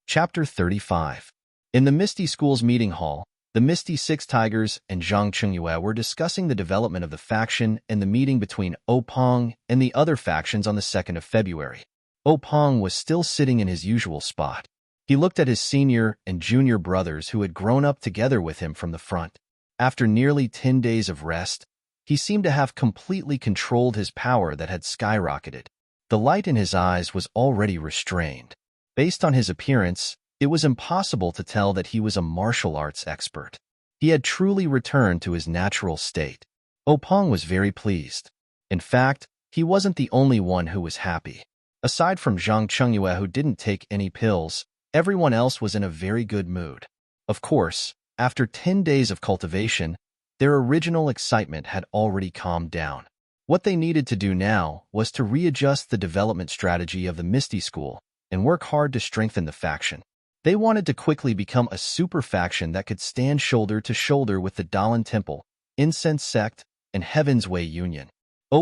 Chapter 35. In the Misty School's meeting hall, the Misty Six Tigers and Zhang Chengyue were discussing the development of the faction and the meeting between Peng and the other factions on the 2nd of February. Peng was still sitting in his usual spot. He looked at his senior and junior brothers who had grown up together with him from the front. After nearly 10 days of rest, he seemed to have completely controlled his power that had skyrocketed. The light in his eyes was already restrained. Based on his appearance, it was impossible to tell that he was a martial arts expert. He had truly returned to his natural state. Peng was very pleased. In fact, he wasn't the only one who was happy. Aside from Zhang Chengyue, who didn't take any pills, everyone else was in a very good mood. Of course, after 10 days of cultivation, their original excitement had already calmed down. What they needed to do now was to readjust the development strategy of the Misty School and work hard to strengthen the faction. They wanted to quickly become a super faction that could stand shoulder to shoulder with the Dalan Temple, Incense Sect, and Heaven's Way Union.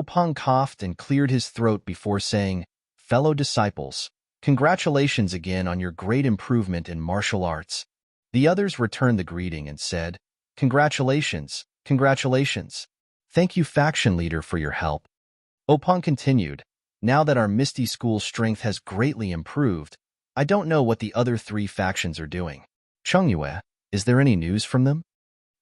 Peng coughed and cleared his throat before saying, "Fellow disciples, congratulations again on your great improvement in martial arts." The others returned the greeting and said, "Congratulations, congratulations. Thank you, faction leader, for your help." Peng continued, "Now that our Misty School's strength has greatly improved, I don't know what the other 3 factions are doing. Chengyue, is there any news from them?"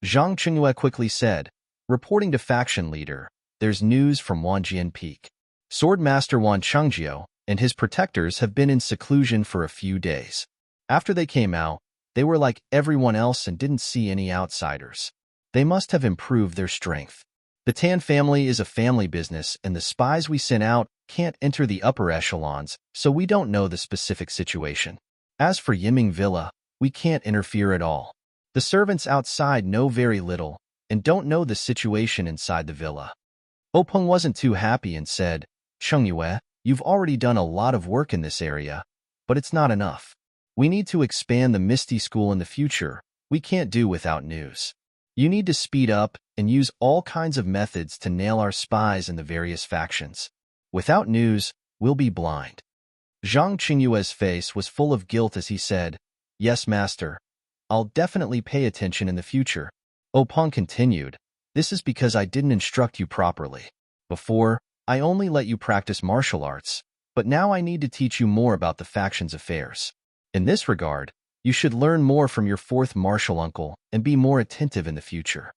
Zhang Chengyue quickly said, reporting to faction leader, "There's news from Wanjian Peak. Swordmaster Wan Chengjiu and his protectors have been in seclusion for a few days. After they came out, they were like everyone else and didn't see any outsiders. They must have improved their strength. The Tan family is a family business, and the spies we sent out can't enter the upper echelons, so we don't know the specific situation. As for Yiming Villa, we can't interfere at all. The servants outside know very little and don't know the situation inside the villa." Peng wasn't too happy and said, "Chengyue, you've already done a lot of work in this area, but it's not enough. We need to expand the Misty School in the future. We can't do without news. You need to speed up and use all kinds of methods to nail our spies in the various factions. Without news, we'll be blind." Zhang Chengyue's face was full of guilt as he said, "Yes, master. I'll definitely pay attention in the future." Peng continued, "This is because I didn't instruct you properly. Before, I only let you practice martial arts, but now I need to teach you more about the faction's affairs. In this regard, you should learn more from your 4th martial uncle and be more attentive in the future."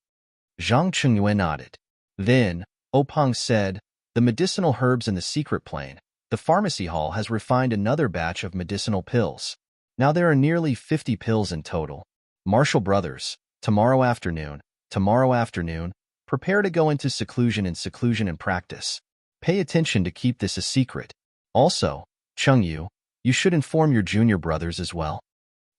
Zhang Chengyue nodded. Then, Peng said, "The medicinal herbs in the secret plane, the pharmacy hall has refined another batch of medicinal pills. Now there are nearly 50 pills in total. Martial brothers, tomorrow afternoon, prepare to go into seclusion and practice. Pay attention to keep this a secret. Also, Chengyu, you should inform your junior brothers as well."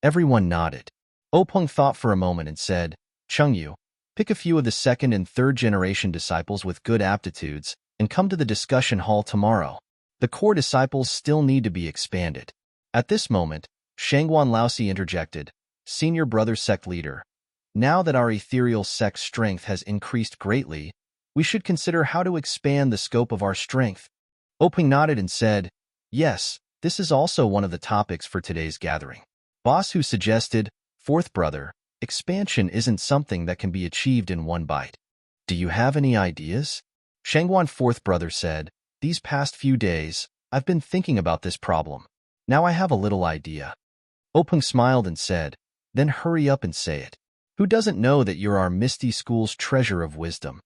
Everyone nodded. Peng thought for a moment and said, "Chengyu, pick a few of the 2nd and 3rd generation disciples with good aptitudes and come to the discussion hall tomorrow. The core disciples still need to be expanded." At this moment, Shangguan Laosi interjected, "Senior brother sect leader, now that our ethereal sect's strength has increased greatly, we should consider how to expand the scope of our strength." Peng nodded and said, "Yes, this is also one of the topics for today's gathering." Boss Hu suggested, "4th brother, expansion isn't something that can be achieved in one bite. Do you have any ideas?" Shangguan 4th brother said, "These past few days, I've been thinking about this problem. Now I have a little idea." Peng smiled and said, "Then hurry up and say it. Who doesn't know that you're our Misty School's treasure of wisdom?"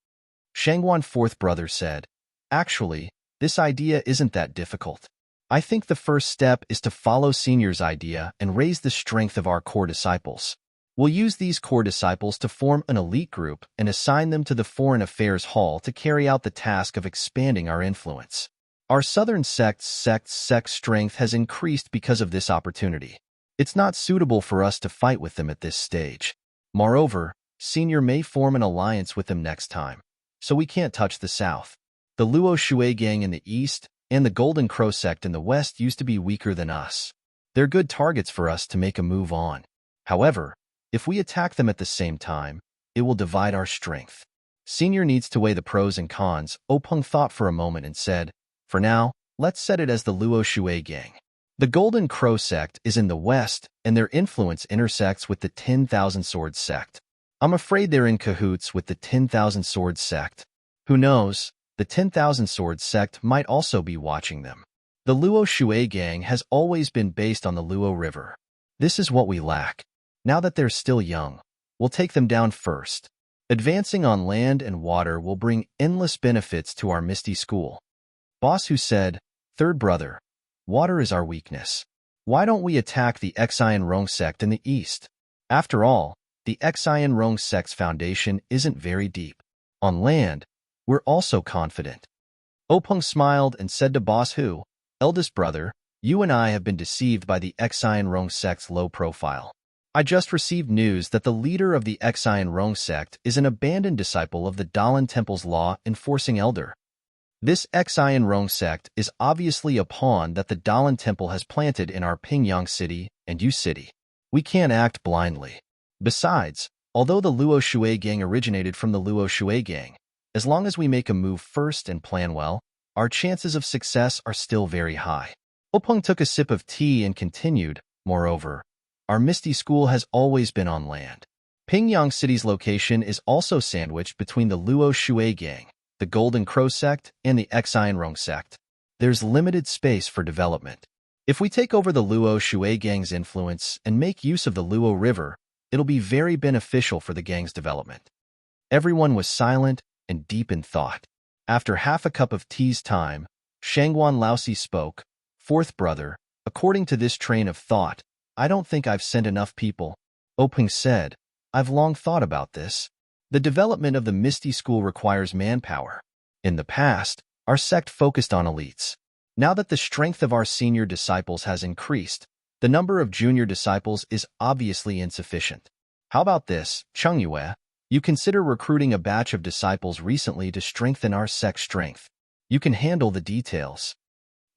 Shangguan 4th brother said, "Actually, this idea isn't that difficult. I think the first step is to follow Senior's idea and raise the strength of our core disciples. We'll use these core disciples to form an elite group and assign them to the Foreign Affairs Hall to carry out the task of expanding our influence. Our southern sect's strength has increased because of this opportunity. It's not suitable for us to fight with them at this stage. Moreover, Senior may form an alliance with them next time, so we can't touch the south. The Luo Shui gang in the east and the Golden Crow sect in the west used to be weaker than us. They're good targets for us to make a move on. However, if we attack them at the same time, it will divide our strength. Senior needs to weigh the pros and cons." Peng thought for a moment and said, "For now, let's set it as the Luo Shui gang." The Golden Crow sect is in the west, and their influence intersects with the 10,000 Swords sect. I'm afraid they're in cahoots with the 10,000 Swords sect. Who knows, the 10,000 Swords sect might also be watching them. The Luo Shui gang has always been based on the Luo River. This is what we lack. Now that they're still young, we'll take them down first. Advancing on land and water will bring endless benefits to our Misty School. Boss Hu said, "Third brother, water is our weakness. Why don't we attack the Xian Rong sect in the east? After all, the Xian Rong sect's foundation isn't very deep. On land, we're also confident." Openg smiled and said to Boss Hu, "Eldest brother, you and I have been deceived by the Xian Rong sect's low profile. I just received news that the leader of the Xian Rong sect is an abandoned disciple of the Dalan Temple's law-enforcing elder. This Xian Rong sect is obviously a pawn that the Dalan Temple has planted in our Pingyang City and Yu City. We can't act blindly. Besides, although the Luo Shui gang originated from the Luo Shui gang, as long as we make a move first and plan well, our chances of success are still very high." Openg took a sip of tea and continued, "Moreover, our Misty School has always been on land. Pingyang City's location is also sandwiched between the Luo Shui gang, the Golden Crow sect, and the Xian Rong sect. There's limited space for development. If we take over the Luo Shui gang's influence and make use of the Luo River, it'll be very beneficial for the gang's development." Everyone was silent and deep in thought. After half a cup of tea's time, Shangguan Laosi spoke, "Fourth brother, according to this train of thought, I don't think I've sent enough people." Openg said, "I've long thought about this. The development of the Misty School requires manpower. In the past, our sect focused on elites. Now that the strength of our senior disciples has increased, the number of junior disciples is obviously insufficient. How about this, Chungyue? You consider recruiting a batch of disciples recently to strengthen our sect's strength. You can handle the details."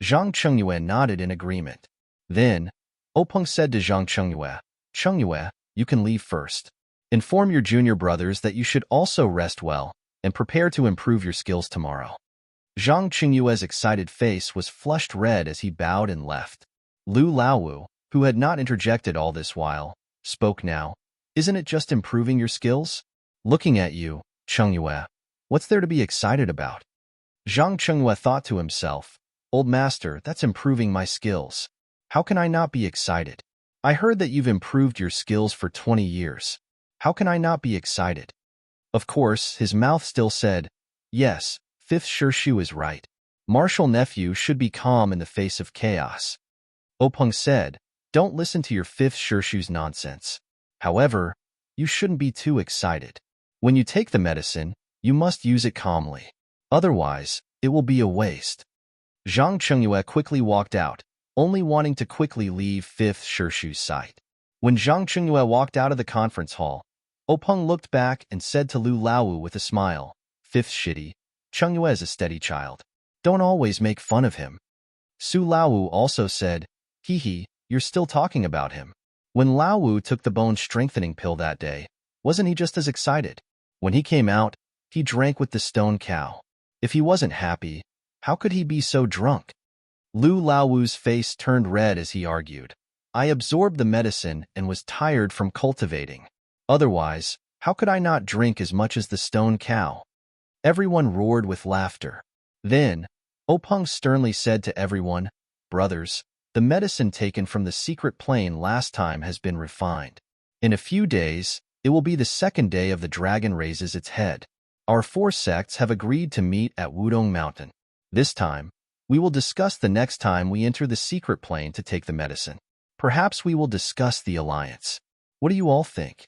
Zhang Chungyue nodded in agreement. Then, Openg said to Zhang Chungyue, "Chungyue, you can leave first. Inform your junior brothers that you should also rest well and prepare to improve your skills tomorrow." Zhang Qingyue's excited face was flushed red as he bowed and left. Lu Laowu, who had not interjected all this while, spoke now, "Isn't it just improving your skills? Looking at you, Chungyue, what's there to be excited about?" Zhang Chungyue thought to himself, "Old master, that's improving my skills. How can I not be excited? I heard that you've improved your skills for 20 years. How can I not be excited?" Of course, his mouth still said, "Yes, fifth Shirshu is right. Martial nephew should be calm in the face of chaos." Openg said, "Don't listen to your fifth Shirshu's nonsense. However, you shouldn't be too excited. When you take the medicine, you must use it calmly. Otherwise, it will be a waste." Zhang Chungyue quickly walked out, only wanting to quickly leave fifth Shirshu's sight. When Zhang Chungyue walked out of the conference hall, Openg looked back and said to Lu Laowu with a smile, "Fifth Shitty, Chungyue is a steady child. Don't always make fun of him." Su Laowu also said, "Hee, you're still talking about him. When Laowu took the bone-strengthening pill that day, wasn't he just as excited? When he came out, he drank with the stone cow. If he wasn't happy, how could he be so drunk?" Lu Laowu's face turned red as he argued, "I absorbed the medicine and was tired from cultivating. Otherwise, how could I not drink as much as the stone cow?" Everyone roared with laughter. Then, Openg sternly said to everyone, "Brothers, the medicine taken from the secret plane last time has been refined. In a few days, it will be the second day of the dragon raises its head. Our 4 sects have agreed to meet at Wudong Mountain. This time, we will discuss the next time we enter the secret plane to take the medicine. Perhaps we will discuss the alliance. What do you all think?"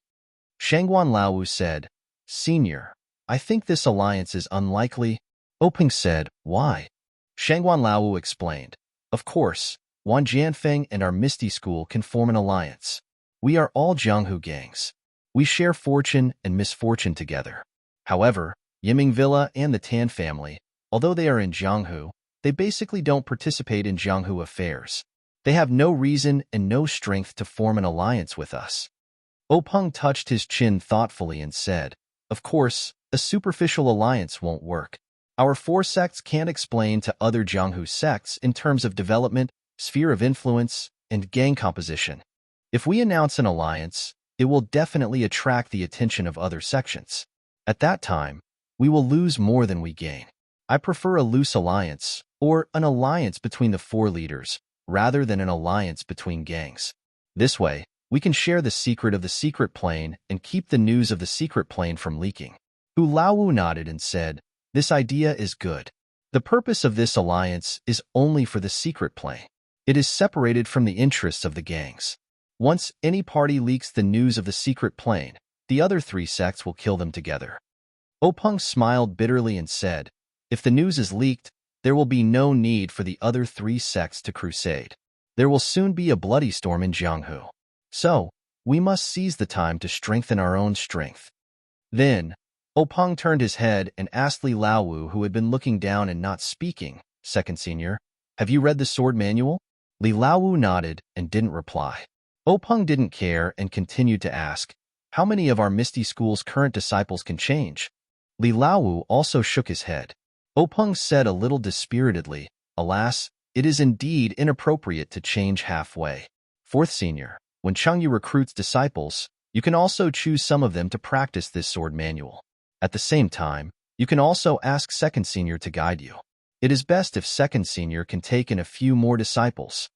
Shangguan Laowu said, "Senior, I think this alliance is unlikely." Openg said, "Why?" Shangguan Laowu explained, "Of course, Wan Jianfeng and our Misty School can form an alliance. We are all Jianghu gangs. We share fortune and misfortune together. However, Yiming Villa and the Tan family, although they are in Jianghu, they basically don't participate in Jianghu affairs. They have no reason and no strength to form an alliance with us." Openg touched his chin thoughtfully and said, "Of course, a superficial alliance won't work. Our 4 sects can't explain to other Jianghu sects in terms of development sphere of influence, and gang composition. If we announce an alliance, it will definitely attract the attention of other sections. At that time, we will lose more than we gain. I prefer a loose alliance, or an alliance between the 4 leaders, rather than an alliance between gangs. This way, we can share the secret of the secret plane and keep the news of the secret plane from leaking. Hu Laowu nodded and said, "This idea is good. The purpose of this alliance is only for the secret plane. It is separated from the interests of the gangs. Once any party leaks the news of the secret plane, the other 3 sects will kill them together." Openg smiled bitterly and said, "If the news is leaked, there will be no need for the other 3 sects to crusade. There will soon be a bloody storm in Jianghu. So, we must seize the time to strengthen our own strength." Then, Openg turned his head and asked Li Laowu, who had been looking down and not speaking, "Second Senior, have you read the sword manual?" Li Laowu nodded and didn't reply. Openg didn't care and continued to ask, "How many of our Misty School's current disciples can change?" Li Laowu also shook his head. Openg said a little dispiritedly, "Alas, it is indeed inappropriate to change halfway. Fourth Senior, when Chengyu recruits disciples, you can also choose some of them to practice this sword manual. At the same time, you can also ask Second Senior to guide you. It is best if Second Senior can take in a few more disciples."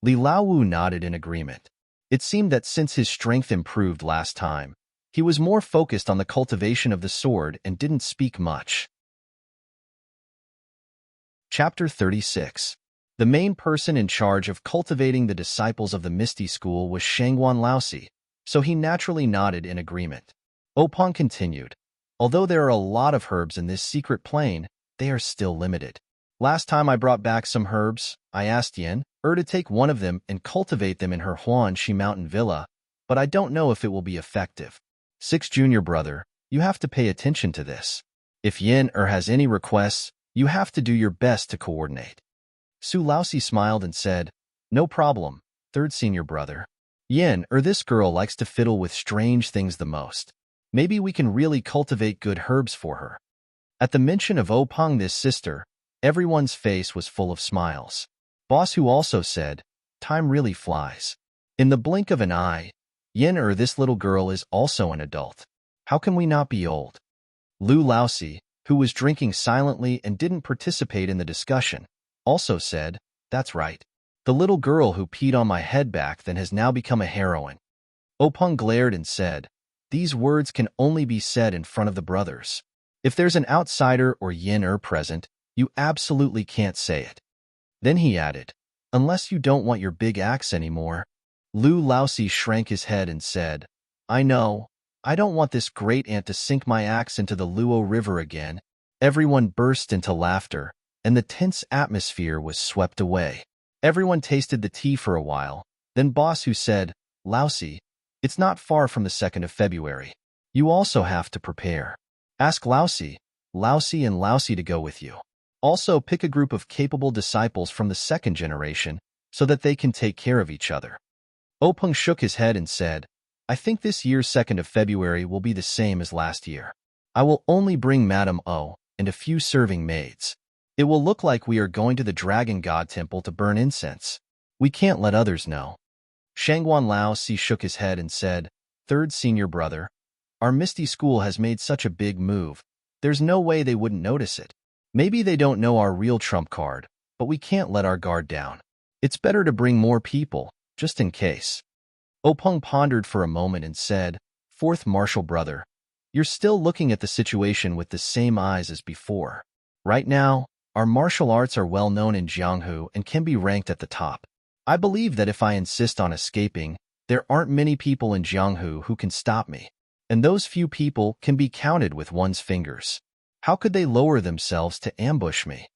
Li Laowu nodded in agreement. It seemed that since his strength improved last time, he was more focused on the cultivation of the sword and didn't speak much. Chapter 36. The main person in charge of cultivating the disciples of the Misty School was Shangguan Laosi, so he naturally nodded in agreement. Openg continued, "Although there are a lot of herbs in this secret plane, they are still limited. Last time I brought back some herbs, I asked Yin to take one of them and cultivate them in her Huanxi mountain villa, but I don't know if it will be effective. 6 Junior brother, you have to pay attention to this. If Yin has any requests, you have to do your best to coordinate." Su Laosi smiled and said, "No problem, 3rd Senior brother. Yin this girl likes to fiddle with strange things the most. Maybe we can really cultivate good herbs for her." At the mention of Openg, this sister, everyone's face was full of smiles. Boss Hu also said, "Time really flies. In the blink of an eye, Yin this little girl is also an adult. How can we not be old?" Lu Laosi, who was drinking silently and didn't participate in the discussion, also said, "That's right. The little girl who peed on my head back then has now become a heroine." Openg glared and said, "These words can only be said in front of the brothers. If there's an outsider or Yin present, you absolutely can't say it." Then he added, "Unless you don't want your big axe anymore." Lu Laosi shrank his head and said, "I know. I don't want this great ant to sink my axe into the Luo River again." Everyone burst into laughter, and the tense atmosphere was swept away. Everyone tasted the tea for a while, then Boss Hu said, "Laosi, it's not far from the 2nd of February. You also have to prepare. Ask Laosi and Laosi to go with you. Also pick a group of capable disciples from the 2nd generation so that they can take care of each other." Openg shook his head and said, "I think this year's 2nd of February will be the same as last year. I will only bring Madame O and a few serving maids. It will look like we are going to the Dragon God Temple to burn incense. We can't let others know." Shangguan Laosi shook his head and said, "3rd Senior brother, our Misty School has made such a big move. There's no way they wouldn't notice it. Maybe they don't know our real trump card, but we can't let our guard down. It's better to bring more people, just in case." Openg pondered for a moment and said, "4th Martial brother, you're still looking at the situation with the same eyes as before. Right now, our martial arts are well known in Jianghu and can be ranked at the top. I believe that if I insist on escaping, there aren't many people in Jianghu who can stop me, and those few people can be counted with one's fingers. How could they lower themselves to ambush me?"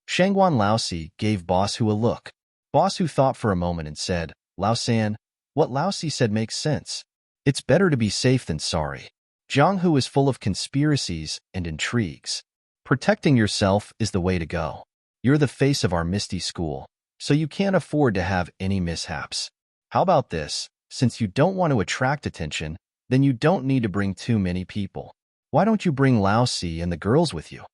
Shangguan Laosi gave Boss Hu a look. Boss Hu thought for a moment and said, "Laosan, what Laosi said makes sense. It's better to be safe than sorry. Jianghu is full of conspiracies and intrigues. Protecting yourself is the way to go. You're the face of our Misty School, so you can't afford to have any mishaps. How about this? Since you don't want to attract attention, then you don't need to bring too many people. Why don't you bring Laosi and the girls with you?"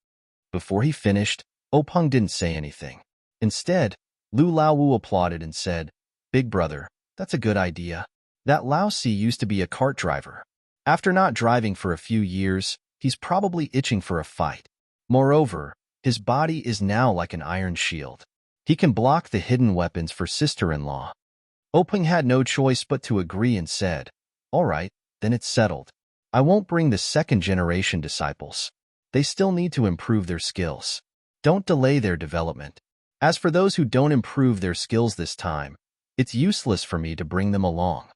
Before he finished, Openg didn't say anything. Instead, Lu Laowu applauded and said, "Big brother, that's a good idea. That Lao Si used to be a cart driver. After not driving for a few years, he's probably itching for a fight. Moreover, his body is now like an iron shield. He can block the hidden weapons for sister-in-law." Openg had no choice but to agree and said, "All right, then it's settled. I won't bring the second-generation disciples. They still need to improve their skills. Don't delay their development. As for those who don't improve their skills this time, it's useless for me to bring them along."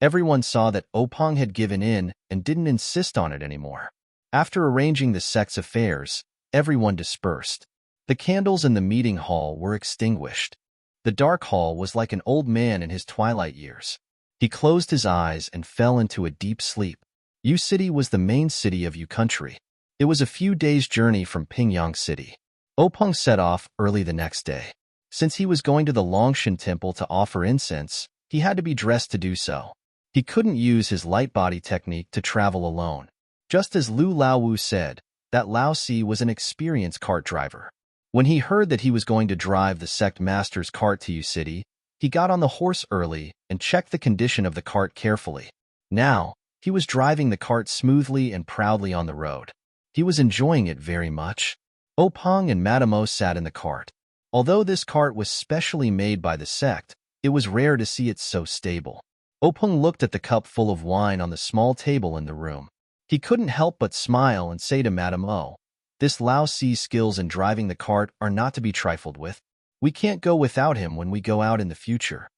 Everyone saw that Openg had given in and didn't insist on it anymore. After arranging the sect's affairs, everyone dispersed. The candles in the meeting hall were extinguished. The dark hall was like an old man in his twilight years. He closed his eyes and fell into a deep sleep. Yu City was the main city of Yu Country. It was a few days' journey from Pingyang City. Openg set off early the next day. Since he was going to the Longshan Temple to offer incense, he had to be dressed to do so. He couldn't use his light body technique to travel alone. Just as Lu Laowu said, that Lao Si was an experienced cart driver. When he heard that he was going to drive the sect master's cart to Yu City, he got on the horse early and checked the condition of the cart carefully. Now, he was driving the cart smoothly and proudly on the road. He was enjoying it very much. Openg and Madame O sat in the cart. Although this cart was specially made by the sect, it was rare to see it so stable. Openg looked at the cup full of wine on the small table in the room. He couldn't help but smile and say to Madame O, "This Lao Si's skills in driving the cart are not to be trifled with. We can't go without him when we go out in the future."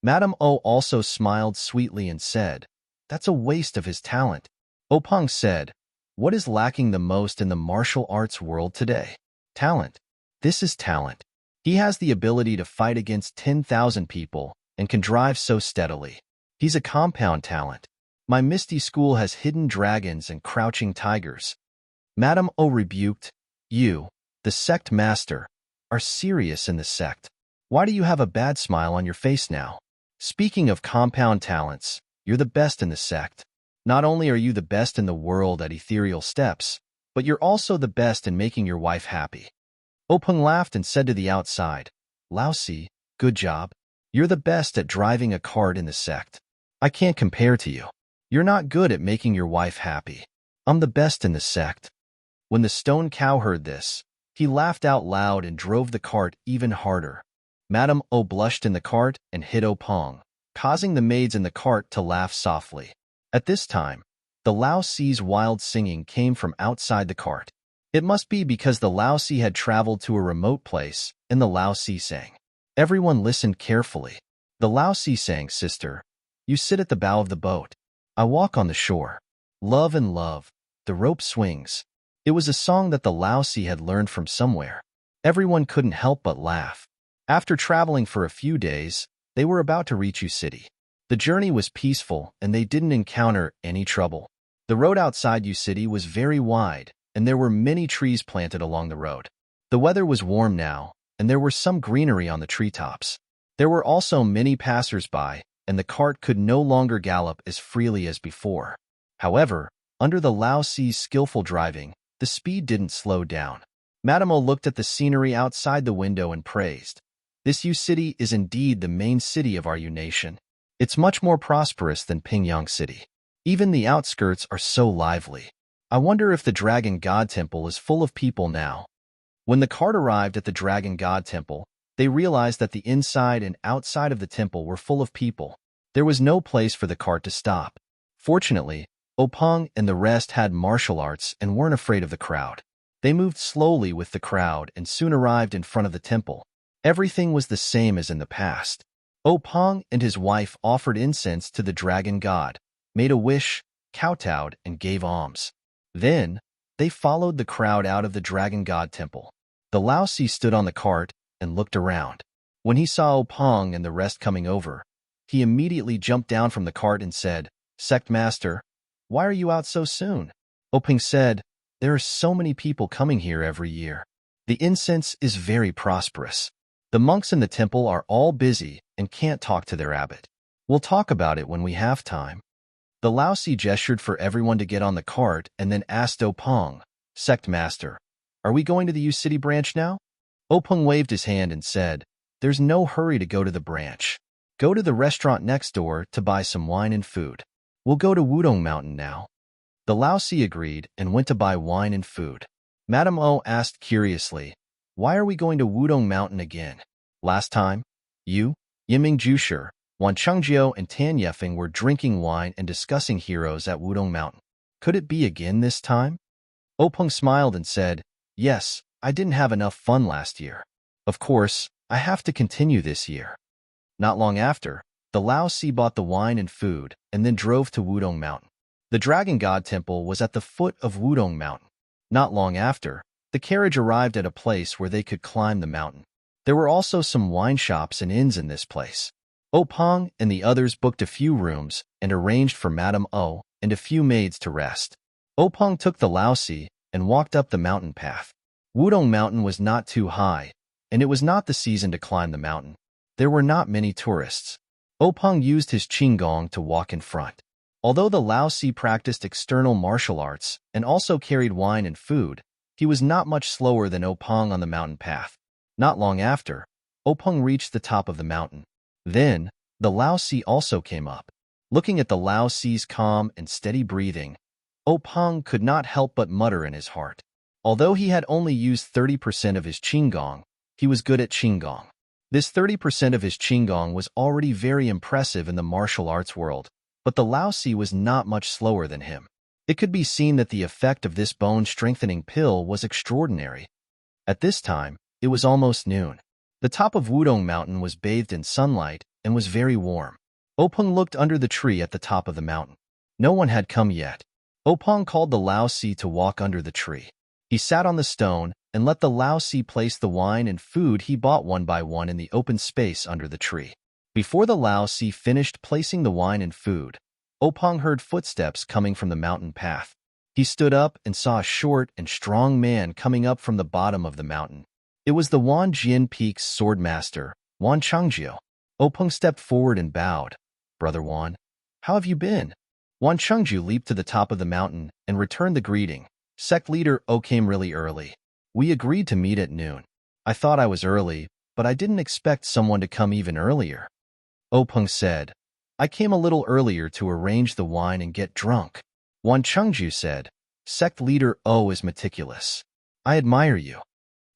Madame O also smiled sweetly and said, "That's a waste of his talent." Openg said, "What is lacking the most in the martial arts world today? Talent. This is talent. He has the ability to fight against 10,000 people and can drive so steadily. He's a compound talent. My Misty School has hidden dragons and crouching tigers." Madame O rebuked, "You, the sect master, are serious in the sect. Why do you have a bad smile on your face now? Speaking of compound talents, you're the best in the sect. Not only are you the best in the world at ethereal steps, but you're also the best in making your wife happy." Openg laughed and said to the outside, "Lao Si, good job. You're the best at driving a cart in the sect. I can't compare to you. You're not good at making your wife happy. I'm the best in the sect." When the stone cow heard this, he laughed out loud and drove the cart even harder. Madame O blushed in the cart and hit Openg, causing the maids in the cart to laugh softly. At this time, the Lao Si's wild singing came from outside the cart. It must be because the Lao Si had traveled to a remote place and the Lao Si sang. Everyone listened carefully. The Lao Si sang, "Sister, you sit at the bow of the boat. I walk on the shore. Love and love, the rope swings." It was a song that the Lao Si had learned from somewhere. Everyone couldn't help but laugh. After traveling for a few days, they were about to reach Yu City. The journey was peaceful and they didn't encounter any trouble. The road outside Yu City was very wide and there were many trees planted along the road. The weather was warm now and there were some greenery on the treetops. There were also many passers-by and the cart could no longer gallop as freely as before. However, under the Lao Si's skillful driving, the speed didn't slow down. Madame O looked at the scenery outside the window and praised, "This Yu City is indeed the main city of our Yu nation. It's much more prosperous than Pingyang City. Even the outskirts are so lively. I wonder if the Dragon God Temple is full of people now." When the cart arrived at the Dragon God Temple, they realized that the inside and outside of the temple were full of people. There was no place for the cart to stop. Fortunately, Openg and the rest had martial arts and weren't afraid of the crowd. They moved slowly with the crowd and soon arrived in front of the temple. Everything was the same as in the past. Openg and his wife offered incense to the dragon god, made a wish, kowtowed, and gave alms. Then, they followed the crowd out of the dragon god temple. The Lao Si stood on the cart and looked around. When he saw Openg and the rest coming over, he immediately jumped down from the cart and said, "Sect Master, why are you out so soon?" Openg said, "There are so many people coming here every year. The incense is very prosperous. The monks in the temple are all busy and can't talk to their abbot. We'll talk about it when we have time." The Lao Si gestured for everyone to get on the cart and then asked Openg, "Sect Master, are we going to the Yu City branch now?" Openg waved his hand and said, There's no hurry to go to the branch. Go to the restaurant next door to buy some wine and food. We'll go to Wudong Mountain now. The Laozi agreed and went to buy wine and food. Madame O asked curiously, "Why are we going to Wudong Mountain again? Last time, you, Yiming Jushi, Wan Chengjiu, and Tan Yefeng were drinking wine and discussing heroes at Wudong Mountain. Could it be again this time?" Openg smiled and said, "Yes, I didn't have enough fun last year. Of course, I have to continue this year." Not long after, the Laozi bought the wine and food and then drove to Wudong Mountain. The Dragon God Temple was at the foot of Wudong Mountain. Not long after, the carriage arrived at a place where they could climb the mountain. There were also some wine shops and inns in this place. Openg and the others booked a few rooms and arranged for Madame O and a few maids to rest. Openg took the Laozi and walked up the mountain path. Wudong Mountain was not too high, and it was not the season to climb the mountain. There were not many tourists. Openg used his qinggong to walk in front. Although the Laozi practiced external martial arts and also carried wine and food, he was not much slower than Openg on the mountain path. Not long after, Openg reached the top of the mountain. Then, the Laozi also came up. Looking at the Laozi's calm and steady breathing, Openg could not help but mutter in his heart. Although he had only used 30% of his qinggong, he was good at qinggong. This 30% of his qinggong was already very impressive in the martial arts world, but the Laozi was not much slower than him. It could be seen that the effect of this bone-strengthening pill was extraordinary. At this time, it was almost noon. The top of Wudong Mountain was bathed in sunlight and was very warm. Openg looked under the tree at the top of the mountain. No one had come yet. Openg called the Laozi to walk under the tree. He sat on the stone and let the Laozi place the wine and food he bought one by one in the open space under the tree. Before the Laozi finished placing the wine and food, Openg heard footsteps coming from the mountain path. He stood up and saw a short and strong man coming up from the bottom of the mountain. It was the Wanjin Peak's swordmaster, Wan Chengjiu. Openg stepped forward and bowed. "Brother Wan, how have you been?" Wan Chengjiu leaped to the top of the mountain and returned the greeting. "Sect leader O came really early. We agreed to meet at noon. I thought I was early, but I didn't expect someone to come even earlier." Openg said, "I came a little earlier to arrange the wine and get drunk." Wan Chengjiu said, "Sect leader O is meticulous. I admire you."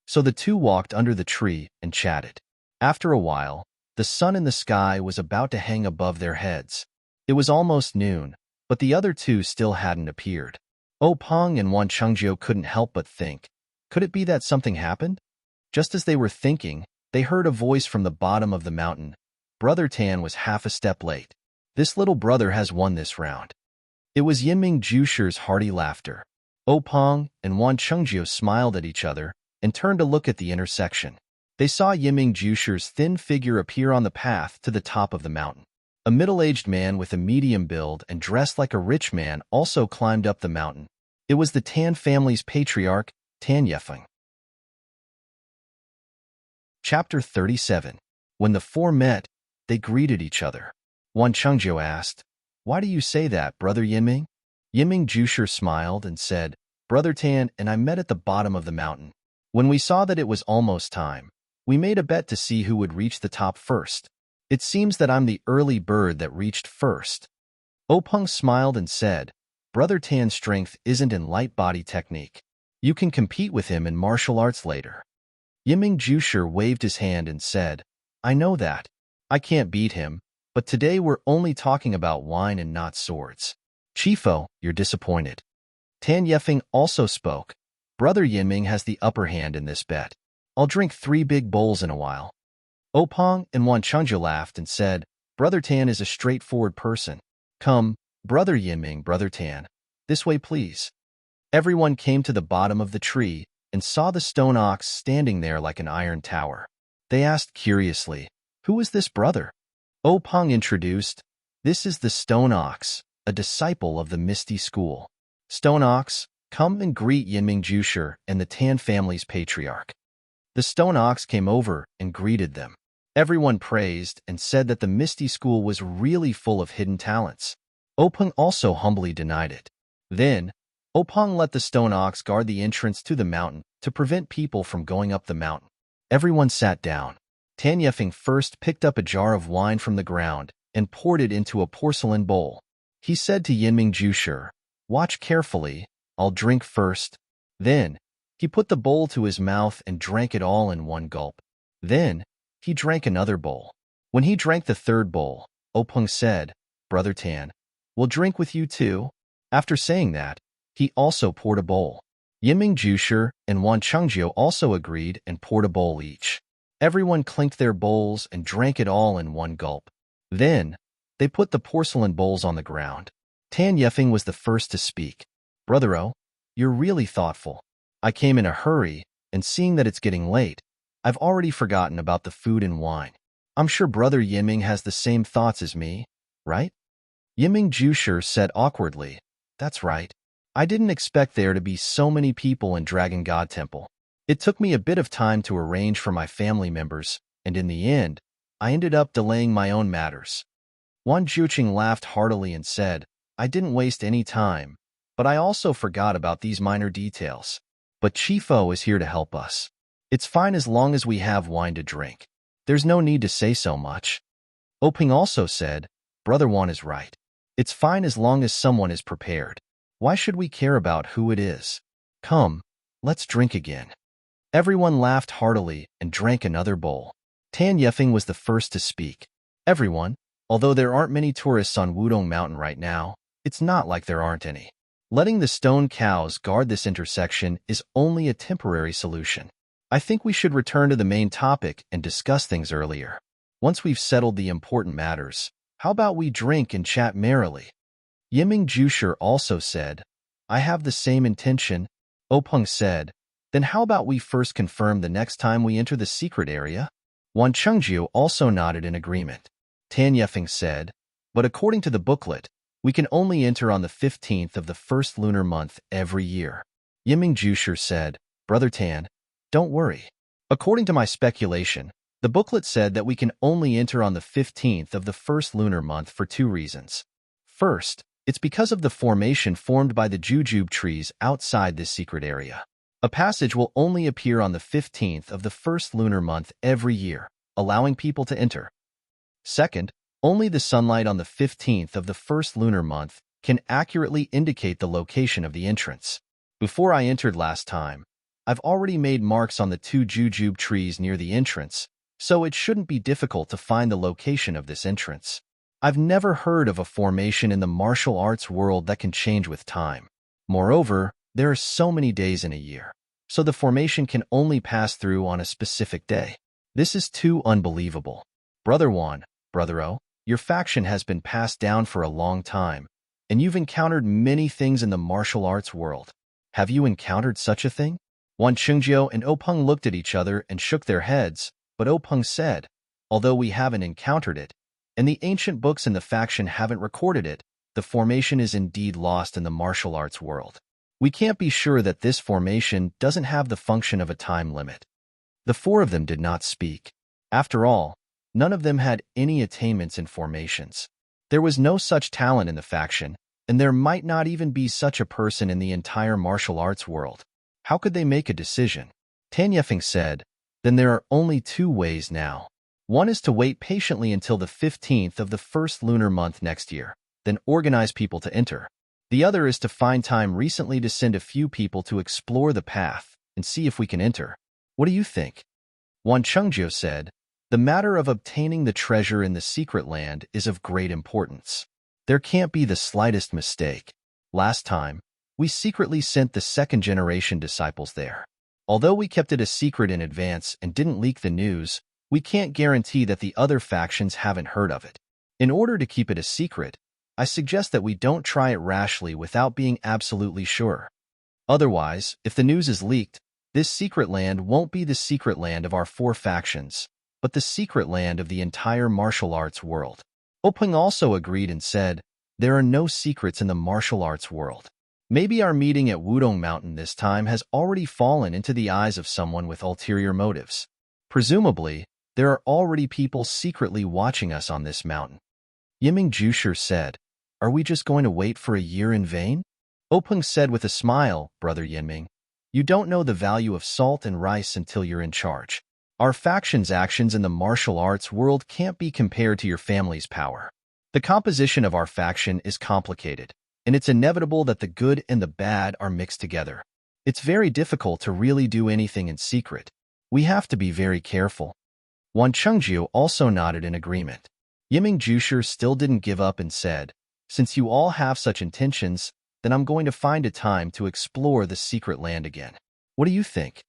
So the two walked under the tree and chatted. After a while, the sun in the sky was about to hang above their heads. It was almost noon, but the other two still hadn't appeared. Openg and Wan Chengjiu couldn't help but think, could it be that something happened? Just as they were thinking, they heard a voice from the bottom of the mountain. Brother Tan was half a step late. This little brother has won this round. It was Yiming Jushi's hearty laughter. Openg and Wan Chengjiu smiled at each other and turned to look at the intersection. They saw Yiming Jushi's thin figure appear on the path to the top of the mountain. A middle-aged man with a medium build and dressed like a rich man also climbed up the mountain. It was the Tan family's patriarch, Tan Yefeng. Chapter 37. When the four met, they greeted each other. Wan Chengjiu asked, "Why do you say that, Brother Yiming?" Yiming Jushi smiled and said, "Brother Tan and I met at the bottom of the mountain. When we saw that it was almost time, we made a bet to see who would reach the top first. It seems that I'm the early bird that reached first." Openg smiled and said, "Brother Tan's strength isn't in light body technique. You can compete with him in martial arts later." Yiming Jushi waved his hand and said, "I know that. I can't beat him, but today we're only talking about wine and not swords." "Chifo, you're disappointed." Tan Yefeng also spoke. "Brother Yiming has the upper hand in this bet. I'll drink 3 big bowls in a while." Openg and Wan Chengjiu laughed and said, "Brother Tan is a straightforward person. Come, Brother Yiming, Brother Tan, this way please." Everyone came to the bottom of the tree and saw the stone ox standing there like an iron tower. They asked curiously, "Who is this brother?" Openg introduced, "This is the stone ox, a disciple of the Misty School. Stone ox, come and greet Yiming Jushi and the Tan family's patriarch." The stone ox came over and greeted them. Everyone praised and said that the Misty School was really full of hidden talents. Openg also humbly denied it. Then, Openg let the stone ox guard the entrance to the mountain to prevent people from going up the mountain. Everyone sat down. Tan Yefeng first picked up a jar of wine from the ground and poured it into a porcelain bowl. He said to Yinming Jushi, "Watch carefully, I'll drink first." Then, he put the bowl to his mouth and drank it all in one gulp. Then, he drank another bowl. When he drank the third bowl, Openg said, "Brother Tan, we'll drink with you too." After saying that, he also poured a bowl. Yinming Jushi and Wan Chengjiu also agreed and poured a bowl each. Everyone clinked their bowls and drank it all in one gulp. Then, they put the porcelain bowls on the ground. Tan Yefeng was the first to speak. "Brother O, you're really thoughtful. I came in a hurry, and seeing that it's getting late, I've already forgotten about the food and wine. I'm sure Brother Yinming has the same thoughts as me, right?" Yinming Jushi said awkwardly, "That's right. I didn't expect there to be so many people in Dragon God Temple. It took me a bit of time to arrange for my family members, and in the end, I ended up delaying my own matters." Wan Juqing laughed heartily and said, "I didn't waste any time, but I also forgot about these minor details. But Chifo is here to help us. It's fine as long as we have wine to drink. There's no need to say so much." Openg also said, "Brother Wan is right. It's fine as long as someone is prepared. Why should we care about who it is? Come, let's drink again." Everyone laughed heartily and drank another bowl. Tan Yefeng was the first to speak. "Everyone, although there aren't many tourists on Wudong Mountain right now, it's not like there aren't any. Letting the stone cows guard this intersection is only a temporary solution. I think we should return to the main topic and discuss things earlier. Once we've settled the important matters, how about we drink and chat merrily?" Yinming Jushi also said, "I have the same intention." Openg said, "Then how about we first confirm the next time we enter the secret area?" Wan Chengjiu also nodded in agreement. Tan Yefeng said, "But according to the booklet, we can only enter on the 15th of the first lunar month every year." Yinming Jushi said, "Brother Tan, don't worry. According to my speculation, the booklet said that we can only enter on the 15th of the first lunar month for two reasons. First, it's because of the formation formed by the jujube trees outside this secret area. A passage will only appear on the 15th of the first lunar month every year, allowing people to enter. Second, only the sunlight on the 15th of the first lunar month can accurately indicate the location of the entrance. Before I entered last time, I've already made marks on the two jujube trees near the entrance, so it shouldn't be difficult to find the location of this entrance. I've never heard of a formation in the martial arts world that can change with time. Moreover, there are so many days in a year, so the formation can only pass through on a specific day. This is too unbelievable. Brother Wan, Brother O, your faction has been passed down for a long time, and you've encountered many things in the martial arts world. Have you encountered such a thing?" Wan Chengjiu and Openg looked at each other and shook their heads, but Openg said, "Although we haven't encountered it, and the ancient books in the faction haven't recorded it, the formation is indeed lost in the martial arts world. We can't be sure that this formation doesn't have the function of a time limit." The four of them did not speak. After all, none of them had any attainments in formations. There was no such talent in the faction, and there might not even be such a person in the entire martial arts world. How could they make a decision? Tan Yefeng said, "Then there are only two ways now. One is to wait patiently until the 15th of the first lunar month next year, then organize people to enter. The other is to find time recently to send a few people to explore the path and see if we can enter. What do you think?" Wan Chengjiu said, "The matter of obtaining the treasure in the secret land is of great importance. There can't be the slightest mistake. Last time, we secretly sent the second-generation disciples there. Although we kept it a secret in advance and didn't leak the news, we can't guarantee that the other factions haven't heard of it. In order to keep it a secret, I suggest that we don't try it rashly without being absolutely sure. Otherwise, if the news is leaked, this secret land won't be the secret land of our four factions, but the secret land of the entire martial arts world." Openg also agreed and said, "There are no secrets in the martial arts world. Maybe our meeting at Wudong Mountain this time has already fallen into the eyes of someone with ulterior motives. Presumably, there are already people secretly watching us on this mountain." Yinming Jushi said, "Are we just going to wait for a year in vain?" Openg said with a smile, "Brother Yinming, you don't know the value of salt and rice until you're in charge. Our faction's actions in the martial arts world can't be compared to your family's power. The composition of our faction is complicated, and it's inevitable that the good and the bad are mixed together. It's very difficult to really do anything in secret. We have to be very careful. Wan Chengjiu also nodded in agreement. Yiming Jusher still didn't give up and said, "Since you all have such intentions, then I'm going to find a time to explore the secret land again. What do you think?"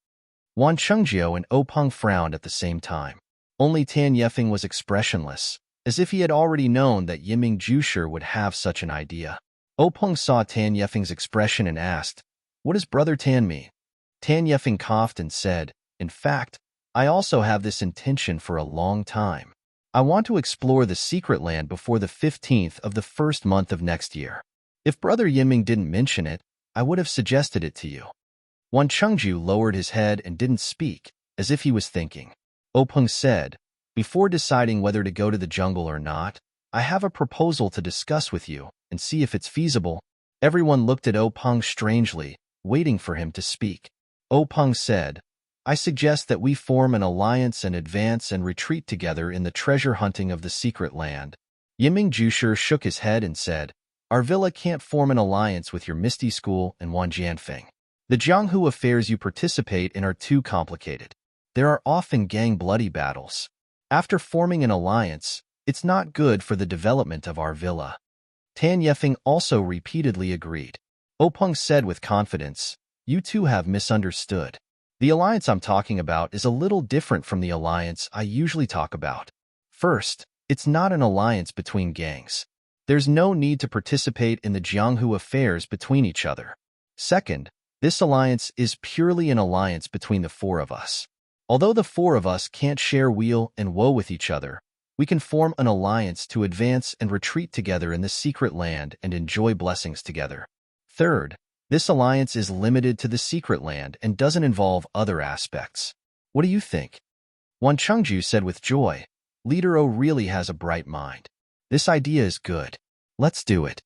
Wan Chengjiu and Openg frowned at the same time. Only Tan Yefeng was expressionless, as if he had already known that Yiming Jusher would have such an idea. Openg saw Tan Yefeng's expression and asked, "What does Brother Tan mean?" Tan Yefeng coughed and said, "In fact, I also have this intention for a long time. I want to explore the secret land before the 15th of the first month of next year. If Brother Yiming didn't mention it, I would have suggested it to you." Wan Chengjiu lowered his head and didn't speak, as if he was thinking. Openg said, "Before deciding whether to go to the jungle or not, I have a proposal to discuss with you and see if it's feasible." Everyone looked at Openg strangely, waiting for him to speak. Openg said, "I suggest that we form an alliance and advance and retreat together in the treasure hunting of the secret land." Yiming Jusher shook his head and said, "Our villa can't form an alliance with your Misty School and Wan Jianfeng. The Jianghu affairs you participate in are too complicated. There are often gang bloody battles. After forming an alliance, it's not good for the development of our villa." Tan Yefeng also repeatedly agreed. Openg said with confidence, "You two have misunderstood. The alliance I'm talking about is a little different from the alliance I usually talk about. First, it's not an alliance between gangs. There's no need to participate in the Jianghu affairs between each other. Second, this alliance is purely an alliance between the four of us. Although the four of us can't share weal and woe with each other, we can form an alliance to advance and retreat together in the secret land and enjoy blessings together. Third, this alliance is limited to the secret land and doesn't involve other aspects. What do you think?" Wan Chengjiu said with joy, "Leader O really has a bright mind. This idea is good. Let's do it."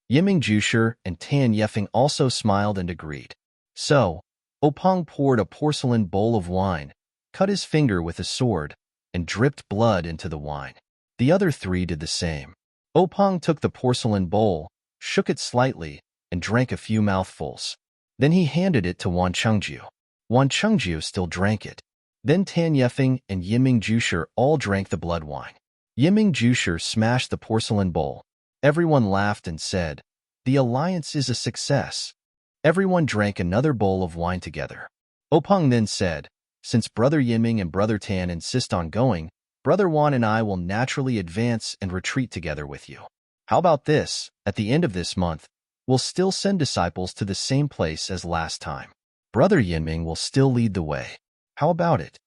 Yiming Jusher and Tan Yefeng also smiled and agreed. So, Openg poured a porcelain bowl of wine, cut his finger with a sword, and dripped blood into the wine. The other three did the same. Openg took the porcelain bowl, shook it slightly, and drank a few mouthfuls. Then he handed it to Wan Chengjiu. Wan Chengjiu still drank it. Then Tan Yefeng and Yiming Jusher all drank the blood wine. Yiming Jusher smashed the porcelain bowl. Everyone laughed and said, "The alliance is a success." Everyone drank another bowl of wine together. Openg then said, "Since Brother Yiming and Brother Tan insist on going, Brother Wan and I will naturally advance and retreat together with you. How about this? At the end of this month, we'll still send disciples to the same place as last time. Brother Yiming will still lead the way. How about it?"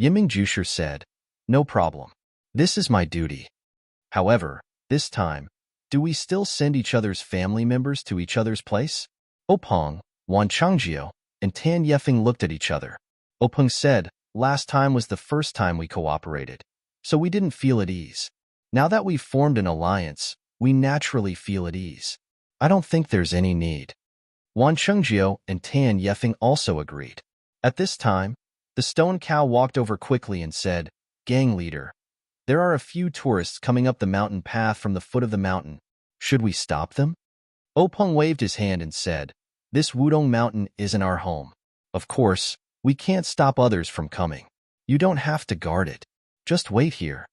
Yiming Jusher said, "No problem. This is my duty. However, this time, do we still send each other's family members to each other's place?" Openg, Wan Chengjiu, and Tan Yefeng looked at each other. Openg said, "Last time was the first time we cooperated, so we didn't feel at ease. Now that we've formed an alliance, we naturally feel at ease. I don't think there's any need." Wan Chengjiu and Tan Yefeng also agreed. At this time, the stone cow walked over quickly and said, "Gang leader, there are a few tourists coming up the mountain path from the foot of the mountain. Should we stop them?" Openg waved his hand and said, "This Wudong mountain isn't our home. Of course, we can't stop others from coming. You don't have to guard it. Just wait here."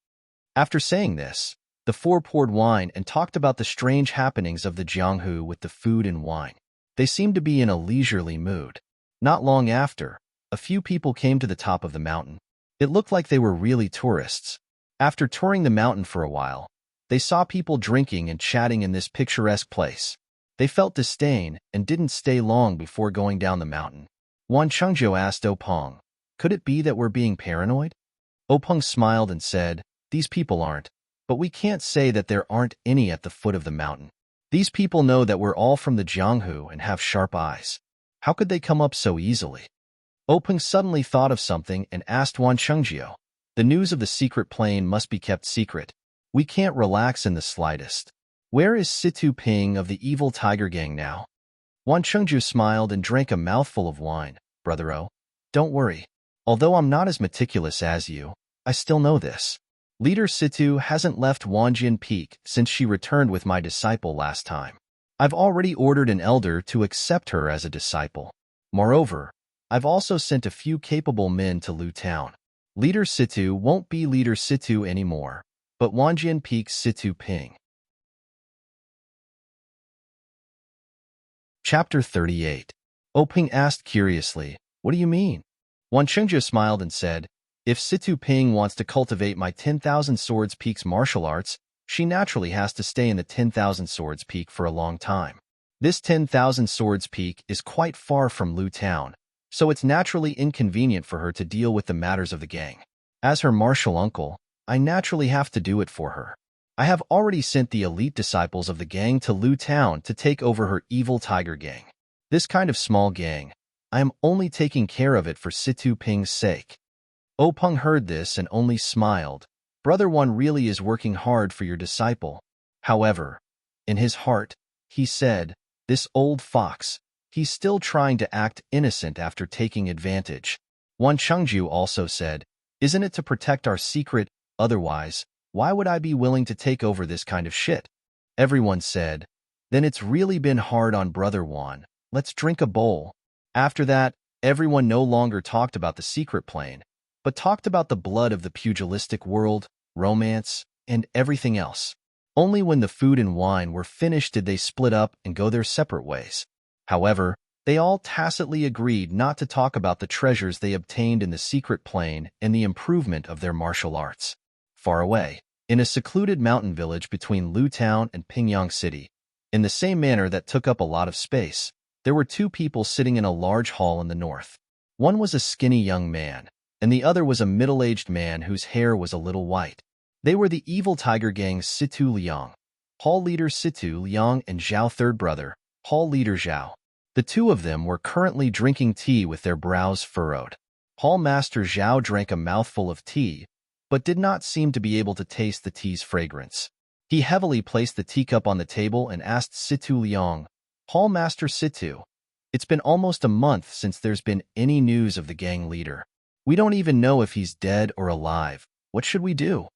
After saying this, the four poured wine and talked about the strange happenings of the Jianghu with the food and wine. They seemed to be in a leisurely mood. Not long after, a few people came to the top of the mountain. It looked like they were really tourists. After touring the mountain for a while, they saw people drinking and chatting in this picturesque place. They felt disdain and didn't stay long before going down the mountain. Wan Chengjiu asked Openg, "Could it be that we're being paranoid?" Openg smiled and said, "These people aren't, but we can't say that there aren't any at the foot of the mountain. These people know that we're all from the Jianghu and have sharp eyes. How could they come up so easily?" Openg suddenly thought of something and asked Wan Chengjiu, "The news of the secret plane must be kept secret. We can't relax in the slightest. Where is Situ Ping of the evil tiger gang now?" Wan Chengjiu smiled and drank a mouthful of wine. "Brother O, don't worry. Although I'm not as meticulous as you, I still know this. Leader Situ hasn't left Wanjian Peak since she returned with my disciple last time. I've already ordered an elder to accept her as a disciple. Moreover, I've also sent a few capable men to Lu Town. Leader Situ won't be Leader Situ anymore, but Wanjian Peak's Situ Ping. Chapter 38. Ping asked curiously, "What do you mean?" Wan Chengju smiled and said, "If Situ Ping wants to cultivate my 10,000 Swords Peak's martial arts, she naturally has to stay in the 10,000 Swords Peak for a long time. This 10,000 Swords Peak is quite far from Lu Town, so it's naturally inconvenient for her to deal with the matters of the gang. As her martial uncle, I naturally have to do it for her. I have already sent the elite disciples of the gang to Lu Town to take over her evil tiger gang. This kind of small gang, I am only taking care of it for Situ Ping's sake." Peng heard this and only smiled. Brother Wan really is working hard for your disciple. However, in his heart, he said, "This old fox, he's still trying to act innocent after taking advantage." Wan Chengju also said, "Isn't it to protect our secret? Otherwise, why would I be willing to take over this kind of shit?" Everyone said, "Then it's really been hard on Brother Wan. Let's drink a bowl." After that, everyone no longer talked about the secret plane, but talked about the blood of the pugilistic world, romance, and everything else. Only when the food and wine were finished did they split up and go their separate ways. However, they all tacitly agreed not to talk about the treasures they obtained in the secret plane and the improvement of their martial arts. Far away, in a secluded mountain village between Lu Town and Pingyang City, in the same manner that took up a lot of space, there were two people sitting in a large hall in the north. One was a skinny young man, and the other was a middle-aged man whose hair was a little white. They were the evil tiger gang's Situ Liang, hall leader Situ Liang, and Zhao third brother, hall leader Zhao. The two of them were currently drinking tea with their brows furrowed. Hall master Zhao drank a mouthful of tea, but did not seem to be able to taste the tea's fragrance. He heavily placed the teacup on the table and asked Situ Liang, "Hall master Situ, it's been almost a month since there's been any news of the gang leader. We don't even know if he's dead or alive. What should we do?"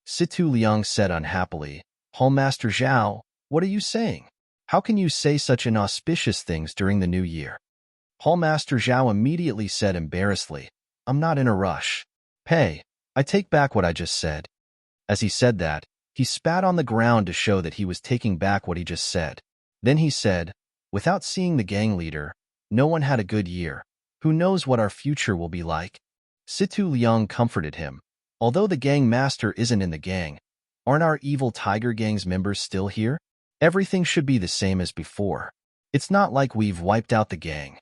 Situ Liang said unhappily, "Hall master Zhao, what are you saying? How can you say such inauspicious things during the new year?" Hall master Zhao immediately said embarrassedly, "I'm not in a rush. Hey, I take back what I just said." As he said that, he spat on the ground to show that he was taking back what he just said. Then he said, "Without seeing the gang leader, no one had a good year. Who knows what our future will be like?" Situ Liang comforted him. "Although the gang master isn't in the gang, aren't our evil tiger gang's members still here? Everything should be the same as before. It's not like we've wiped out the gang."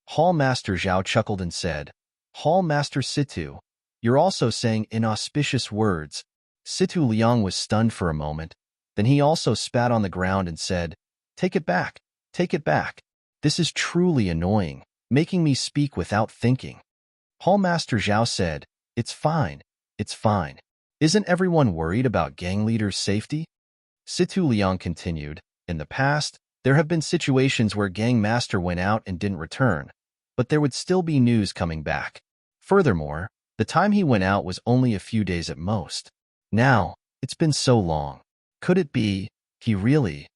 Hall master Zhao chuckled and said, "Hall master Situ, you're also saying inauspicious words." Situ Liang was stunned for a moment. Then he also spat on the ground and said, "Take it back. Take it back. This is truly annoying, making me speak without thinking." Hall master Zhao said, "It's fine. It's fine. Isn't everyone worried about gang leader's safety?" Situ Liang continued, "In the past, there have been situations where gang master went out and didn't return, but there would still be news coming back. Furthermore, the time he went out was only a few days at most. Now, it's been so long. Could it be, he really—"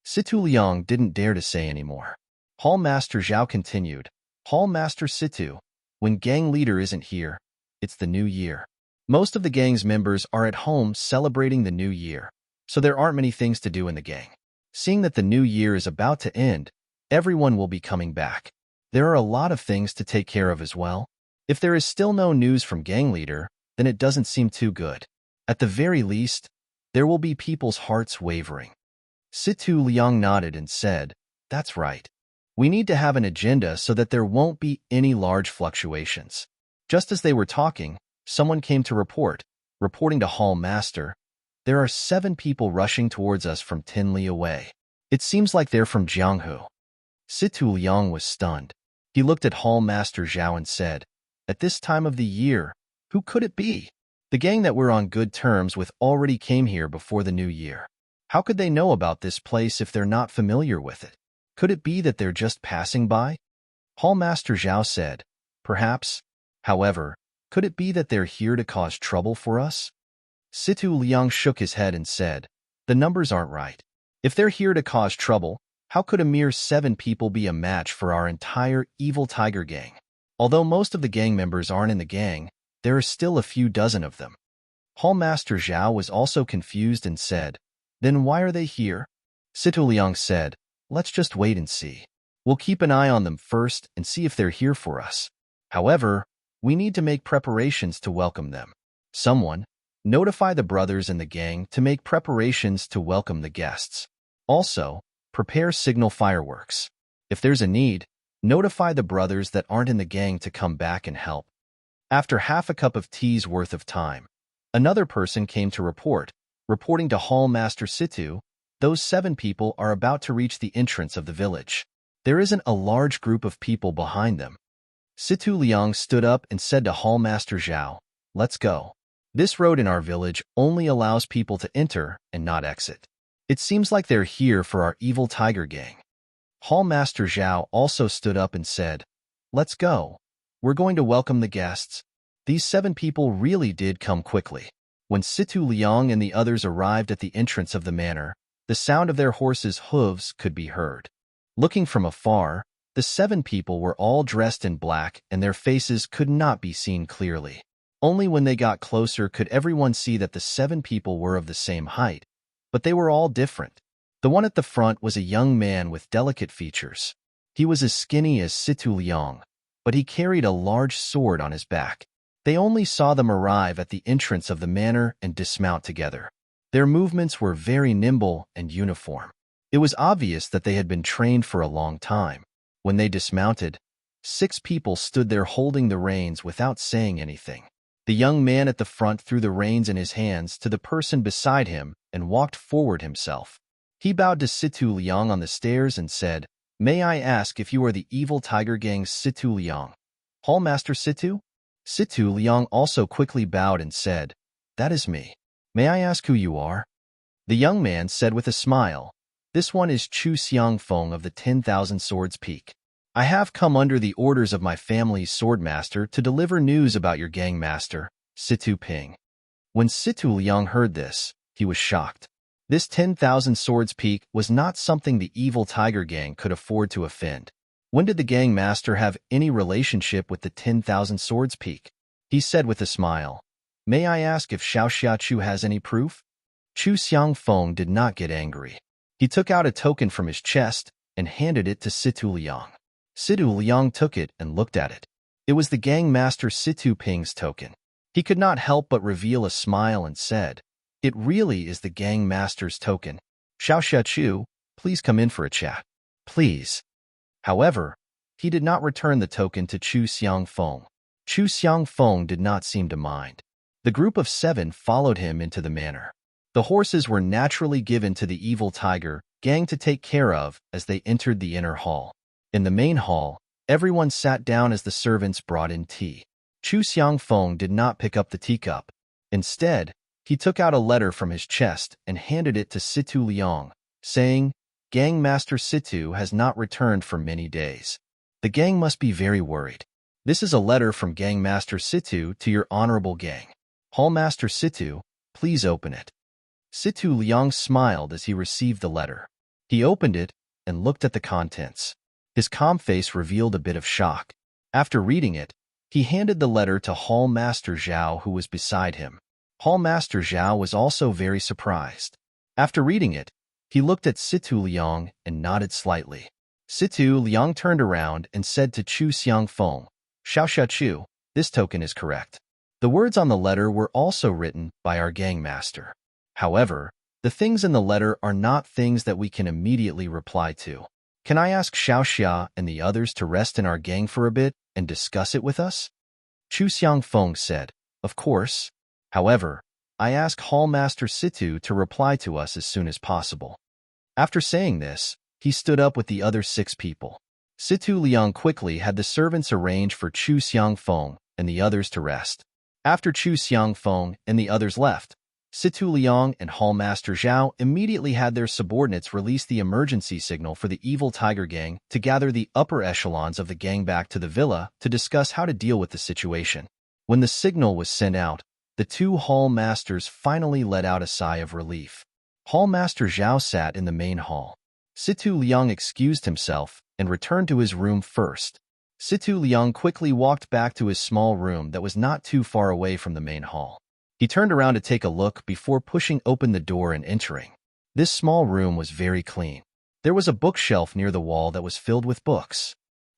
Situ Liang didn't dare to say anymore. Hall master Zhao continued, "Hall master Situ, when gang leader isn't here, it's the new year. Most of the gang's members are at home celebrating the new year, so there aren't many things to do in the gang. Seeing that the new year is about to end, everyone will be coming back. There are a lot of things to take care of as well. If there is still no news from gang leader, then it doesn't seem too good. At the very least, there will be people's hearts wavering." Situ Liang nodded and said, "That's right. We need to have an agenda so that there won't be any large fluctuations." Just as they were talking, someone came to report, reporting to Hall Master, "There are 7 people rushing towards us from 10 li away. It seems like they're from Jianghu." Situ Liang was stunned. He looked at Hall Master Zhao and said, "At this time of the year, who could it be? The gang that we're on good terms with already came here before the new year. How could they know about this place if they're not familiar with it? Could it be that they're just passing by?" Hall Master Zhao said, "Perhaps. However, could it be that they're here to cause trouble for us? Situ Liang shook his head and said, the numbers aren't right. If they're here to cause trouble, how could a mere 7 people be a match for our entire evil tiger gang? Although most of the gang members aren't in the gang, there are still a few dozen of them. Hallmaster Zhao was also confused and said, then why are they here? Situ Liang said, let's just wait and see. We'll keep an eye on them first and see if they're here for us. However, we need to make preparations to welcome them. Someone, notify the brothers in the gang to make preparations to welcome the guests. Also, prepare signal fireworks. If there's a need, notify the brothers that aren't in the gang to come back and help. After half a cup of tea's worth of time, another person came to reporting to Hall Master Situ, those 7 people are about to reach the entrance of the village. There isn't a large group of people behind them. Situ Liang stood up and said to Hall Master Zhao, let's go. This road in our village only allows people to enter and not exit. It seems like they're here for our evil tiger gang. Hall Master Zhao also stood up and said, let's go. We're going to welcome the guests. These 7 people really did come quickly. When Situ Liang and the others arrived at the entrance of the manor, the sound of their horses' hooves could be heard. Looking from afar, the 7 people were all dressed in black and their faces could not be seen clearly. Only when they got closer could everyone see that the 7 people were of the same height, but they were all different. The one at the front was a young man with delicate features. He was as skinny as Situ Liang, but he carried a large sword on his back. They only saw them arrive at the entrance of the manor and dismount together. Their movements were very nimble and uniform. It was obvious that they had been trained for a long time. When they dismounted, 6 people stood there holding the reins without saying anything. The young man at the front threw the reins in his hands to the person beside him and walked forward himself. He bowed to Situ Liang on the stairs and said, may I ask if you are the evil tiger gang's Situ Liang? Hall Master Situ? Situ Liang also quickly bowed and said, that is me. May I ask who you are? The young man said with a smile, this one is Chu Xiangfeng of the 10,000 Swords Peak. I have come under the orders of my family's swordmaster to deliver news about your gang master, Situ Ping. When Situ Liang heard this, he was shocked. This 10,000 Swords Peak was not something the evil tiger gang could afford to offend. When did the gang master have any relationship with the 10,000 Swords Peak? He said with a smile, may I ask if Xiaoxiachu has any proof? Chu Xiangfeng did not get angry. He took out a token from his chest and handed it to Situ Liang. Situ Liang took it and looked at it. It was the gang master Situ Ping's token. He could not help but reveal a smile and said, it really is the gang master's token. Xiaoxiachu, please come in for a chat. Please. However, he did not return the token to Chu Xiangfeng. Chu Xiangfeng did not seem to mind. The group of 7 followed him into the manor. The horses were naturally given to the evil tiger gang to take care of as they entered the inner hall. In the main hall, everyone sat down as the servants brought in tea. Chu Xiangfeng did not pick up the teacup. Instead, he took out a letter from his chest and handed it to Situ Liang, saying, Gang Master Situ has not returned for many days. The gang must be very worried. This is a letter from Gang Master Situ to your honorable gang. Hall Master Situ, please open it. Situ Liang smiled as he received the letter. He opened it and looked at the contents. His calm face revealed a bit of shock. After reading it, he handed the letter to Hall Master Zhao, who was beside him. Hall Master Zhao was also very surprised. After reading it, he looked at Situ Liang and nodded slightly. Situ Liang turned around and said to Chu Xiangfeng, Xiaoxiachu, this token is correct. The words on the letter were also written by our gang master. However, the things in the letter are not things that we can immediately reply to. Can I ask Xiaoxia and the others to rest in our gang for a bit and discuss it with us? Chu Xiangfeng said, Of course. However, I ask Hall Master Situ to reply to us as soon as possible. After saying this, he stood up with the other 6 people. Situ Liang quickly had the servants arrange for Chu Xiangfeng and the others to rest. After Chu Xiangfeng and the others left, Situ Liang and Hall Master Zhao immediately had their subordinates release the emergency signal for the evil tiger gang to gather the upper echelons of the gang back to the villa to discuss how to deal with the situation. When the signal was sent out, the two hall masters finally let out a sigh of relief. Hall Master Zhao sat in the main hall. Situ Liang excused himself and returned to his room first. Situ Liang quickly walked back to his small room that was not too far away from the main hall. He turned around to take a look before pushing open the door and entering. This small room was very clean. There was a bookshelf near the wall that was filled with books.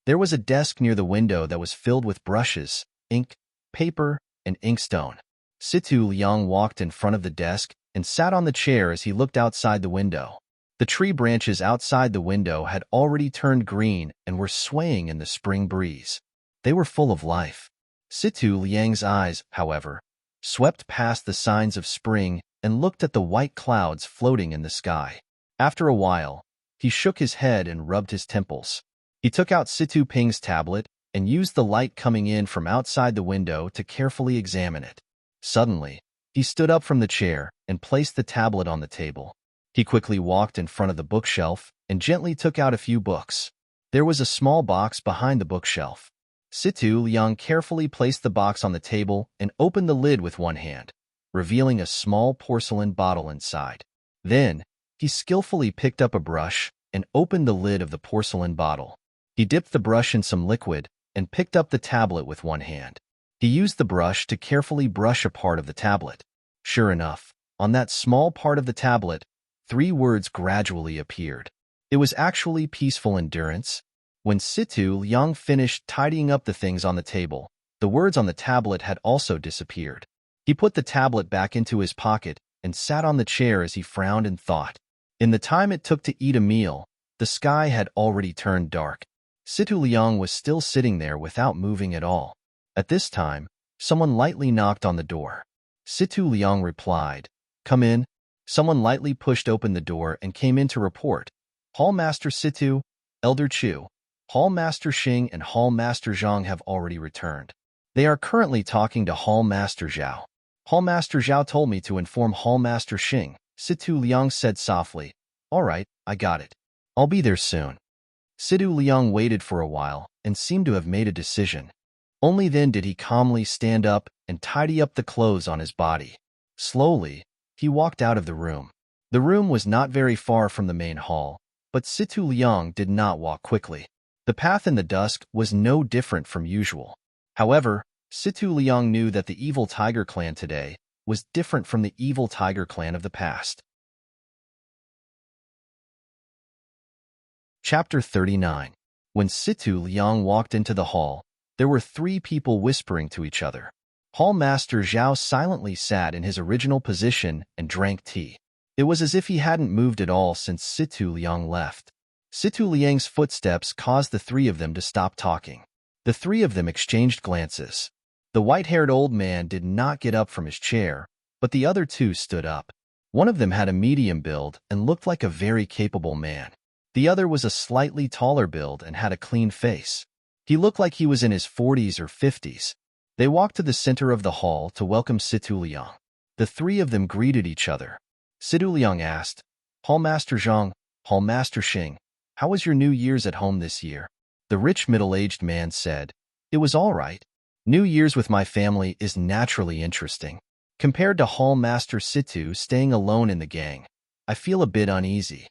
There was a desk near the window that was filled with brushes, ink, paper, and inkstone. Situ Liang walked in front of the desk and sat on the chair as he looked outside the window. The tree branches outside the window had already turned green and were swaying in the spring breeze. They were full of life. Situ Liang's eyes, however, swept past the signs of spring and looked at the white clouds floating in the sky. After a while, he shook his head and rubbed his temples. He took out Situ Ping's tablet and used the light coming in from outside the window to carefully examine it. Suddenly, he stood up from the chair and placed the tablet on the table. He quickly walked in front of the bookshelf and gently took out a few books. There was a small box behind the bookshelf. Situ Liang carefully placed the box on the table and opened the lid with one hand, revealing a small porcelain bottle inside. Then, he skillfully picked up a brush and opened the lid of the porcelain bottle. He dipped the brush in some liquid and picked up the tablet with one hand. He used the brush to carefully brush a part of the tablet. Sure enough, on that small part of the tablet, 3 words gradually appeared. It was actually peaceful endurance. When Situ Liang finished tidying up the things on the table, the words on the tablet had also disappeared. He put the tablet back into his pocket and sat on the chair as he frowned and thought. In the time it took to eat a meal, the sky had already turned dark. Situ Liang was still sitting there without moving at all. At this time, someone lightly knocked on the door. Situ Liang replied, "Come in." Someone lightly pushed open the door and came in to report, "Hall Master Situ, Elder Chu, Hall Master Xing and Hall Master Zhang have already returned. They are currently talking to Hall Master Zhao. Hall Master Zhao told me to inform Hall Master Xing." Situ Liang said softly, "All right, I got it. I'll be there soon." Situ Liang waited for a while and seemed to have made a decision. Only then did he calmly stand up and tidy up the clothes on his body. Slowly, he walked out of the room. The room was not very far from the main hall, but Situ Liang did not walk quickly. The path in the dusk was no different from usual. However, Situ Liang knew that the evil tiger clan today was different from the evil tiger clan of the past. Chapter 39. When Situ Liang walked into the hall, there were 3 people whispering to each other. Hall Master Zhao silently sat in his original position and drank tea. It was as if he hadn't moved at all since Situ Liang left. Situ Liang's footsteps caused the 3 of them to stop talking. The 3 of them exchanged glances. The white-haired old man did not get up from his chair, but the other 2 stood up. One of them had a medium build and looked like a very capable man. The other was a slightly taller build and had a clean face. He looked like he was in his 40s or 50s. They walked to the center of the hall to welcome Situ Liang. The 3 of them greeted each other. Situ Liang asked, "Hall Master Zhang, Hall Master Xing, how was your New Year's at home this year?" The rich middle-aged man said, "It was all right. New Year's with my family is naturally interesting. Compared to Hall Master Situ staying alone in the gang, I feel a bit uneasy."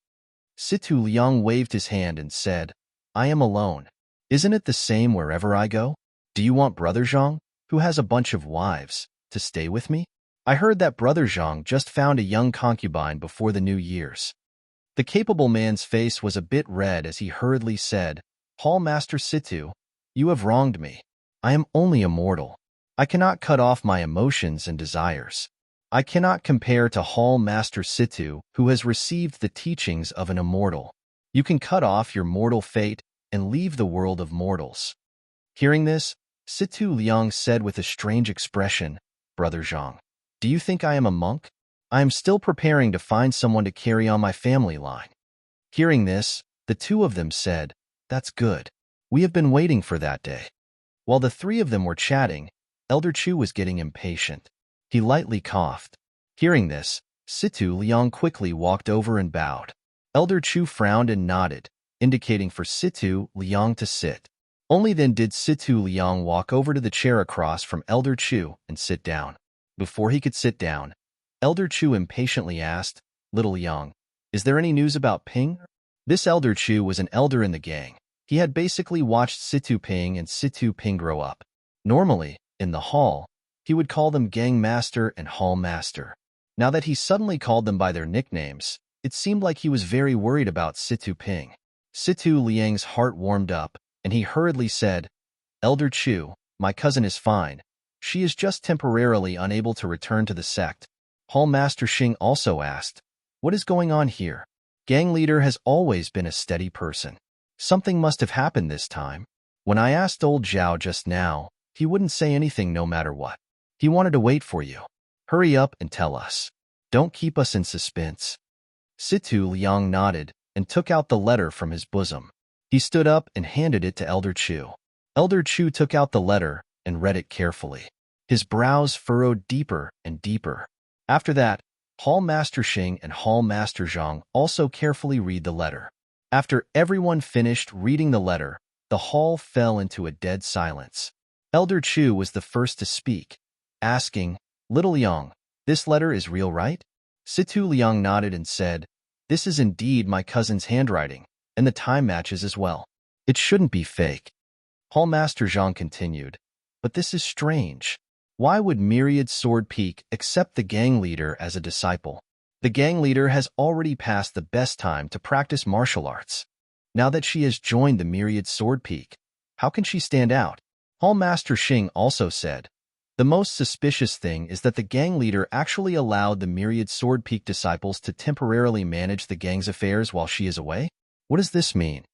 Situ Liang waved his hand and said, "I am alone. Isn't it the same wherever I go? Do you want Brother Zhang, who has a bunch of wives, to stay with me? I heard that Brother Zhang just found a young concubine before the New Year's." The capable man's face was a bit red as he hurriedly said, "Hall Master Situ, you have wronged me. I am only a mortal. I cannot cut off my emotions and desires. I cannot compare to Hall Master Situ, who has received the teachings of an immortal. You can cut off your mortal fate and leave the world of mortals." Hearing this, Situ Liang said with a strange expression, "Brother Zhang, do you think I am a monk? I am still preparing to find someone to carry on my family line." Hearing this, the 2 of them said, "That's good. We have been waiting for that day." While the 3 of them were chatting, Elder Chu was getting impatient. He lightly coughed. Hearing this, Situ Liang quickly walked over and bowed. Elder Chu frowned and nodded, indicating for Situ Liang to sit. Only then did Situ Liang walk over to the chair across from Elder Chu and sit down. Before he could sit down, Elder Chu impatiently asked, "Little Liang, is there any news about Ping?" This Elder Chu was an elder in the gang. He had basically watched Situ Ping and Situ Ping grow up. Normally, in the hall, he would call them Gang Master and Hall Master. Now that he suddenly called them by their nicknames, it seemed like he was very worried about Situ Ping. Situ Liang's heart warmed up, and he hurriedly said, "Elder Chu, my cousin is fine. She is just temporarily unable to return to the sect." Hall Master Xing also asked, "What is going on here? Gang leader has always been a steady person. Something must have happened this time. When I asked old Zhao just now, he wouldn't say anything no matter what. He wanted to wait for you. Hurry up and tell us. Don't keep us in suspense." Situ Liang nodded and took out the letter from his bosom. He stood up and handed it to Elder Chu. Elder Chu took out the letter and read it carefully. His brows furrowed deeper and deeper. After that, Hall Master Xing and Hall Master Zhang also carefully read the letter. After everyone finished reading the letter, the hall fell into a dead silence. Elder Chu was the first to speak, asking, "Little Liang, this letter is real, right?" Situ Liang nodded and said, "This is indeed my cousin's handwriting, and the time matches as well. It shouldn't be fake." Hall Master Zhang continued, "But this is strange. Why would Myriad Sword Peak accept the gang leader as a disciple? The gang leader has already passed the best time to practice martial arts. Now that she has joined the Myriad Sword Peak, how can she stand out?" Hall Master Xing also said, "The most suspicious thing is that the gang leader actually allowed the Myriad Sword Peak disciples to temporarily manage the gang's affairs while she is away. What does this mean?"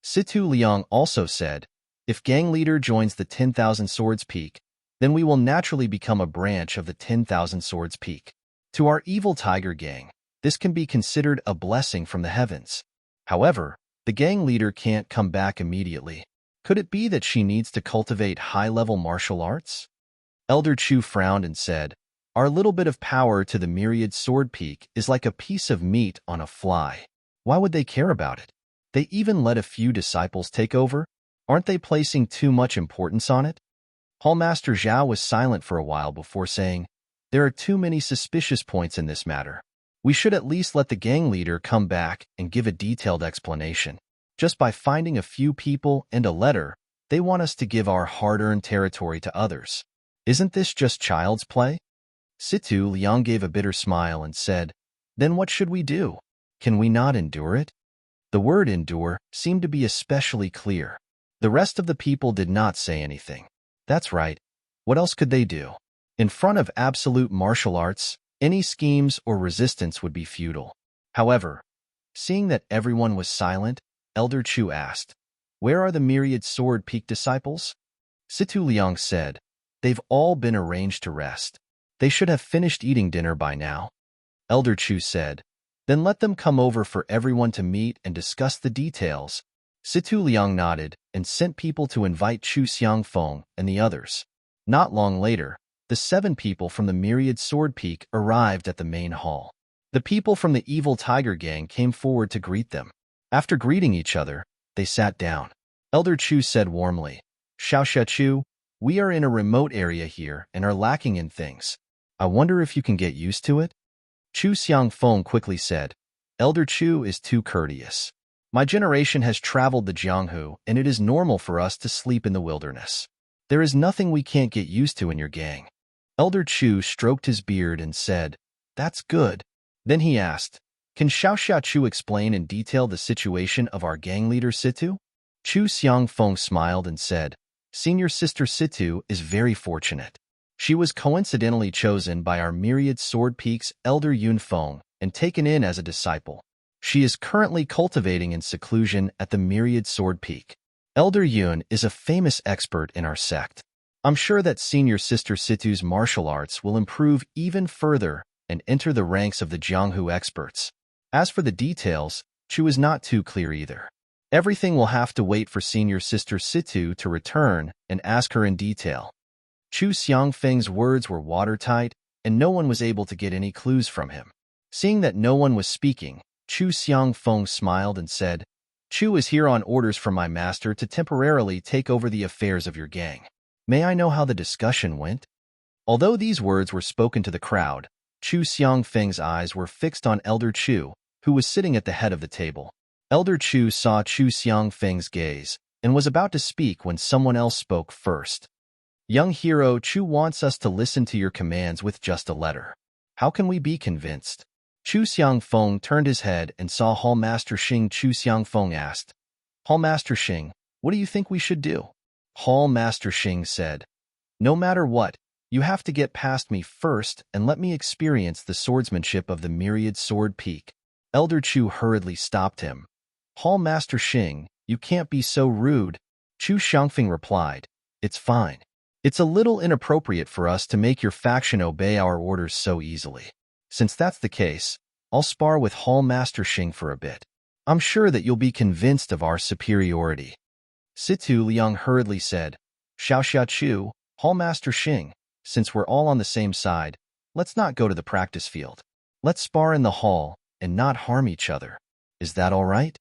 Situ Liang also said, "If gang leader joins the 10,000 Swords Peak, then we will naturally become a branch of the 10,000 Swords Peak. To our evil tiger gang, this can be considered a blessing from the heavens. However, the gang leader can't come back immediately. Could it be that she needs to cultivate high-level martial arts?" Elder Chu frowned and said, "Our little bit of power to the Myriad Sword Peak is like a piece of meat on a fly. Why would they care about it? They even let a few disciples take over. Aren't they placing too much importance on it?" Hall Master Zhao was silent for a while before saying, "There are too many suspicious points in this matter. We should at least let the gang leader come back and give a detailed explanation. Just by finding a few people and a letter, they want us to give our hard-earned territory to others. Isn't this just child's play?" Situ Liang gave a bitter smile and said, "Then what should we do? Can we not endure it?" The word endure seemed to be especially clear. The rest of the people did not say anything. That's right. What else could they do? In front of absolute martial arts, any schemes or resistance would be futile. However, seeing that everyone was silent, Elder Chu asked, "Where are the Myriad Sword Peak disciples?" Situ Liang said, "They've all been arranged to rest. They should have finished eating dinner by now." Elder Chu said, "Then let them come over for everyone to meet and discuss the details." Situ Liang nodded and sent people to invite Chu Xiangfeng and the others. Not long later, the 7 people from the Myriad Sword Peak arrived at the main hall. The people from the evil tiger gang came forward to greet them. After greeting each other, they sat down. Elder Chu said warmly, "Xiao Chu, we are in a remote area here and are lacking in things. I wonder if you can get used to it?" Chu Xiangfeng quickly said, "Elder Chu is too courteous. My generation has traveled the Jianghu, and it is normal for us to sleep in the wilderness. There is nothing we can't get used to in your gang." Elder Chu stroked his beard and said, "That's good." Then he asked, "Can Xiao Chu explain in detail the situation of our gang leader Situ?" Chu Xiangfeng smiled and said, "Senior sister Situ is very fortunate. She was coincidentally chosen by our Myriad Sword Peak's Elder Yunfeng and taken in as a disciple. She is currently cultivating in seclusion at the Myriad Sword Peak. Elder Yun is a famous expert in our sect. I'm sure that senior sister Situ's martial arts will improve even further and enter the ranks of the Jianghu experts. As for the details, Chu is not too clear either. Everything will have to wait for senior sister Situ to return and ask her in detail." Chu Xiangfeng's words were watertight, and no one was able to get any clues from him. Seeing that no one was speaking, Chu Xiangfeng smiled and said, "Chu is here on orders from my master to temporarily take over the affairs of your gang. May I know how the discussion went?" Although these words were spoken to the crowd, Chu Xiangfeng's eyes were fixed on Elder Chu, who was sitting at the head of the table. Elder Chu saw Chu Xiangfeng's gaze and was about to speak when someone else spoke first. "Young hero, Chu wants us to listen to your commands with just a letter. How can we be convinced?" Chu Xiangfeng turned his head and saw Hall Master Xing. Chu Xiangfeng asked, "Hall Master Xing, what do you think we should do?" Hall Master Xing said, "No matter what, you have to get past me first and let me experience the swordsmanship of the myriad sword peak." Elder Chu hurriedly stopped him. "Hall Master Xing, you can't be so rude." Chu Xiangfeng replied, "It's fine. It's a little inappropriate for us to make your faction obey our orders so easily. Since that's the case, I'll spar with Hall Master Xing for a bit. I'm sure that you'll be convinced of our superiority." Situ Liang hurriedly said, "Xiao Chu, Hall Master Xing, since we're all on the same side, let's not go to the practice field. Let's spar in the hall and not harm each other. Is that all right?"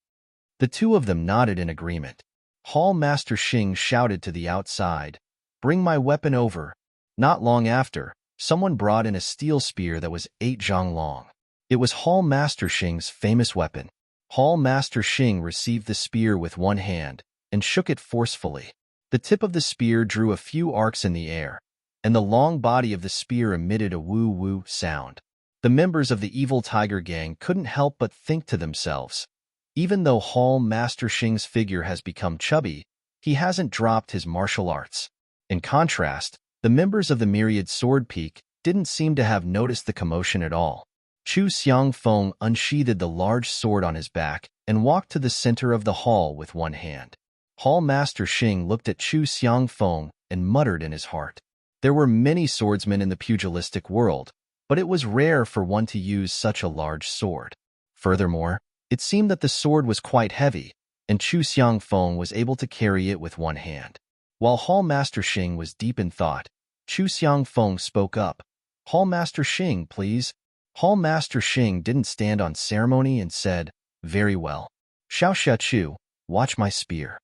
The two of them nodded in agreement. Hall Master Xing shouted to the outside, "Bring my weapon over." Not long after, someone brought in a steel spear that was 8 zhang long. It was Hall Master Xing's famous weapon. Hall Master Xing received the spear with one hand and shook it forcefully. The tip of the spear drew a few arcs in the air, and the long body of the spear emitted a woo-woo sound. The members of the evil tiger gang couldn't help but think to themselves, even though Hall Master Xing's figure has become chubby, he hasn't dropped his martial arts. In contrast, the members of the myriad sword peak didn't seem to have noticed the commotion at all. Chu Xiangfeng unsheathed the large sword on his back and walked to the center of the hall with one hand. Hall Master Xing looked at Chu Xiangfeng and muttered in his heart. There were many swordsmen in the pugilistic world, but it was rare for one to use such a large sword. Furthermore, it seemed that the sword was quite heavy, and Chu Xiangfeng was able to carry it with one hand. While Hall Master Xing was deep in thought, Chu Xiangfeng spoke up. "Hall Master Xing, please." Hall Master Xing didn't stand on ceremony and said, "Very well. Xiao Chu, watch my spear."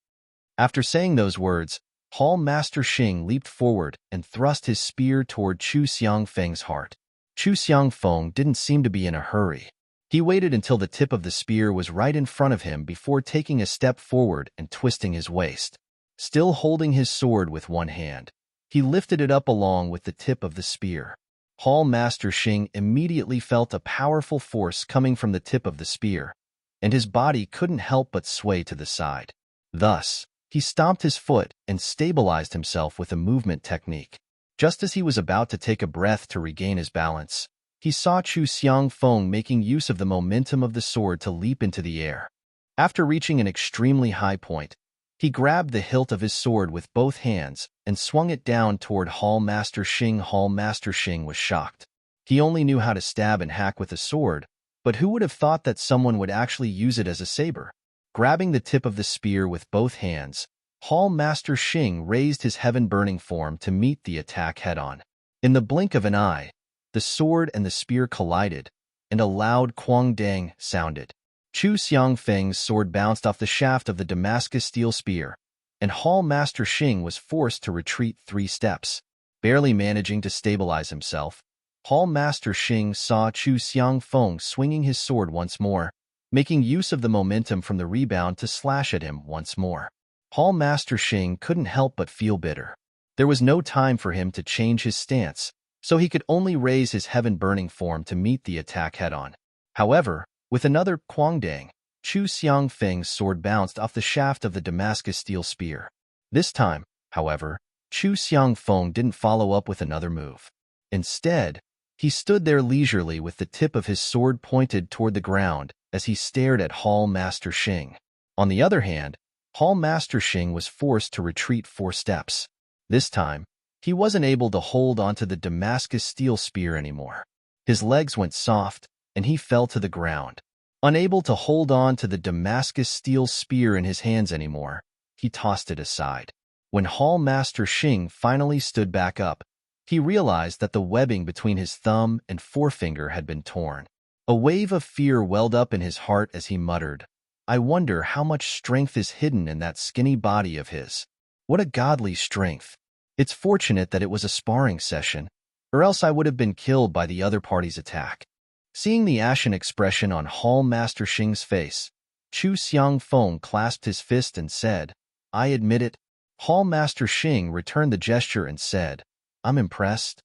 After saying those words, Hall Master Xing leaped forward and thrust his spear toward Chu Xiangfeng's heart. Chu Xiangfeng didn't seem to be in a hurry. He waited until the tip of the spear was right in front of him before taking a step forward and twisting his waist. Still holding his sword with one hand, he lifted it up along with the tip of the spear. Hall Master Xing immediately felt a powerful force coming from the tip of the spear, and his body couldn't help but sway to the side. Thus, he stomped his foot and stabilized himself with a movement technique. Just as he was about to take a breath to regain his balance, he saw Chu Xiangfeng making use of the momentum of the sword to leap into the air. After reaching an extremely high point, he grabbed the hilt of his sword with both hands and swung it down toward Hall Master Xing. Hall Master Xing was shocked. He only knew how to stab and hack with a sword, but who would have thought that someone would actually use it as a saber? Grabbing the tip of the spear with both hands, Hall Master Xing raised his heaven-burning form to meet the attack head-on. In the blink of an eye, the sword and the spear collided, and a loud quang-dang sounded. Chu Xiangfeng's sword bounced off the shaft of the Damascus steel spear, and Hall Master Xing was forced to retreat 3 steps. Barely managing to stabilize himself, Hall Master Xing saw Chu Xiangfeng swinging his sword once more, making use of the momentum from the rebound to slash at him once more. Hall Master Xing couldn't help but feel bitter. There was no time for him to change his stance, so he could only raise his heaven-burning form to meet the attack head-on. However, with another quangdang, Chu Xiangfeng's sword bounced off the shaft of the Damascus steel spear. This time, however, Chu Xiangfeng didn't follow up with another move. Instead, he stood there leisurely with the tip of his sword pointed toward the ground as he stared at Hall Master Xing. On the other hand, Hall Master Xing was forced to retreat 4 steps. This time, he wasn't able to hold onto the Damascus steel spear anymore. His legs went soft, and he fell to the ground. Unable to hold on to the Damascus steel spear in his hands anymore, he tossed it aside. When Hall Master Xing finally stood back up, He realized that the webbing between his thumb and forefinger had been torn. A wave of fear welled up in his heart as he muttered, "I wonder how much strength is hidden in that skinny body of his. What a godly strength. It's fortunate that it was a sparring session, or else I would have been killed by the other party's attack." Seeing the ashen expression on Hall Master Xing's face, Chu Xiangfeng clasped his fist and said, "I admit it." Hall Master Xing returned the gesture and said, "I'm impressed."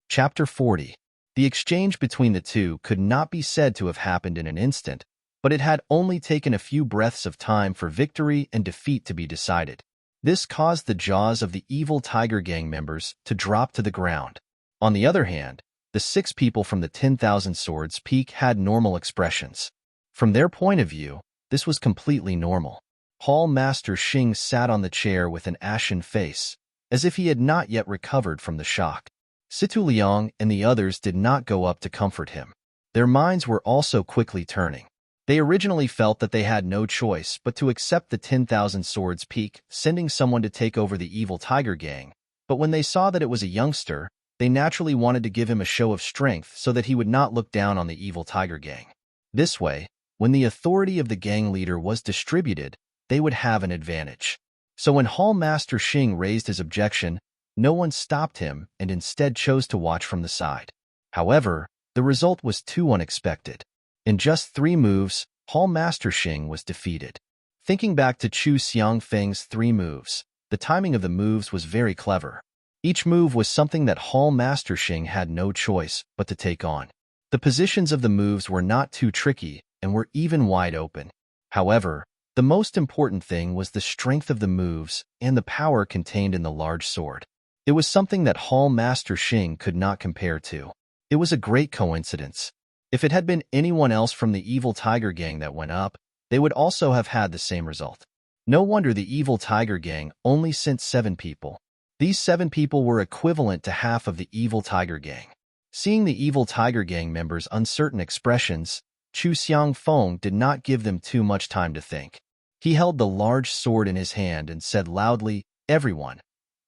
Chapter 40. The exchange between the two could not be said to have happened in an instant, but it had only taken a few breaths of time for victory and defeat to be decided. This caused the jaws of the evil Tiger Gang members to drop to the ground. On the other hand, the 6 people from the 10,000 Swords Peak had normal expressions. From their point of view, this was completely normal. Hall Master Xing sat on the chair with an ashen face, as if he had not yet recovered from the shock. Situ Liang and the others did not go up to comfort him. Their minds were also quickly turning. They originally felt that they had no choice but to accept the 10,000 Swords Peak, sending someone to take over the evil Tiger Gang, but when they saw that it was a youngster, they naturally wanted to give him a show of strength so that he would not look down on the evil Tiger Gang. This way, when the authority of the gang leader was distributed, they would have an advantage. So when Hall Master Xing raised his objection, no one stopped him and instead chose to watch from the side. However, the result was too unexpected. In just 3 moves, Hall Master Xing was defeated. Thinking back to Chu Xiangfeng's 3 moves, the timing of the moves was very clever. Each move was something that Hall Master Xing had no choice but to take on. The positions of the moves were not too tricky and were even wide open. However, the most important thing was the strength of the moves and the power contained in the large sword. It was something that Hall Master Xing could not compare to. It was a great coincidence. If it had been anyone else from the evil Tiger Gang that went up, they would also have had the same result. No wonder the evil Tiger Gang only sent 7 people. These 7 people were equivalent to half of the evil Tiger Gang. Seeing the evil Tiger Gang members' uncertain expressions, Chu Xiangfeng did not give them too much time to think. He held the large sword in his hand and said loudly, "Everyone,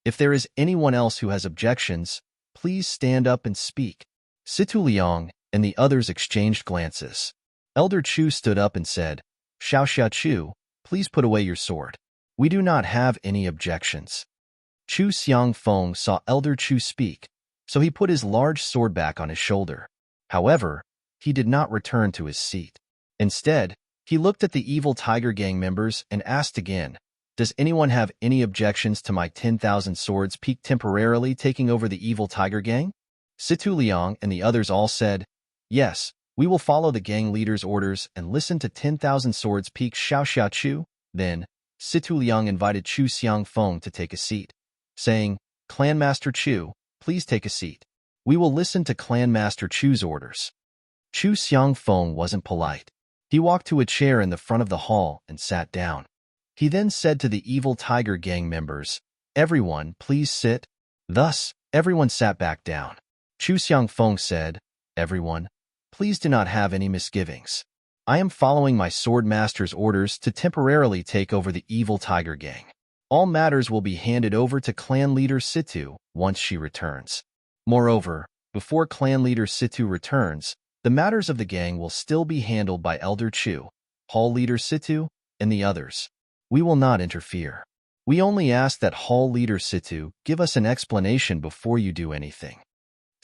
if there is anyone else who has objections, please stand up and speak." Situ Liang and the others exchanged glances. Elder Chu stood up and said, "Xiao Chu, please put away your sword. We do not have any objections." Chu Xiangfeng saw Elder Chu speak, so he put his large sword back on his shoulder. However, he did not return to his seat. Instead, he looked at the evil Tiger Gang members and asked again, "Does anyone have any objections to my 10,000 Swords Peak temporarily taking over the evil Tiger Gang?" Situ Liang and the others all said, "Yes, we will follow the gang leader's orders and listen to 10,000 Swords Peak Xiao Chu." Then, Situ Liang invited Chu Xiangfeng to take a seat, saying, "Clan Master Chu, please take a seat. We will listen to Clan Master Chu's orders." Chu Xiangfeng wasn't polite. He walked to a chair in the front of the hall and sat down. He then said to the evil Tiger Gang members, "Everyone, please sit." Thus, everyone sat back down. Chu Xiangfeng said, "Everyone, please do not have any misgivings. I am following my sword master's orders to temporarily take over the evil Tiger Gang. All matters will be handed over to clan leader Situ once she returns. Moreover, before clan leader Situ returns, the matters of the gang will still be handled by Elder Chu, Hall leader Situ, and the others. We will not interfere. We only ask that Hall leader Situ give us an explanation before you do anything."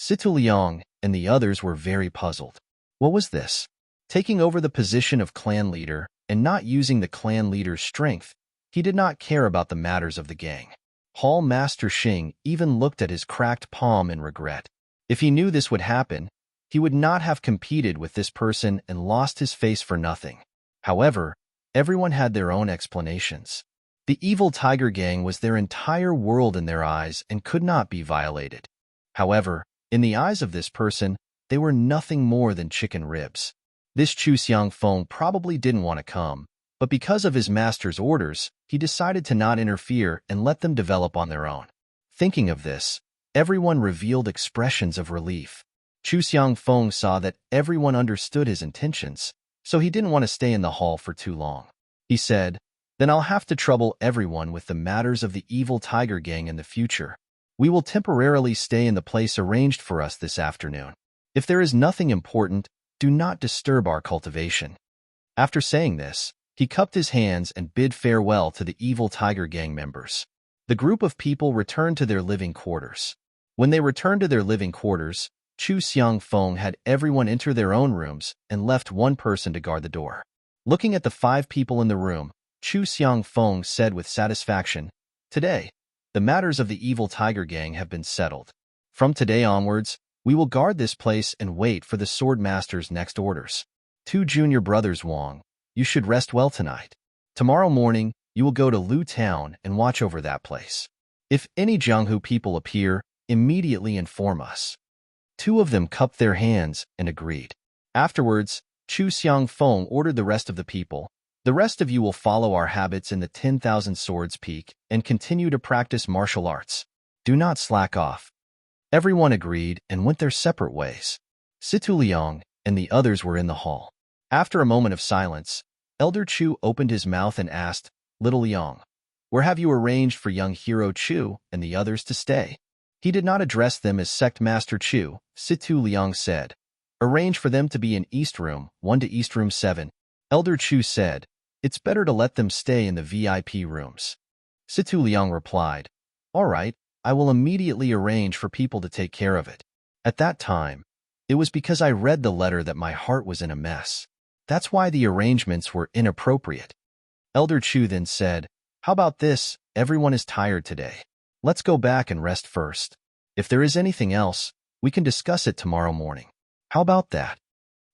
Situ Liang and the others were very puzzled. What was this? Taking over the position of clan leader and not using the clan leader's strength, he did not care about the matters of the gang. Hall Master Xing even looked at his cracked palm in regret. If he knew this would happen, he would not have competed with this person and lost his face for nothing. However, everyone had their own explanations. The evil Tiger Gang was their entire world in their eyes and could not be violated. However, in the eyes of this person, they were nothing more than chicken ribs. This Chu Xiangfeng probably didn't want to come, but because of his master's orders, he decided to not interfere and let them develop on their own. Thinking of this, everyone revealed expressions of relief. Chu Xiangfeng saw that everyone understood his intentions, so he didn't want to stay in the hall for too long. He said, Then I'll have to trouble everyone with the matters of the evil tiger gang in the future. We will temporarily stay in the place arranged for us this afternoon. If there is nothing important, do not disturb our cultivation." After saying this, he cupped his hands and bid farewell to the evil tiger gang members. The group of people returned to their living quarters. When they returned to their living quarters, Chu Xiangfeng had everyone enter their own rooms and left one person to guard the door. Looking at the 5 people in the room, Chu Xiangfeng said with satisfaction, "Today, the matters of the evil tiger gang have been settled. From today onwards, we will guard this place and wait for the sword master's next orders. 2 junior brothers Wang, you should rest well tonight. Tomorrow morning, you will go to Lu Town and watch over that place. If any Jianghu people appear, immediately inform us." 2 of them cupped their hands and agreed. Afterwards, Chu Xiangfeng ordered the rest of the people, "The rest of you will follow our habits in the 10,000 Swords Peak and continue to practice martial arts. Do not slack off." Everyone agreed and went their separate ways. Situ Liang and the others were in the hall. After a moment of silence, Elder Chu opened his mouth and asked, "Little Liang, where have you arranged for young hero Chu and the others to stay?" He did not address them as Sect Master Chu. Situ Liang said, "Arrange for them to be in East Room 1 to East Room 7. Elder Chu said, "It's better to let them stay in the VIP rooms." Situ Liang replied, "All right, I will immediately arrange for people to take care of it." At that time, it was because I read the letter that my heart was in a mess. That's why the arrangements were inappropriate. Elder Chu then said, "How about this? Everyone is tired today. Let's go back and rest first. If there is anything else, we can discuss it tomorrow morning. How about that?"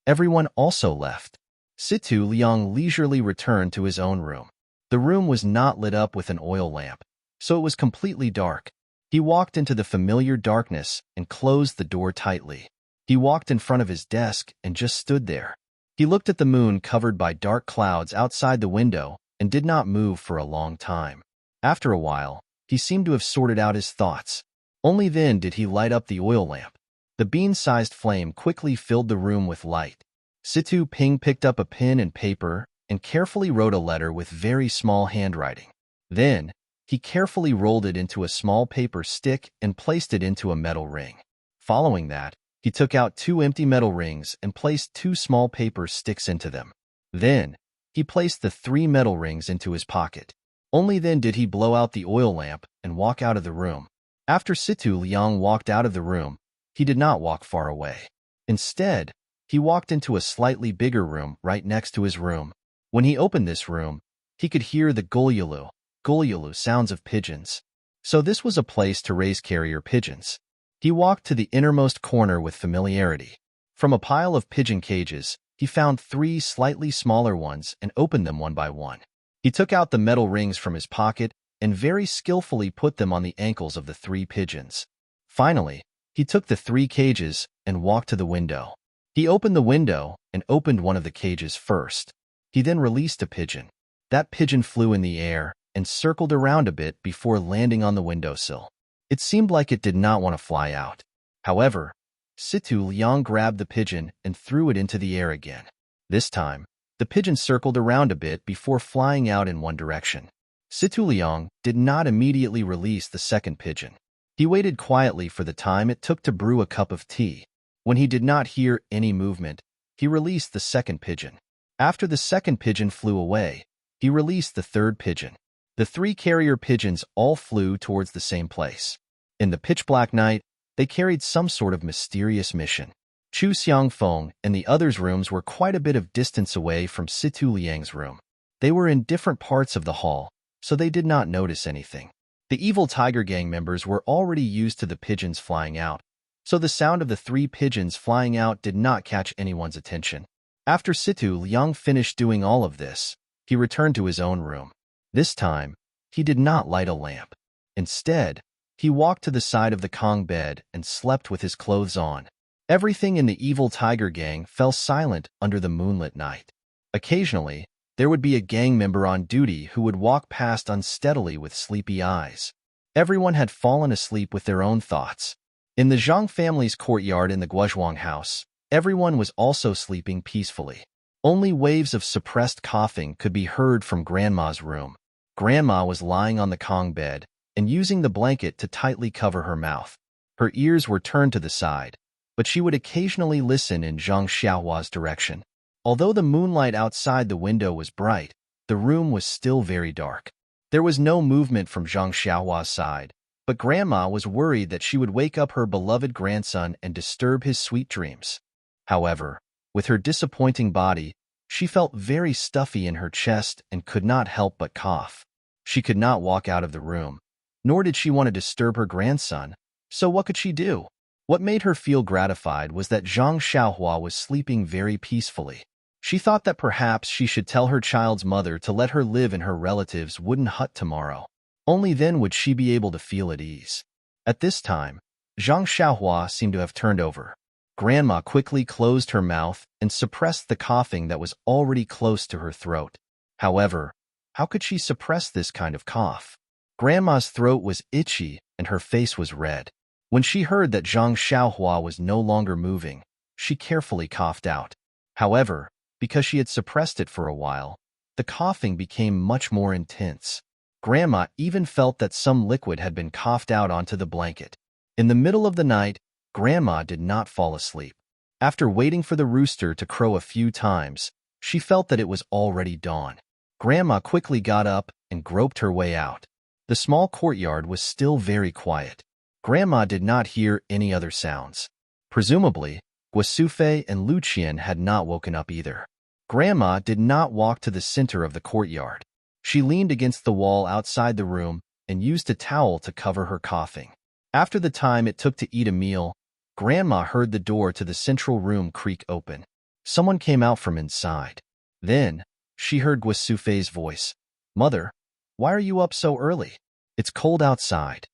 Everyone also left. Situ Liang leisurely returned to his own room. The room was not lit up with an oil lamp, so it was completely dark. He walked into the familiar darkness and closed the door tightly. He walked in front of his desk and just stood there. He looked at the moon covered by dark clouds outside the window and did not move for a long time. After a while, he seemed to have sorted out his thoughts. Only then did he light up the oil lamp. The bean-sized flame quickly filled the room with light. Situ Ping picked up a pen and paper and carefully wrote a letter with very small handwriting. Then, he carefully rolled it into a small paper stick and placed it into a metal ring. Following that, he took out 2 empty metal rings and placed 2 small paper sticks into them. Then, he placed the 3 metal rings into his pocket. Only then did he blow out the oil lamp and walk out of the room. After Situ Liang walked out of the room, he did not walk far away. Instead, he walked into a slightly bigger room right next to his room. When he opened this room, he could hear the gulyulu sounds of pigeons. So this was a place to raise carrier pigeons. He walked to the innermost corner with familiarity. From a pile of pigeon cages, he found 3 slightly smaller ones and opened them one by one. He took out the metal rings from his pocket and very skillfully put them on the ankles of the 3 pigeons. Finally, he took the 3 cages and walked to the window. He opened the window and opened one of the cages first. He then released a pigeon. That pigeon flew in the air and circled around a bit before landing on the windowsill. It seemed like it did not want to fly out. However, Situ Liang grabbed the pigeon and threw it into the air again. This time, the pigeon circled around a bit before flying out in one direction. Situ Liang did not immediately release the second pigeon. He waited quietly for the time it took to brew a cup of tea. When he did not hear any movement, he released the second pigeon. After the second pigeon flew away, he released the third pigeon. The 3 carrier pigeons all flew towards the same place. In the pitch-black night, they carried some sort of mysterious mission. Chu Xiangfeng and the others' rooms were quite a bit of distance away from Situ Liang's room. They were in different parts of the hall, so they did not notice anything. The evil tiger gang members were already used to the pigeons flying out, so the sound of the 3 pigeons flying out did not catch anyone's attention. After Situ Liang finished doing all of this, he returned to his own room. This time, he did not light a lamp. Instead, he walked to the side of the Kong bed and slept with his clothes on. Everything in the evil tiger gang fell silent under the moonlit night. Occasionally, there would be a gang member on duty who would walk past unsteadily with sleepy eyes. Everyone had fallen asleep with their own thoughts. In the Zhang family's courtyard in the Guozhuang house, everyone was also sleeping peacefully. Only waves of suppressed coughing could be heard from Grandma's room. Grandma was lying on the Kong bed and using the blanket to tightly cover her mouth. Her ears were turned to the side, but she would occasionally listen in Zhang Xiaohua's direction. Although the moonlight outside the window was bright, the room was still very dark. There was no movement from Zhang Xiaohua's side, but Grandma was worried that she would wake up her beloved grandson and disturb his sweet dreams. However, with her disappointing body, she felt very stuffy in her chest and could not help but cough. She could not walk out of the room, nor did she want to disturb her grandson, so what could she do? What made her feel gratified was that Zhang Xiaohua was sleeping very peacefully. She thought that perhaps she should tell her child's mother to let her live in her relative's wooden hut tomorrow. Only then would she be able to feel at ease. At this time, Zhang Xiaohua seemed to have turned over. Grandma quickly closed her mouth and suppressed the coughing that was already close to her throat. However, how could she suppress this kind of cough? Grandma's throat was itchy and her face was red. When she heard that Zhang Xiaohua was no longer moving, she carefully coughed out. However, because she had suppressed it for a while, the coughing became much more intense. Grandma even felt that some liquid had been coughed out onto the blanket. In the middle of the night, Grandma did not fall asleep. After waiting for the rooster to crow a few times, she felt that it was already dawn. Grandma quickly got up and groped her way out. The small courtyard was still very quiet. Grandma did not hear any other sounds. Presumably, Guasufei and Lucian had not woken up either. Grandma did not walk to the center of the courtyard. She leaned against the wall outside the room and used a towel to cover her coughing. After the time it took to eat a meal, Grandma heard the door to the central room creak open. Someone came out from inside. Then, she heard Guasufei's voice. "Mother, why are you up so early? It's cold outside."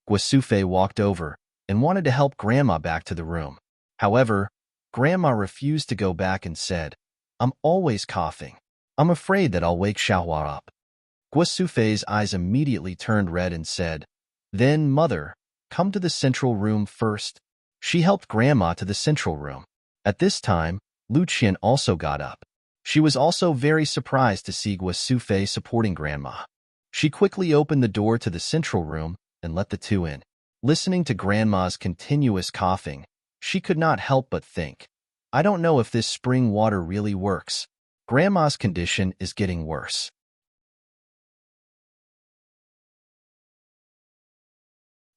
Guasufei walked over and wanted to help Grandma back to the room. However, Grandma refused to go back and said, "I'm always coughing. I'm afraid that I'll wake Xiaohua up." Guasufei's eyes immediately turned red and said, "Then, Mother, come to the central room first." She helped Grandma to the central room. At this time, Lucian also got up. She was also very surprised to see Guasufei supporting Grandma. She quickly opened the door to the central room and let the two in. Listening to Grandma's continuous coughing, she could not help but think, "I don't know if this spring water really works. Grandma's condition is getting worse."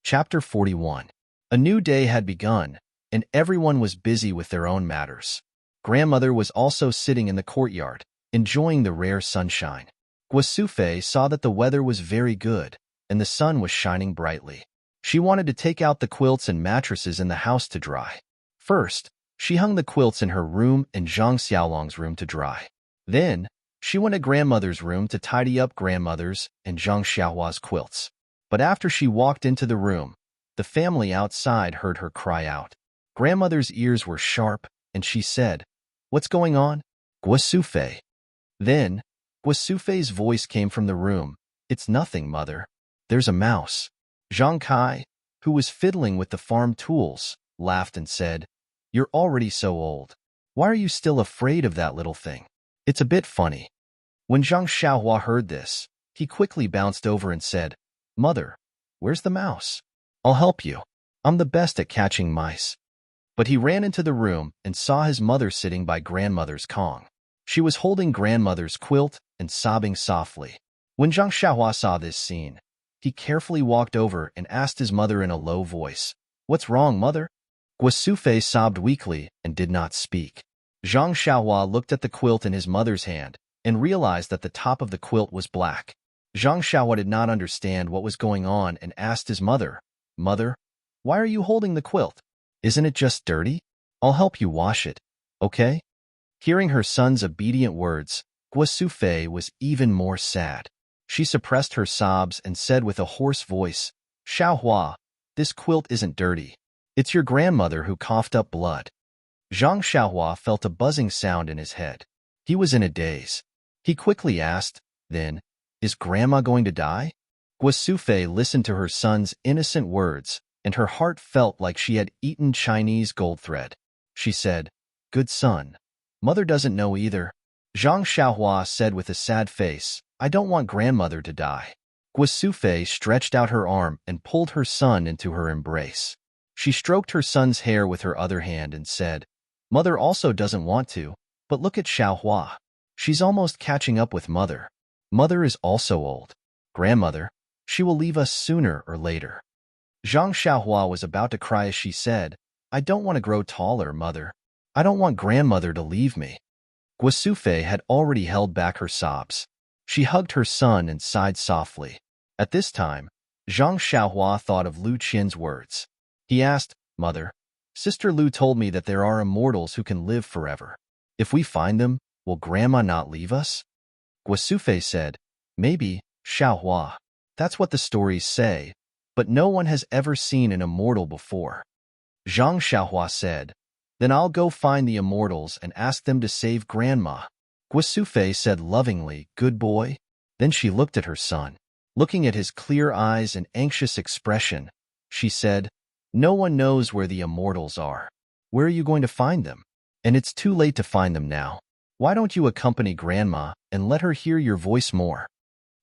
Chapter 41. A new day had begun, and everyone was busy with their own matters. Grandmother was also sitting in the courtyard, enjoying the rare sunshine. Guasufei saw that the weather was very good, and the sun was shining brightly. She wanted to take out the quilts and mattresses in the house to dry. First, she hung the quilts in her room and Zhang Xiaolong's room to dry. Then, she went to Grandmother's room to tidy up Grandmother's and Zhang Xiaohua's quilts. But after she walked into the room, the family outside heard her cry out. Grandmother's ears were sharp, and she said, "What's going on?" "Guasufei." Then, Guasufei's voice came from the room. "It's nothing, Mother. There's a mouse." Zhang Kai, who was fiddling with the farm tools, laughed and said, "You're already so old. Why are you still afraid of that little thing? It's a bit funny." When Zhang Xiaohua heard this, he quickly bounced over and said, "Mother, where's the mouse? I'll help you. I'm the best at catching mice." But he ran into the room and saw his mother sitting by Grandmother's Kong. She was holding Grandmother's quilt and sobbing softly. When Zhang Xiaohua saw this scene, he carefully walked over and asked his mother in a low voice, "What's wrong, Mother?" Guasufei sobbed weakly and did not speak. Zhang Xiaohua looked at the quilt in his mother's hand and realized that the top of the quilt was black. Zhang Xiaohua did not understand what was going on and asked his mother, "Mother, why are you holding the quilt? Isn't it just dirty? I'll help you wash it, okay?" Hearing her son's obedient words, Guasufei was even more sad. She suppressed her sobs and said with a hoarse voice, "Xiaohua, this quilt isn't dirty. It's your grandmother who coughed up blood." Zhang Xiaohua felt a buzzing sound in his head. He was in a daze. He quickly asked, "Then, is Grandma going to die?" Guasufei listened to her son's innocent words, and her heart felt like she had eaten Chinese gold thread. She said, "Good son. Mother doesn't know either." Zhang Xiaohua said with a sad face, I don't want grandmother to die. Guasufei stretched out her arm and pulled her son into her embrace. She stroked her son's hair with her other hand and said, Mother also doesn't want to, but look at Xiaohua. She's almost catching up with Mother. Mother is also old. Grandmother, she will leave us sooner or later. Zhang Xiaohua was about to cry as she said, I don't want to grow taller, Mother. I don't want grandmother to leave me. Guasufei had already held back her sobs. She hugged her son and sighed softly. At this time, Zhang Xiaohua thought of Lu Qian's words. He asked, Mother, Sister Lu told me that there are immortals who can live forever. If we find them, will Grandma not leave us? Guasufei said, Maybe, Xiaohua. That's what the stories say, but no one has ever seen an immortal before. Zhang Xiaohua said, Then I'll go find the immortals and ask them to save Grandma. Guasufei said lovingly, Good boy. Then she looked at her son. Looking at his clear eyes and anxious expression, she said, No one knows where the immortals are. Where are you going to find them? And it's too late to find them now. Why don't you accompany Grandma and let her hear your voice more?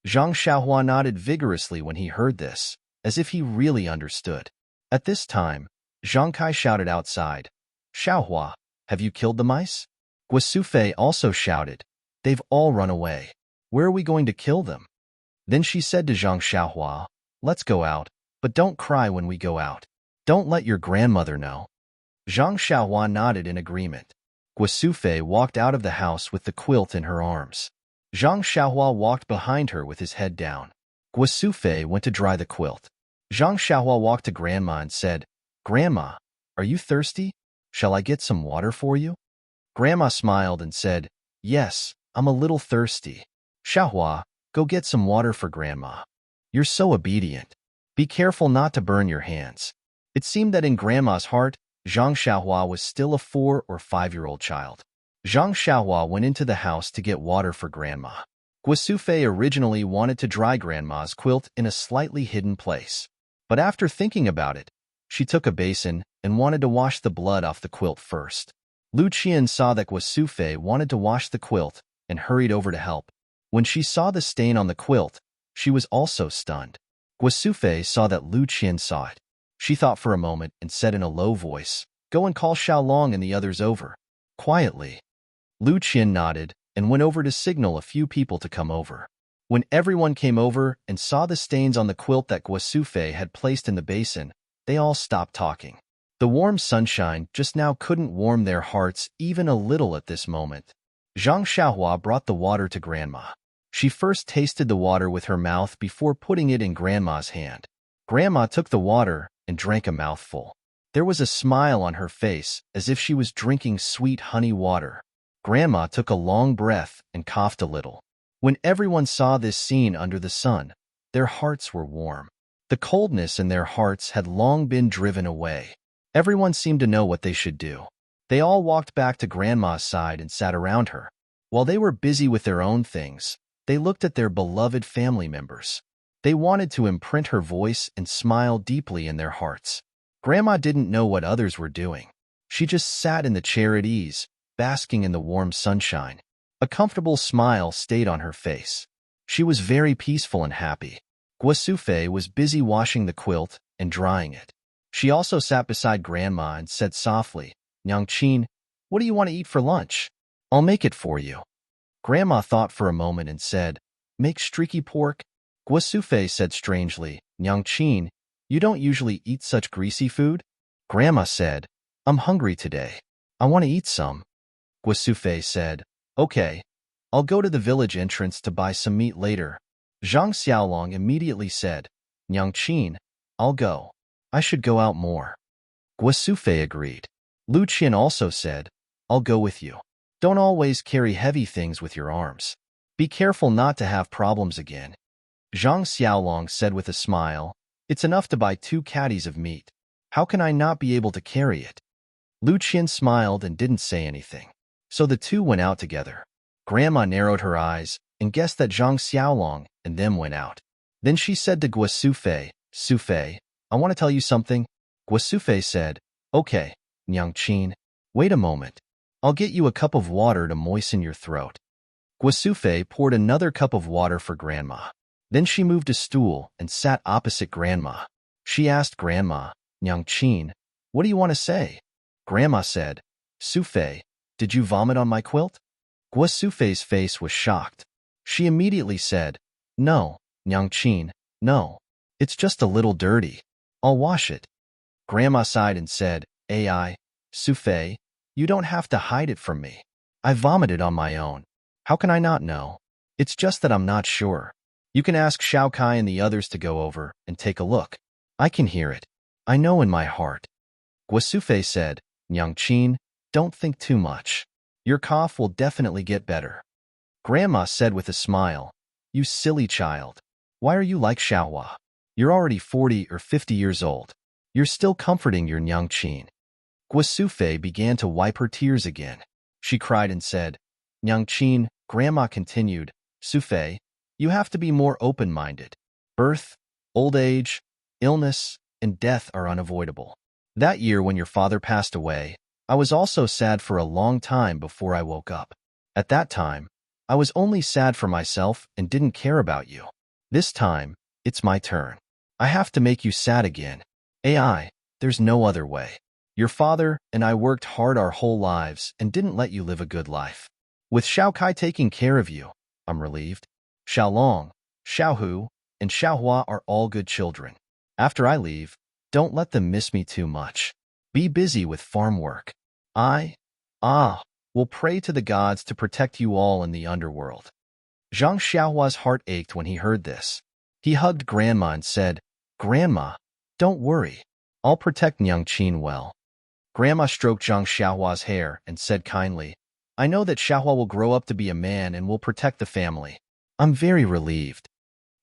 Zhang Xiaohua nodded vigorously when he heard this, as if he really understood. At this time, Zhang Kai shouted outside, Xiaohua, have you killed the mice? Guasufei also shouted, They've all run away. Where are we going to kill them? Then she said to Zhang Xiaohua, Let's go out, but don't cry when we go out. Don't let your grandmother know. Zhang Xiaohua nodded in agreement. Guasufei walked out of the house with the quilt in her arms. Zhang Xiaohua walked behind her with his head down. Guasufei went to dry the quilt. Zhang Xiaohua walked to Grandma and said, Grandma, are you thirsty? Shall I get some water for you? Grandma smiled and said, Yes, I'm a little thirsty. Xiaohua, go get some water for Grandma. You're so obedient. Be careful not to burn your hands. It seemed that in Grandma's heart, Zhang Xiaohua was still a 4 or 5-year-old child. Zhang Xiaohua went into the house to get water for Grandma. Guasufei originally wanted to dry Grandma's quilt in a slightly hidden place. But after thinking about it, she took a basin and wanted to wash the blood off the quilt first. Lu Qian saw that Guasufei wanted to wash the quilt and hurried over to help. When she saw the stain on the quilt, she was also stunned. Guasufei saw that Lu Qian saw it. She thought for a moment and said in a low voice, Go and call Xiaolong and the others over. Quietly. Lu Qian nodded and went over to signal a few people to come over. When everyone came over and saw the stains on the quilt that Guasufei had placed in the basin, they all stopped talking. The warm sunshine just now couldn't warm their hearts even a little at this moment. Zhang Xiaohua brought the water to Grandma. She first tasted the water with her mouth before putting it in Grandma's hand. Grandma took the water and drank a mouthful. There was a smile on her face as if she was drinking sweet honey water. Grandma took a long breath and coughed a little. When everyone saw this scene under the sun, their hearts were warm. The coldness in their hearts had long been driven away. Everyone seemed to know what they should do. They all walked back to Grandma's side and sat around her. While they were busy with their own things, they looked at their beloved family members. They wanted to imprint her voice and smile deeply in their hearts. Grandma didn't know what others were doing. She just sat in the chair at ease, basking in the warm sunshine. A comfortable smile stayed on her face. She was very peaceful and happy. Guasufei was busy washing the quilt and drying it. She also sat beside Grandma and said softly, Nyangqin, what do you want to eat for lunch? I'll make it for you. Grandma thought for a moment and said, Make streaky pork? Guasufei said strangely, Nyangqin, you don't usually eat such greasy food? Grandma said, I'm hungry today. I want to eat some. Guasufei said, Okay, I'll go to the village entrance to buy some meat later. Zhang Xiaolong immediately said, Nyangqin, I'll go. I should go out more. Guasufei agreed. Lu Qian also said, I'll go with you. Don't always carry heavy things with your arms. Be careful not to have problems again. Zhang Xiaolong said with a smile, It's enough to buy 2 caddies of meat. How can I not be able to carry it? Lu Qian smiled and didn't say anything. So the two went out together. Grandma narrowed her eyes and guessed that Zhang Xiaolong and them went out. Then she said to Guasufei, Sufei, I want to tell you something. Guasufei said, Okay, Nyangqin, wait a moment. I'll get you a cup of water to moisten your throat. Guasufei poured another cup of water for Grandma. Then she moved a stool and sat opposite Grandma. She asked Grandma, "Nyangqin, what do you want to say?" Grandma said, "Sufei, did you vomit on my quilt?" Guasufei's face was shocked. She immediately said, "No, Nyangqin, no. It's just a little dirty. I'll wash it." Grandma sighed and said, "Ai, Sufei, you don't have to hide it from me. I vomited on my own. How can I not know? It's just that I'm not sure. You can ask Shao Kai and the others to go over and take a look. I can hear it. I know in my heart." Guasufei said, "Nyangqin, don't think too much. Your cough will definitely get better." Grandma said with a smile, "You silly child. Why are you like Xiaohua? You're already 40 or 50 years old. You're still comforting your Nyangqin." Guasufei began to wipe her tears again. She cried and said, "Nyangqin," Grandma continued, "Sufei, you have to be more open-minded. Birth, old age, illness, and death are unavoidable. That year when your father passed away, I was also sad for a long time before I woke up. At that time, I was only sad for myself and didn't care about you. This time, it's my turn. I have to make you sad again. AI, there's no other way. Your father and I worked hard our whole lives and didn't let you live a good life. With Shao Kai taking care of you, I'm relieved. Xiaolong, Xiaohu, and Xiaohua are all good children. After I leave, don't let them miss me too much. Be busy with farm work. Will pray to the gods to protect you all in the underworld." Zhang Xiaohua's heart ached when he heard this. He hugged Grandma and said, "Grandma, don't worry. I'll protect Nyangqin well." Grandma stroked Zhang Xiaohua's hair and said kindly, "I know that Xiaohua will grow up to be a man and will protect the family. I'm very relieved."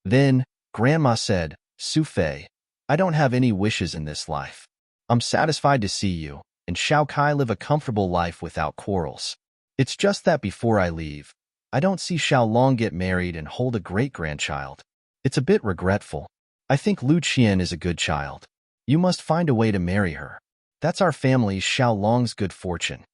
Then, Grandma said, "Sufei, I don't have any wishes in this life. I'm satisfied to see you and Shao Kai live a comfortable life without quarrels. It's just that before I leave, I don't see Xiaolong get married and hold a great-grandchild. It's a bit regretful. I think Lu Qian is a good child. You must find a way to marry her. That's our family's Xiaolong's good fortune."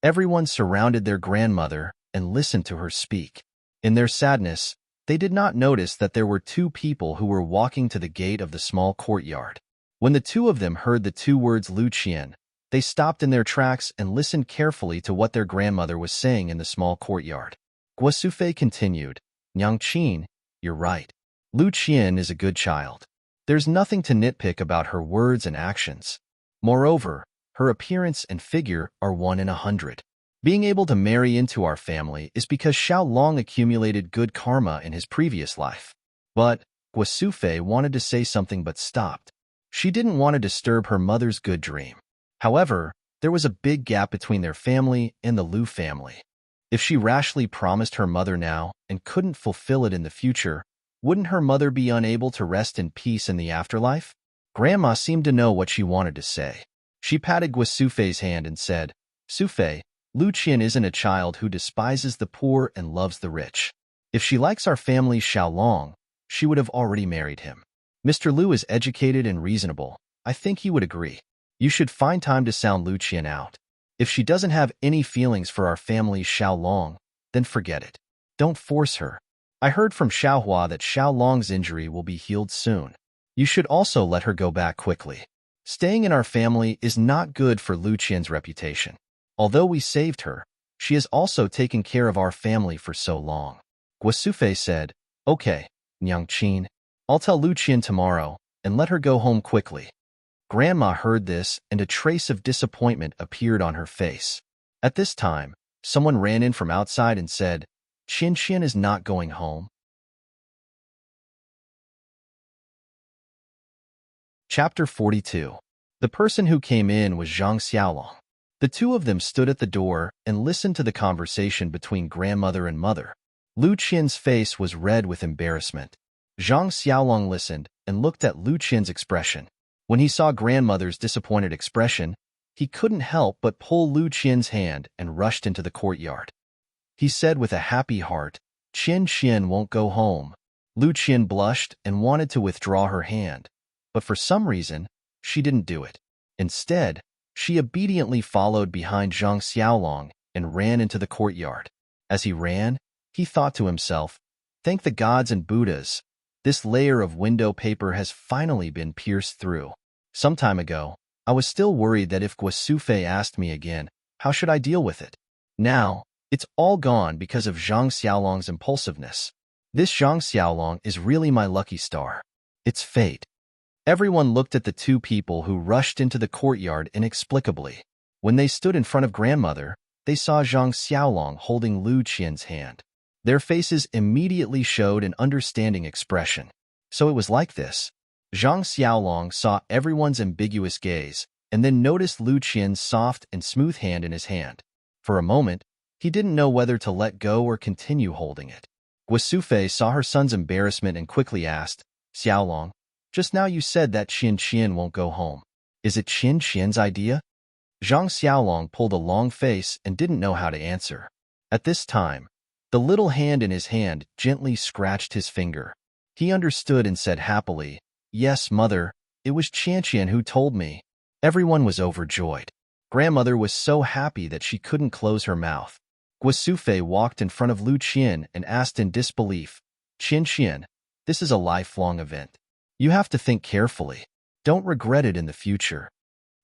Everyone surrounded their grandmother and listened to her speak. In their sadness, they did not notice that there were two people who were walking to the gate of the small courtyard. When the two of them heard the two words Lu Qian, they stopped in their tracks and listened carefully to what their grandmother was saying in the small courtyard. Guasufei continued, "Nyangqin, you're right. Lu Qian is a good child. There's nothing to nitpick about her words and actions. Moreover, her appearance and figure are 1 in 100. Being able to marry into our family is because Xiaolong accumulated good karma in his previous life." But Guasufei wanted to say something but stopped. She didn't want to disturb her mother's good dream. However, there was a big gap between their family and the Lu family. If she rashly promised her mother now and couldn't fulfill it in the future, wouldn't her mother be unable to rest in peace in the afterlife? Grandma seemed to know what she wanted to say. She patted Guasufei's hand and said, "Sufei, Lu Qian isn't a child who despises the poor and loves the rich. If she likes our family's Xiaolong, she would have already married him. Mr. Lu is educated and reasonable. I think he would agree. You should find time to sound Lu Qian out. If she doesn't have any feelings for our family's Xiaolong, then forget it. Don't force her. I heard from Xiaohua that Xiaolong's injury will be healed soon. You should also let her go back quickly. Staying in our family is not good for Lu Qian's reputation. Although we saved her, she has also taken care of our family for so long." Guasufei said, "Okay, Nyangqin, I'll tell Lu Qian tomorrow and let her go home quickly." Grandma heard this and a trace of disappointment appeared on her face. At this time, someone ran in from outside and said, "Qian Qian is not going home." Chapter 42. The person who came in was Zhang Xiaolong. The two of them stood at the door and listened to the conversation between grandmother and mother. Lu Qian's face was red with embarrassment. Zhang Xiaolong listened and looked at Lu Qian's expression. When he saw grandmother's disappointed expression, he couldn't help but pull Lu Qian's hand and rushed into the courtyard. He said with a happy heart, "Qian Qian won't go home." Lu Qian blushed and wanted to withdraw her hand, but for some reason, she didn't do it. Instead, she obediently followed behind Zhang Xiaolong and ran into the courtyard. As he ran, He thought to himself, thank the gods and Buddhas, this layer of window paper has finally been pierced through. Some time ago, I was still worried that if Guasufei asked me again, how should I deal with it? Now, it's all gone because of Zhang Xiaolong's impulsiveness. This Zhang Xiaolong is really my lucky star. It's fate. Everyone looked at the two people who rushed into the courtyard inexplicably. When they stood in front of grandmother, they saw Zhang Xiaolong holding Lu Qian's hand. Their faces immediately showed an understanding expression. So it was like this. Zhang Xiaolong saw everyone's ambiguous gaze, and then noticed Lu Qian's soft and smooth hand in his hand. For a moment, he didn't know whether to let go or continue holding it. Guasufei saw her son's embarrassment and quickly asked, Xiaolong, just now you said that Qian won't go home. Is it Qian's idea? Zhang Xiaolong pulled a long face and didn't know how to answer. At this time, the little hand in his hand gently scratched his finger. He understood and said happily, yes, mother, it was Qian who told me. Everyone was overjoyed. Grandmother was so happy that she couldn't close her mouth. Guasufei walked in front of Lu Qian and asked in disbelief, Qian, this is a lifelong event. You have to think carefully. Don't regret it in the future.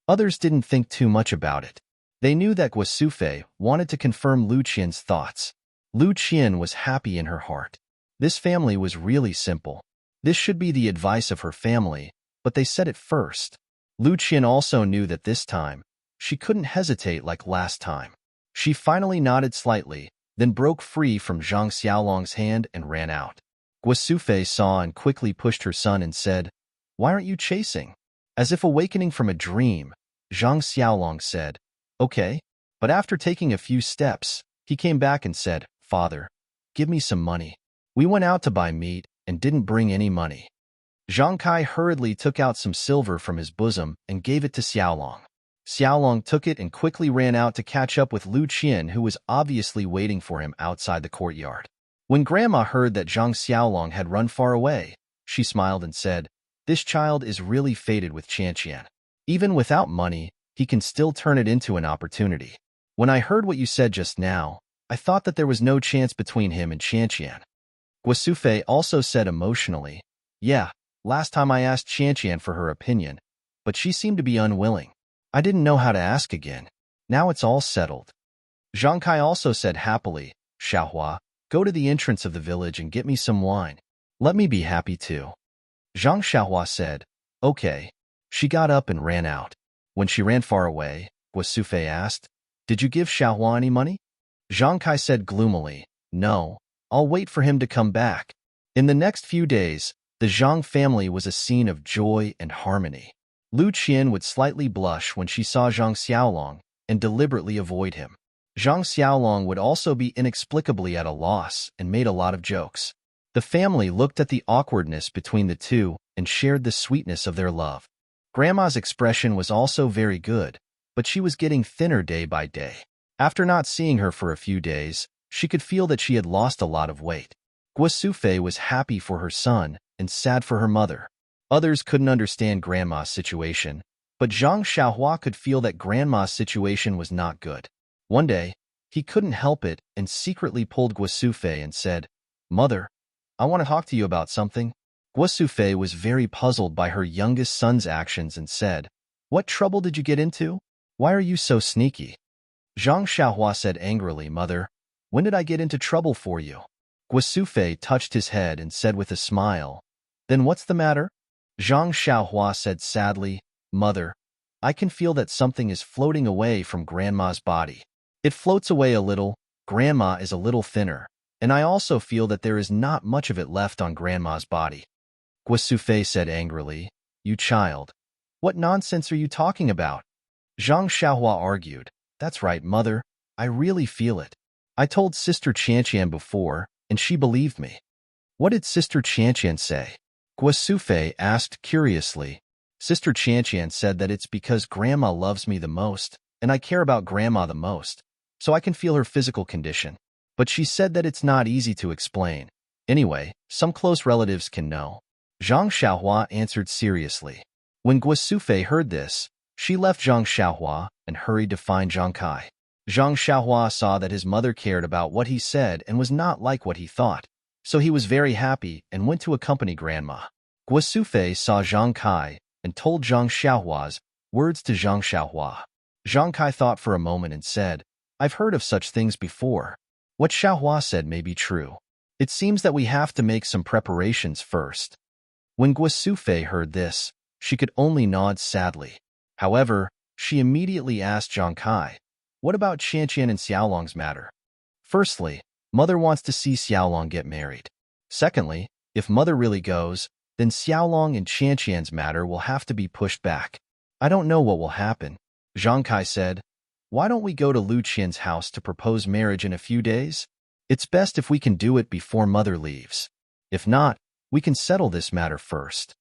Others didn't think too much about it. They knew that Guasufei wanted to confirm Lu Qian's thoughts. Lu Qian was happy in her heart. This family was really simple. This should be the advice of her family, but they said it first. Lu Qian also knew that this time, she couldn't hesitate like last time. She finally nodded slightly, then broke free from Zhang Xiaolong's hand and ran out. Guasufei saw and quickly pushed her son and said, why aren't you chasing? As if awakening from a dream, Zhang Xiaolong said, okay. But after taking a few steps, he came back and said, Father, give me some money. We went out to buy meat and didn't bring any money. Zhang Kai hurriedly took out some silver from his bosom and gave it to Xiaolong. Xiaolong took it and quickly ran out to catch up with Lu Qian, who was obviously waiting for him outside the courtyard. When Grandma heard that Zhang Xiaolong had run far away, she smiled and said, this child is really fated with Qian. Even without money, he can still turn it into an opportunity. When I heard what you said just now, I thought that there was no chance between him and Qian. Guasufei also said emotionally, yeah, last time I asked Qian for her opinion, but she seemed to be unwilling. I didn't know how to ask again. Now it's all settled. Zhang Kai also said happily, Xiaohua, go to the entrance of the village and get me some wine. Let me be happy too. Zhang Xiaohua said, okay. She got up and ran out. When she ran far away, Guasufei asked, did you give Xiaohua any money? Zhang Kai said gloomily, no, I'll wait for him to come back. In the next few days, the Zhang family was a scene of joy and harmony. Lu Qian would slightly blush when she saw Zhang Xiaolong and deliberately avoid him. Zhang Xiaolong would also be inexplicably at a loss and made a lot of jokes. The family looked at the awkwardness between the two and shared the sweetness of their love. Grandma's expression was also very good, but she was getting thinner day by day. After not seeing her for a few days, she could feel that she had lost a lot of weight. Guasufei was happy for her son and sad for her mother. Others couldn't understand Grandma's situation, but Zhang Xiaohua could feel that Grandma's situation was not good. One day, he couldn't help it and secretly pulled Guasufei and said, Mother, I want to talk to you about something. Guasufei was very puzzled by her youngest son's actions and said, what trouble did you get into? Why are you so sneaky? Zhang Xiaohua said angrily, Mother, when did I get into trouble for you? Guasufei touched his head and said with a smile, then what's the matter? Zhang Xiaohua said sadly, Mother, I can feel that something is floating away from Grandma's body. It floats away a little, Grandma is a little thinner, and I also feel that there is not much of it left on Grandma's body. Guasufei said angrily, you child, what nonsense are you talking about? Zhang Xiaohua argued, that's right, Mother, I really feel it. I told Sister Qian before, and she believed me. What did Sister Qian say? Guasufei asked curiously. Sister Qian said that it's because Grandma loves me the most, and I care about Grandma the most, so I can feel her physical condition. But she said that it's not easy to explain. Anyway, some close relatives can know. Zhang Xiaohua answered seriously. When Guasufei heard this, she left Zhang Xiaohua and hurried to find Zhang Kai. Zhang Xiaohua saw that his mother cared about what he said and was not like what he thought, so he was very happy and went to accompany Grandma. Guo Sufei saw Zhang Kai and told Zhang Xiaohua's words to Zhang Xiaohua. Zhang Kai thought for a moment and said, "I've heard of such things before. What Xiaohua said may be true. It seems that we have to make some preparations first." When Guo Sufei heard this, she could only nod sadly. However, she immediately asked Zhang Kai, "What about Qianqian and Xiaolong's matter?" Firstly, Mother wants to see Xiaolong get married. Secondly, if Mother really goes, then Xiaolong and Qianqian's matter will have to be pushed back. "I don't know what will happen," Zhang Kai said. "Why don't we go to Lu Qian's house to propose marriage in a few days? It's best if we can do it before Mother leaves. If not, we can settle this matter first."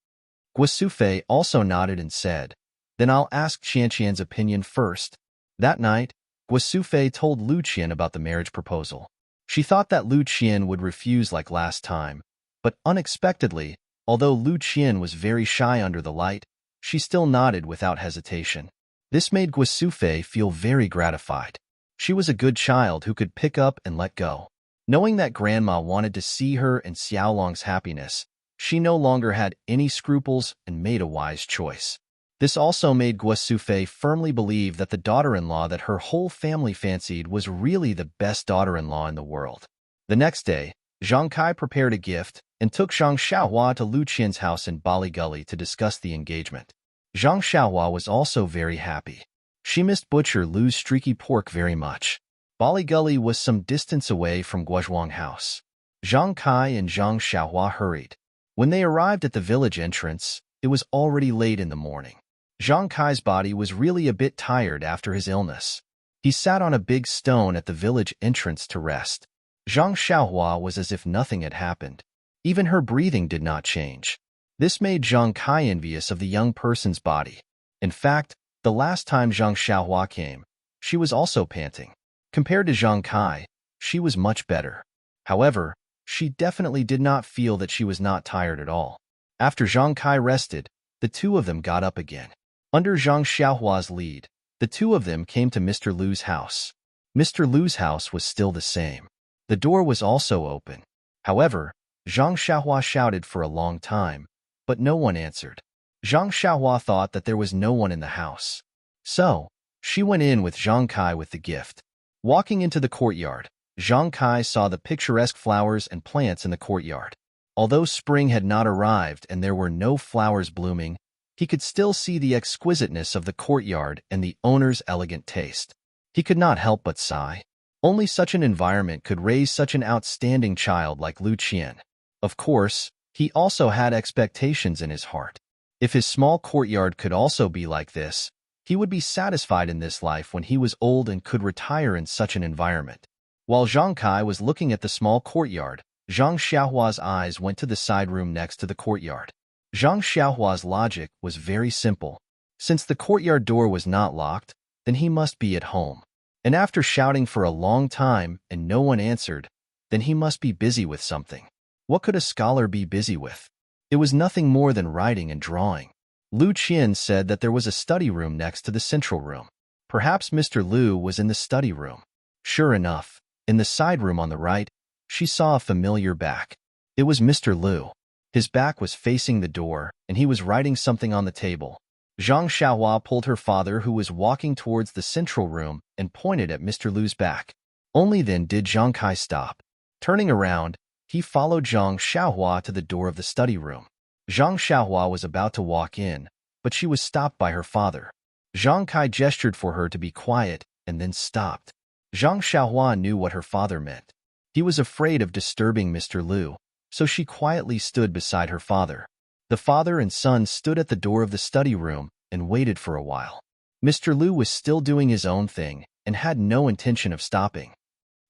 Guo Sufei also nodded and said, "Then I'll ask Qianqian's opinion first." That night, Guo Sufei told Lu Qian about the marriage proposal. She thought that Lu Qian would refuse like last time, but unexpectedly, although Lu Qian was very shy under the light, she still nodded without hesitation. This made Guo Sufei feel very gratified. She was a good child who could pick up and let go. Knowing that Grandma wanted to see her and Xiaolong's happiness, she no longer had any scruples and made a wise choice. This also made Guo Sufei firmly believe that the daughter-in-law that her whole family fancied was really the best daughter-in-law in the world. The next day, Zhang Kai prepared a gift and took Zhang Xiaohua to Lu Qian's house in Bali Gully to discuss the engagement. Zhang Xiaohua was also very happy. She missed Butcher Lu's streaky pork very much. Bali Gully was some distance away from Guozhuang House. Zhang Kai and Zhang Xiaohua hurried. When they arrived at the village entrance, it was already late in the morning. Zhang Kai's body was really a bit tired after his illness. He sat on a big stone at the village entrance to rest. Zhang Xiaohua was as if nothing had happened. Even her breathing did not change. This made Zhang Kai envious of the young person's body. In fact, the last time Zhang Xiaohua came, she was also panting. Compared to Zhang Kai, she was much better. However, she definitely did not feel that she was not tired at all. After Zhang Kai rested, the two of them got up again. Under Zhang Xiaohua's lead, the two of them came to Mr. Lu's house. Mr. Lu's house was still the same. The door was also open. However, Zhang Xiaohua shouted for a long time, but no one answered. Zhang Xiaohua thought that there was no one in the house. So, she went in with Zhang Kai with the gift. Walking into the courtyard, Zhang Kai saw the picturesque flowers and plants in the courtyard. Although spring had not arrived and there were no flowers blooming, he could still see the exquisiteness of the courtyard and the owner's elegant taste. He could not help but sigh. Only such an environment could raise such an outstanding child like Lu Qian. Of course, he also had expectations in his heart. If his small courtyard could also be like this, he would be satisfied in this life when he was old and could retire in such an environment. While Zhang Kai was looking at the small courtyard, Zhang Xiaohua's eyes went to the side room next to the courtyard. Zhang Xiaohua's logic was very simple. Since the courtyard door was not locked, then he must be at home. And after shouting for a long time and no one answered, then he must be busy with something. What could a scholar be busy with? It was nothing more than writing and drawing. Lu Qian said that there was a study room next to the central room. Perhaps Mr. Lu was in the study room. Sure enough, in the side room on the right, she saw a familiar back. It was Mr. Lu. His back was facing the door, and he was writing something on the table. Zhang Xiaohua pulled her father, who was walking towards the central room, and pointed at Mr. Lu's back. Only then did Zhang Kai stop. Turning around, he followed Zhang Xiaohua to the door of the study room. Zhang Xiaohua was about to walk in, but she was stopped by her father. Zhang Kai gestured for her to be quiet, and then stopped. Zhang Xiaohua knew what her father meant. He was afraid of disturbing Mr. Lu, so she quietly stood beside her father. The father and son stood at the door of the study room and waited for a while. Mr. Lu was still doing his own thing and had no intention of stopping.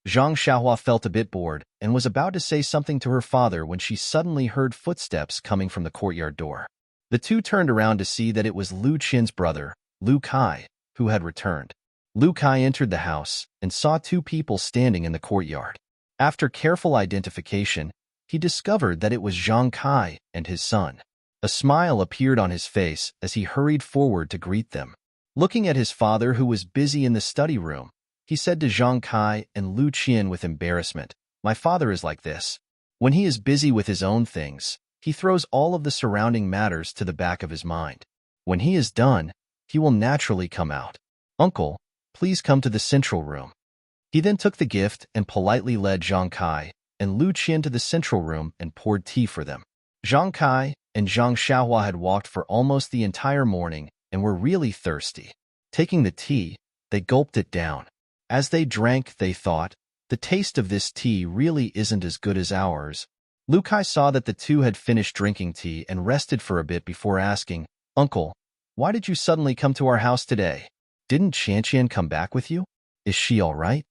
Zhang Xiaohua felt a bit bored and was about to say something to her father when she suddenly heard footsteps coming from the courtyard door. The two turned around to see that it was Lu Qian's brother, Lu Kai, who had returned. Lu Kai entered the house and saw two people standing in the courtyard. After careful identification, he discovered that it was Zhang Kai and his son. A smile appeared on his face as he hurried forward to greet them. Looking at his father, who was busy in the study room, he said to Zhang Kai and Lu Qian with embarrassment. My father is like this. When he is busy with his own things, he throws all of the surrounding matters to the back of his mind. When he is done, he will naturally come out. Uncle, please come to the central room. He then took the gift and politely led Zhang Kai and Lu Qian to the central room and poured tea for them. Zhang Kai and Zhang Xiaohua had walked for almost the entire morning and were really thirsty. Taking the tea, they gulped it down. As they drank, they thought, the taste of this tea really isn't as good as ours. Lu Kai saw that the two had finished drinking tea and rested for a bit before asking, Uncle, why did you suddenly come to our house today? Didn't Qianqian come back with you? Is she all right?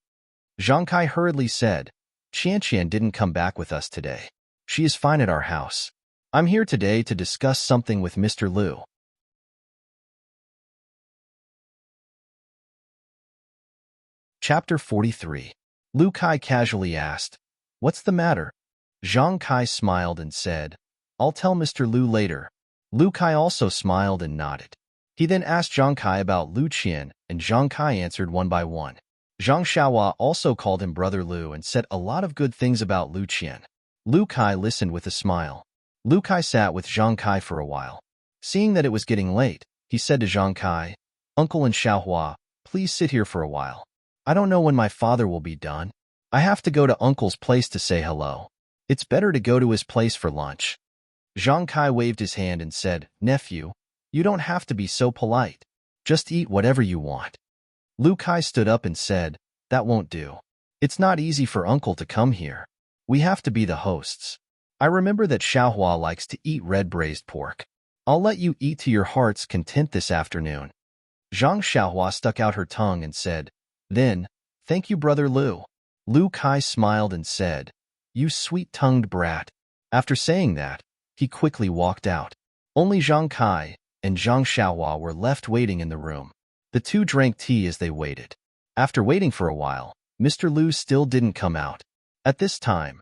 Zhang Kai hurriedly said, Qianqian didn't come back with us today. She is fine at our house. I'm here today to discuss something with Mr. Lu. Chapter 43. Lu Kai casually asked, What's the matter? Zhang Kai smiled and said, I'll tell Mr. Lu later. Lu Kai also smiled and nodded. He then asked Zhang Kai about Lu Qian, and Zhang Kai answered one by one. Zhang Xiaohua also called him Brother Lu and said a lot of good things about Lu Qian. Lu Kai listened with a smile. Lu Kai sat with Zhang Kai for a while. Seeing that it was getting late, he said to Zhang Kai, Uncle and Xiaohua, please sit here for a while. I don't know when my father will be done. I have to go to Uncle's place to say hello. It's better to go to his place for lunch. Zhang Kai waved his hand and said, Nephew, you don't have to be so polite. Just eat whatever you want. Lu Kai stood up and said, That won't do. It's not easy for Uncle to come here. We have to be the hosts. I remember that Xiaohua likes to eat red braised pork. I'll let you eat to your heart's content this afternoon. Zhang Xiaohua stuck out her tongue and said, Then, thank you, Brother Lu. Lu Kai smiled and said, You sweet-tongued brat. After saying that, he quickly walked out. Only Zhang Kai and Zhang Xiaohua were left waiting in the room. The two drank tea as they waited. After waiting for a while, Mr. Lu still didn't come out. At this time,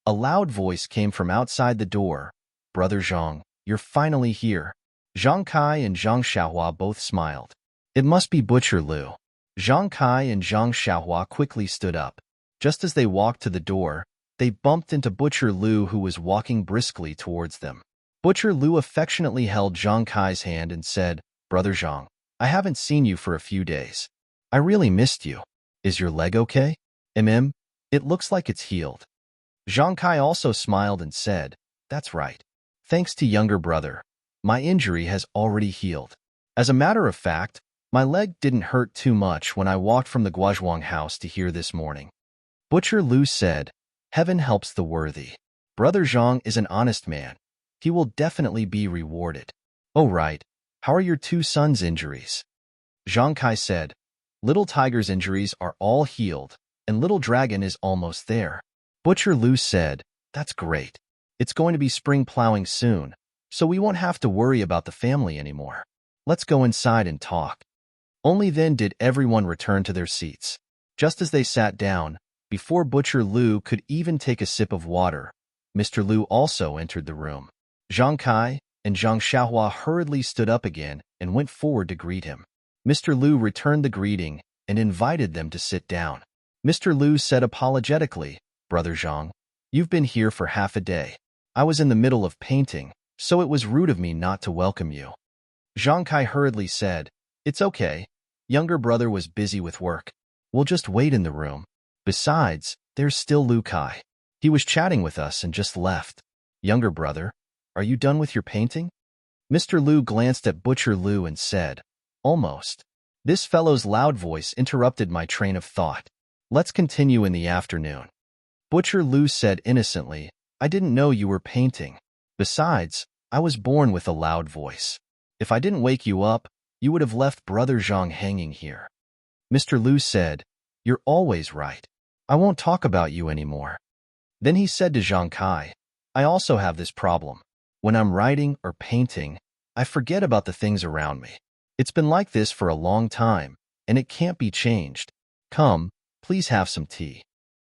a loud voice came from outside the door. Brother Zhang, you're finally here. Zhang Kai and Zhang Xiaohua both smiled. It must be Butcher Lu. Zhang Kai and Zhang Xiaohua quickly stood up. Just as they walked to the door, they bumped into Butcher Lu, who was walking briskly towards them. Butcher Lu affectionately held Zhang Kai's hand and said, Brother Zhang, I haven't seen you for a few days. I really missed you. Is your leg okay? It looks like it's healed. Zhang Kai also smiled and said, That's right. Thanks to younger brother, my injury has already healed. As a matter of fact, my leg didn't hurt too much when I walked from the Guozhuang house to here this morning. Butcher Lu said, Heaven helps the worthy. Brother Zhang is an honest man. He will definitely be rewarded. Oh right, how are your two sons' injuries? Zhang Kai said, Little Tiger's injuries are all healed, and Little Dragon is almost there. Butcher Lu said, That's great. It's going to be spring plowing soon, so we won't have to worry about the family anymore. Let's go inside and talk. Only then did everyone return to their seats. Just as they sat down, before Butcher Lu could even take a sip of water, Mr. Lu also entered the room. Zhang Kai and Zhang Xiaohua hurriedly stood up again and went forward to greet him. Mr. Lu returned the greeting and invited them to sit down. Mr. Lu said apologetically, Brother Zhang, you've been here for half a day. I was in the middle of painting, so it was rude of me not to welcome you. Zhang Kai hurriedly said, It's okay. Younger brother was busy with work. We'll just wait in the room. Besides, there's still Lu Kai. He was chatting with us and just left. Younger brother, are you done with your painting? Mr. Lu glanced at Butcher Lu and said, Almost. This fellow's loud voice interrupted my train of thought. Let's continue in the afternoon. Butcher Lu said innocently, I didn't know you were painting. Besides, I was born with a loud voice. If I didn't wake you up, you would have left Brother Zhang hanging here. Mr. Lu said, You're always right. I won't talk about you anymore. Then he said to Zhang Kai, I also have this problem. When I'm writing or painting, I forget about the things around me. It's been like this for a long time, and it can't be changed. Come, please have some tea.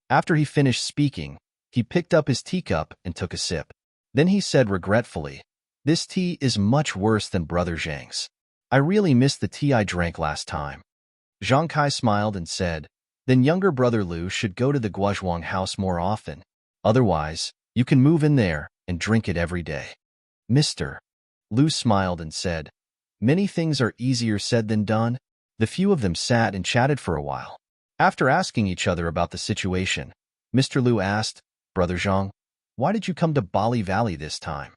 After he finished speaking, he picked up his teacup and took a sip. Then he said regretfully, This tea is much worse than Brother Zhang's. I really miss the tea I drank last time. Zhang Kai smiled and said, then younger brother Lu should go to the Guozhuang house more often. Otherwise, you can move in there and drink it every day. Mr. Lu smiled and said, "Many things are easier said than done." The few of them sat and chatted for a while. After asking each other about the situation, Mr. Lu asked, "Brother Zhang, why did you come to Bali Valley this time?"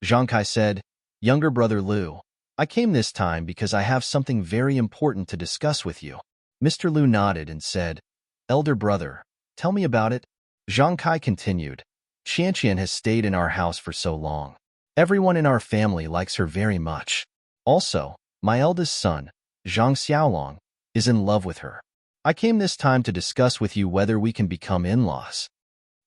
Zhang Kai said, "Younger brother Lu, I came this time because I have something very important to discuss with you." Mr. Lu nodded and said, "Elder brother, tell me about it." Zhang Kai continued, "Qianqian has stayed in our house for so long. Everyone in our family likes her very much. Also, my eldest son, Zhang Xiaolong, is in love with her. I came this time to discuss with you whether we can become in-laws."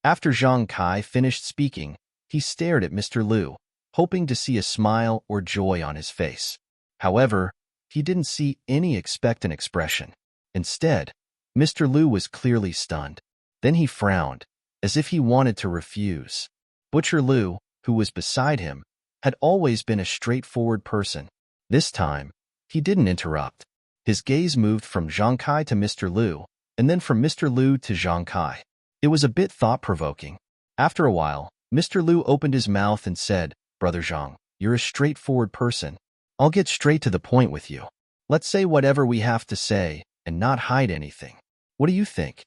After Zhang Kai finished speaking, he stared at Mr. Lu, hoping to see a smile or joy on his face. However, he didn't see any expectant expression. Instead, Mr. Lu was clearly stunned. Then he frowned, as if he wanted to refuse. Butcher Lu, who was beside him, had always been a straightforward person. This time, he didn't interrupt. His gaze moved from Zhang Kai to Mr. Lu, and then from Mr. Lu to Zhang Kai. It was a bit thought-provoking. After a while, Mr. Lu opened his mouth and said, "Brother Zhang, you're a straightforward person. I'll get straight to the point with you. Let's say whatever we have to say and not hide anything. What do you think?"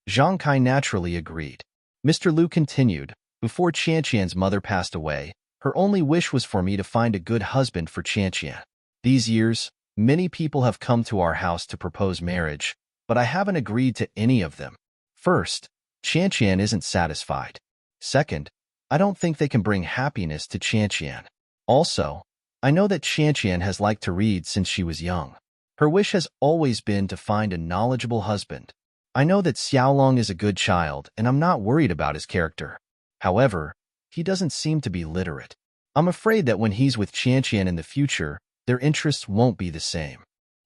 Zhang Kai naturally agreed. Mr. Lu continued, "Before Qianqian's mother passed away, her only wish was for me to find a good husband for Qianqian. These years, many people have come to our house to propose marriage, but I haven't agreed to any of them. First, Qianqian isn't satisfied. Second, I don't think they can bring happiness to Qianqian. Also, I know that Qianqian has liked to read since she was young. Her wish has always been to find a knowledgeable husband. I know that Xiaolong is a good child, and I'm not worried about his character. However, he doesn't seem to be literate. I'm afraid that when he's with Qianqian in the future, their interests won't be the same.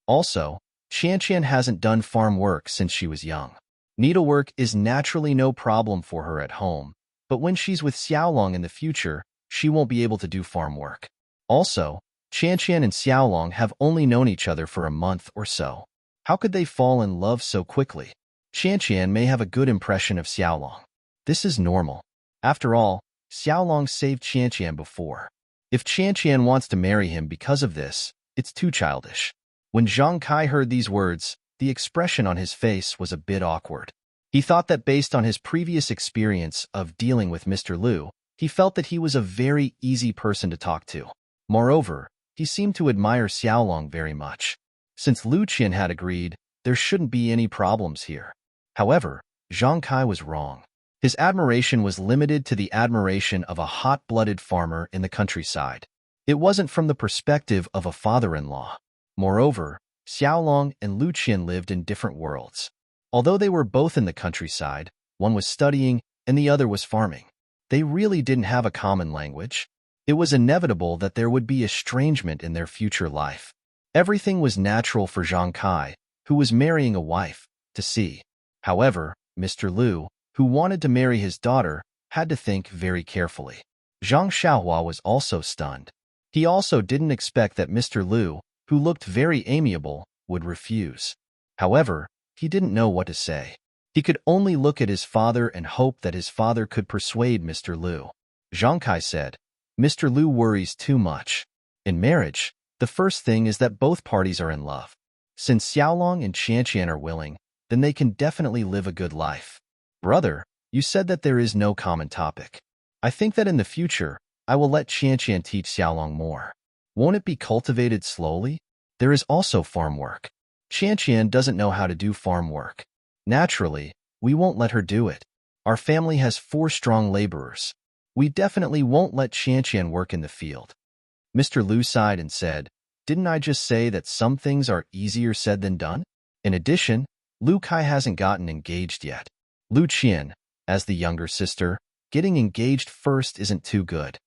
Also, Qianqian hasn't done farm work since she was young. Needlework is naturally no problem for her at home, but when she's with Xiaolong in the future, she won't be able to do farm work. Also, Qianqian and Xiaolong have only known each other for a month or so. How could they fall in love so quickly? Qianqian may have a good impression of Xiaolong. This is normal. After all, Xiaolong saved Qianqian before. If Qianqian wants to marry him because of this, it's too childish." When Zhang Kai heard these words, the expression on his face was a bit awkward. He thought that based on his previous experience of dealing with Mr. Lu, he felt that he was a very easy person to talk to. Moreover, he seemed to admire Xiaolong very much. Since Lu Qian had agreed, there shouldn't be any problems here. However, Zhang Kai was wrong. His admiration was limited to the admiration of a hot-blooded farmer in the countryside. It wasn't from the perspective of a father-in-law. Moreover, Xiaolong and Lu Qian lived in different worlds. Although they were both in the countryside, one was studying and the other was farming. They really didn't have a common language. It was inevitable that there would be estrangement in their future life. Everything was natural for Zhang Kai, who was marrying a wife, to see. However, Mr. Lu, who wanted to marry his daughter, had to think very carefully. Zhang Xiaohua was also stunned. He also didn't expect that Mr. Lu, who looked very amiable, would refuse. However, he didn't know what to say. He could only look at his father and hope that his father could persuade Mr. Lu. Zhang Kai said, "Mr. Lu worries too much. In marriage, the first thing is that both parties are in love. Since Xiaolong and Qianqian are willing, then they can definitely live a good life. Brother, you said that there is no common topic. I think that in the future, I will let Qianqian teach Xiaolong more. Won't it be cultivated slowly? There is also farm work. Qianqian doesn't know how to do farm work. Naturally, we won't let her do it. Our family has 4 strong laborers. We definitely won't let Qianqian work in the field." Mr. Lu sighed and said, "Didn't I just say that some things are easier said than done? In addition, Lu Kai hasn't gotten engaged yet. Lu Qian, as the younger sister, getting engaged first isn't too good."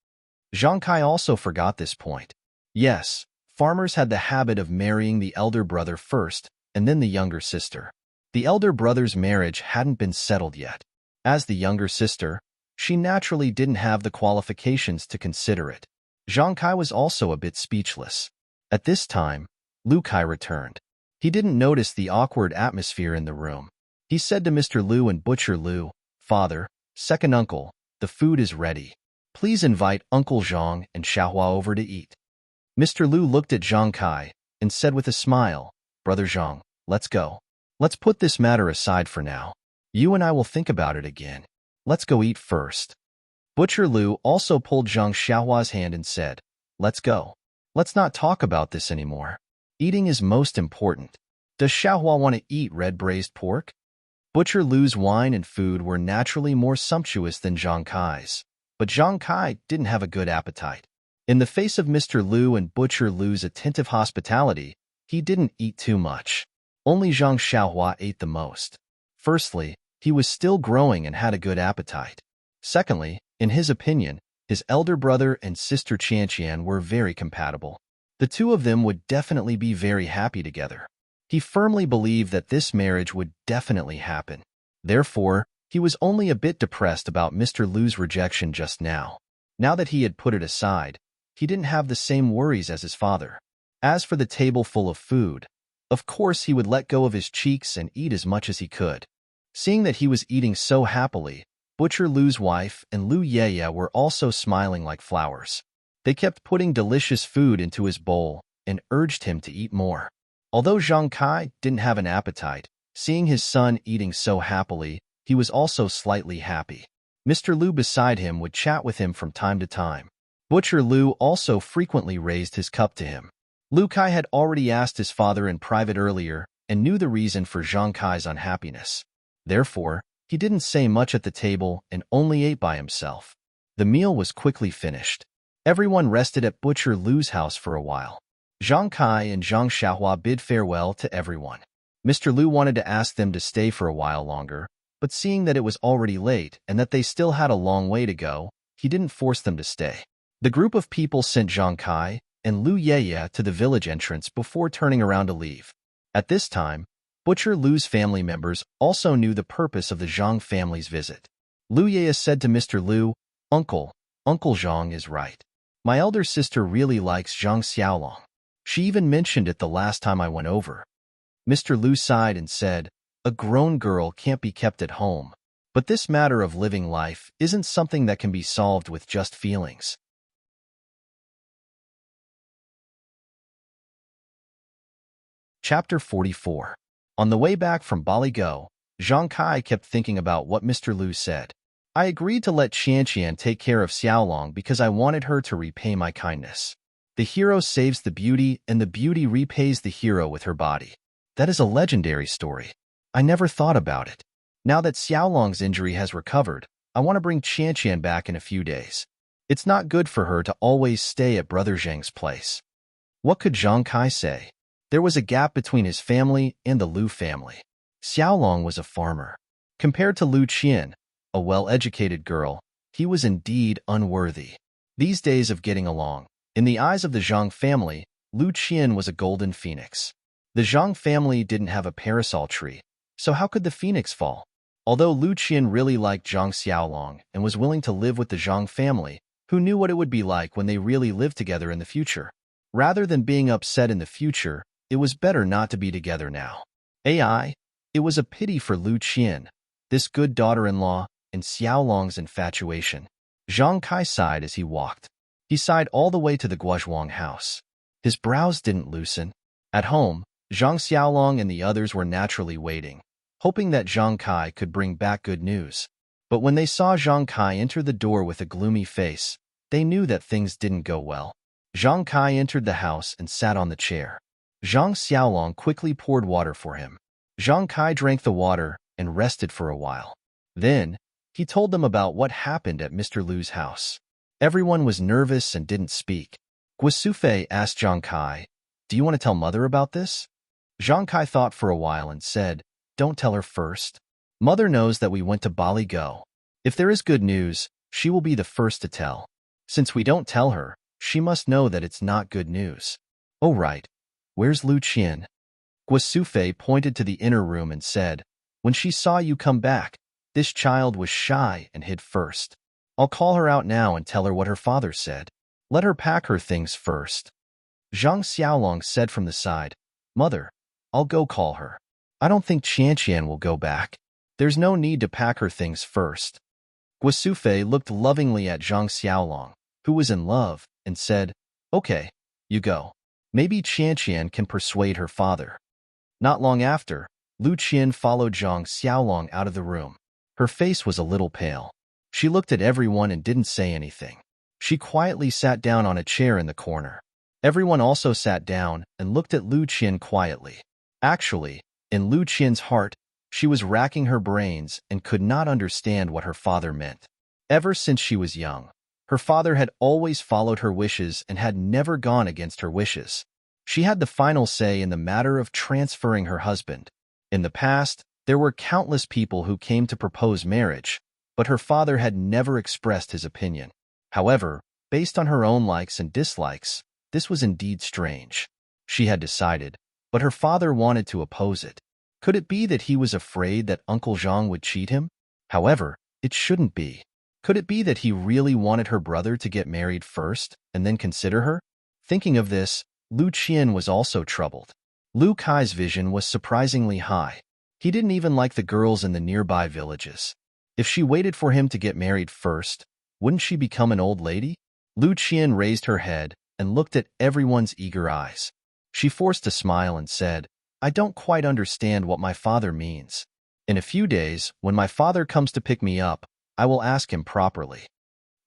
Zhang Kai also forgot this point. Yes, farmers had the habit of marrying the elder brother first and then the younger sister. The elder brother's marriage hadn't been settled yet. As the younger sister, she naturally didn't have the qualifications to consider it. Zhang Kai was also a bit speechless. At this time, Lu Kai returned. He didn't notice the awkward atmosphere in the room. He said to Mr. Lu and Butcher Lu, "Father, second uncle, the food is ready. Please invite Uncle Zhang and Xiaohua over to eat." Mr. Lu looked at Zhang Kai and said with a smile, "Brother Zhang, let's go. Let's put this matter aside for now. You and I will think about it again. Let's go eat first." Butcher Lu also pulled Zhang Xiaohua's hand and said, "Let's go. Let's not talk about this anymore. Eating is most important. Does Xiaohua want to eat red braised pork?" Butcher Lu's wine and food were naturally more sumptuous than Zhang Kai's, but Zhang Kai didn't have a good appetite. In the face of Mr. Lu and Butcher Lu's attentive hospitality, he didn't eat too much. Only Zhang Xiaohua ate the most. Firstly, he was still growing and had a good appetite. Secondly, in his opinion, his elder brother and sister Qianqian were very compatible. The two of them would definitely be very happy together. He firmly believed that this marriage would definitely happen. Therefore, he was only a bit depressed about Mr. Lu's rejection just now. Now that he had put it aside, he didn't have the same worries as his father. As for the table full of food, of course he would let go of his cheeks and eat as much as he could. Seeing that he was eating so happily, Butcher Lu's wife and Lu Yeye were also smiling like flowers. They kept putting delicious food into his bowl and urged him to eat more. Although Zhang Kai didn't have an appetite, seeing his son eating so happily, he was also slightly happy. Mr. Lu beside him would chat with him from time to time. Butcher Lu also frequently raised his cup to him. Lu Kai had already asked his father in private earlier and knew the reason for Zhang Kai's unhappiness. Therefore, he didn't say much at the table and only ate by himself. The meal was quickly finished. Everyone rested at Butcher Lu's house for a while. Zhang Kai and Zhang Xiaohua bid farewell to everyone. Mr. Lu wanted to ask them to stay for a while longer, but seeing that it was already late and that they still had a long way to go, he didn't force them to stay. The group of people sent Zhang Kai and Lu Yeye to the village entrance before turning around to leave. At this time, Butcher Lu's family members also knew the purpose of the Zhang family's visit. Lu Yeye said to Mr. Lu, Uncle Zhang is right. My elder sister really likes Zhang Xiaolong. She even mentioned it the last time I went over." Mr. Lu sighed and said, "A grown girl can't be kept at home. But this matter of living life isn't something that can be solved with just feelings." Chapter 44. On the way back from Baligo, Zhang Kai kept thinking about what Mr. Lu said. "I agreed to let Qianqian take care of Xiaolong because I wanted her to repay my kindness. The hero saves the beauty, and the beauty repays the hero with her body. That is a legendary story. I never thought about it. Now that Xiaolong's injury has recovered, I want to bring Qianqian back in a few days. It's not good for her to always stay at Brother Zhang's place." What could Zhang Kai say? There was a gap between his family and the Lu family. Xiaolong was a farmer. Compared to Lu Qian, a well-educated girl, he was indeed unworthy. These days of getting along, in the eyes of the Zhang family, Lu Qian was a golden phoenix. The Zhang family didn't have a parasol tree, so how could the phoenix fall? Although Lu Qian really liked Zhang Xiaolong and was willing to live with the Zhang family, who knew what it would be like when they really lived together in the future. Rather than being upset in the future, it was better not to be together now. It was a pity for Lu Qian, this good daughter-in-law, and Xiaolong's infatuation. Zhang Kai sighed as he walked. He sighed all the way to the Guozhuang house. His brows didn't loosen. At home, Zhang Xiaolong and the others were naturally waiting, hoping that Zhang Kai could bring back good news. But when they saw Zhang Kai enter the door with a gloomy face, they knew that things didn't go well. Zhang Kai entered the house and sat on the chair. Zhang Xiaolong quickly poured water for him. Zhang Kai drank the water and rested for a while. Then, he told them about what happened at Mr. Lu's house. Everyone was nervous and didn't speak. Guosufei asked Zhang Kai, "Do you want to tell Mother about this?" Zhang Kai thought for a while and said, "Don't tell her first. Mother knows that we went to Bali Go. If there is good news, she will be the first to tell. Since we don't tell her, she must know that it's not good news." "Oh right. Where's Lu Qian?" Guosufei pointed to the inner room and said, "When she saw you come back, this child was shy and hid first. I'll call her out now and tell her what her father said. Let her pack her things first." Zhang Xiaolong said from the side, "Mother, I'll go call her." I don't think Qianqian will go back. There's no need to pack her things first. Guosufei looked lovingly at Zhang Xiaolong, who was in love, and said, Okay, you go. Maybe Qianqian can persuade her father. Not long after, Lu Qian followed Zhang Xiaolong out of the room. Her face was a little pale. She looked at everyone and didn't say anything. She quietly sat down on a chair in the corner. Everyone also sat down and looked at Lu Qian quietly. Actually, in Lu Qian's heart, she was racking her brains and could not understand what her father meant. Ever since she was young, her father had always followed her wishes and had never gone against her wishes. She had the final say in the matter of transferring her husband. In the past, there were countless people who came to propose marriage, but her father had never expressed his opinion. However, based on her own likes and dislikes, this was indeed strange. She had decided, but her father wanted to oppose it. Could it be that he was afraid that Uncle Zhang would cheat him? However, it shouldn't be. Could it be that he really wanted her brother to get married first and then consider her? Thinking of this, Lu Qian was also troubled. Lu Kai's vision was surprisingly high. He didn't even like the girls in the nearby villages. If she waited for him to get married first, wouldn't she become an old lady? Lu Qian raised her head and looked at everyone's eager eyes. She forced a smile and said, I don't quite understand what my father means. In a few days, when my father comes to pick me up, I will ask him properly.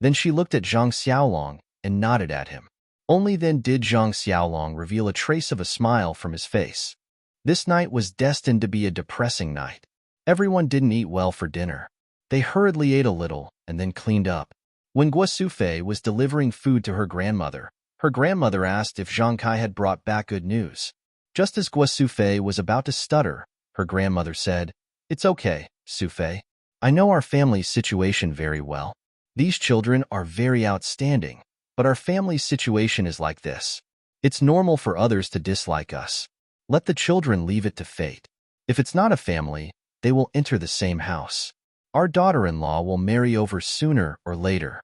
Then she looked at Zhang Xiaolong and nodded at him. Only then did Zhang Xiaolong reveal a trace of a smile from his face. This night was destined to be a depressing night. Everyone didn't eat well for dinner. They hurriedly ate a little and then cleaned up. When Guosufei was delivering food to her grandmother asked if Zhang Kai had brought back good news. Just as Guosufei was about to stutter, her grandmother said, It's okay, Sufei. I know our family's situation very well. These children are very outstanding, but our family's situation is like this. It's normal for others to dislike us. Let the children leave it to fate. If it's not a family, they will enter the same house. Our daughter-in-law will marry over sooner or later.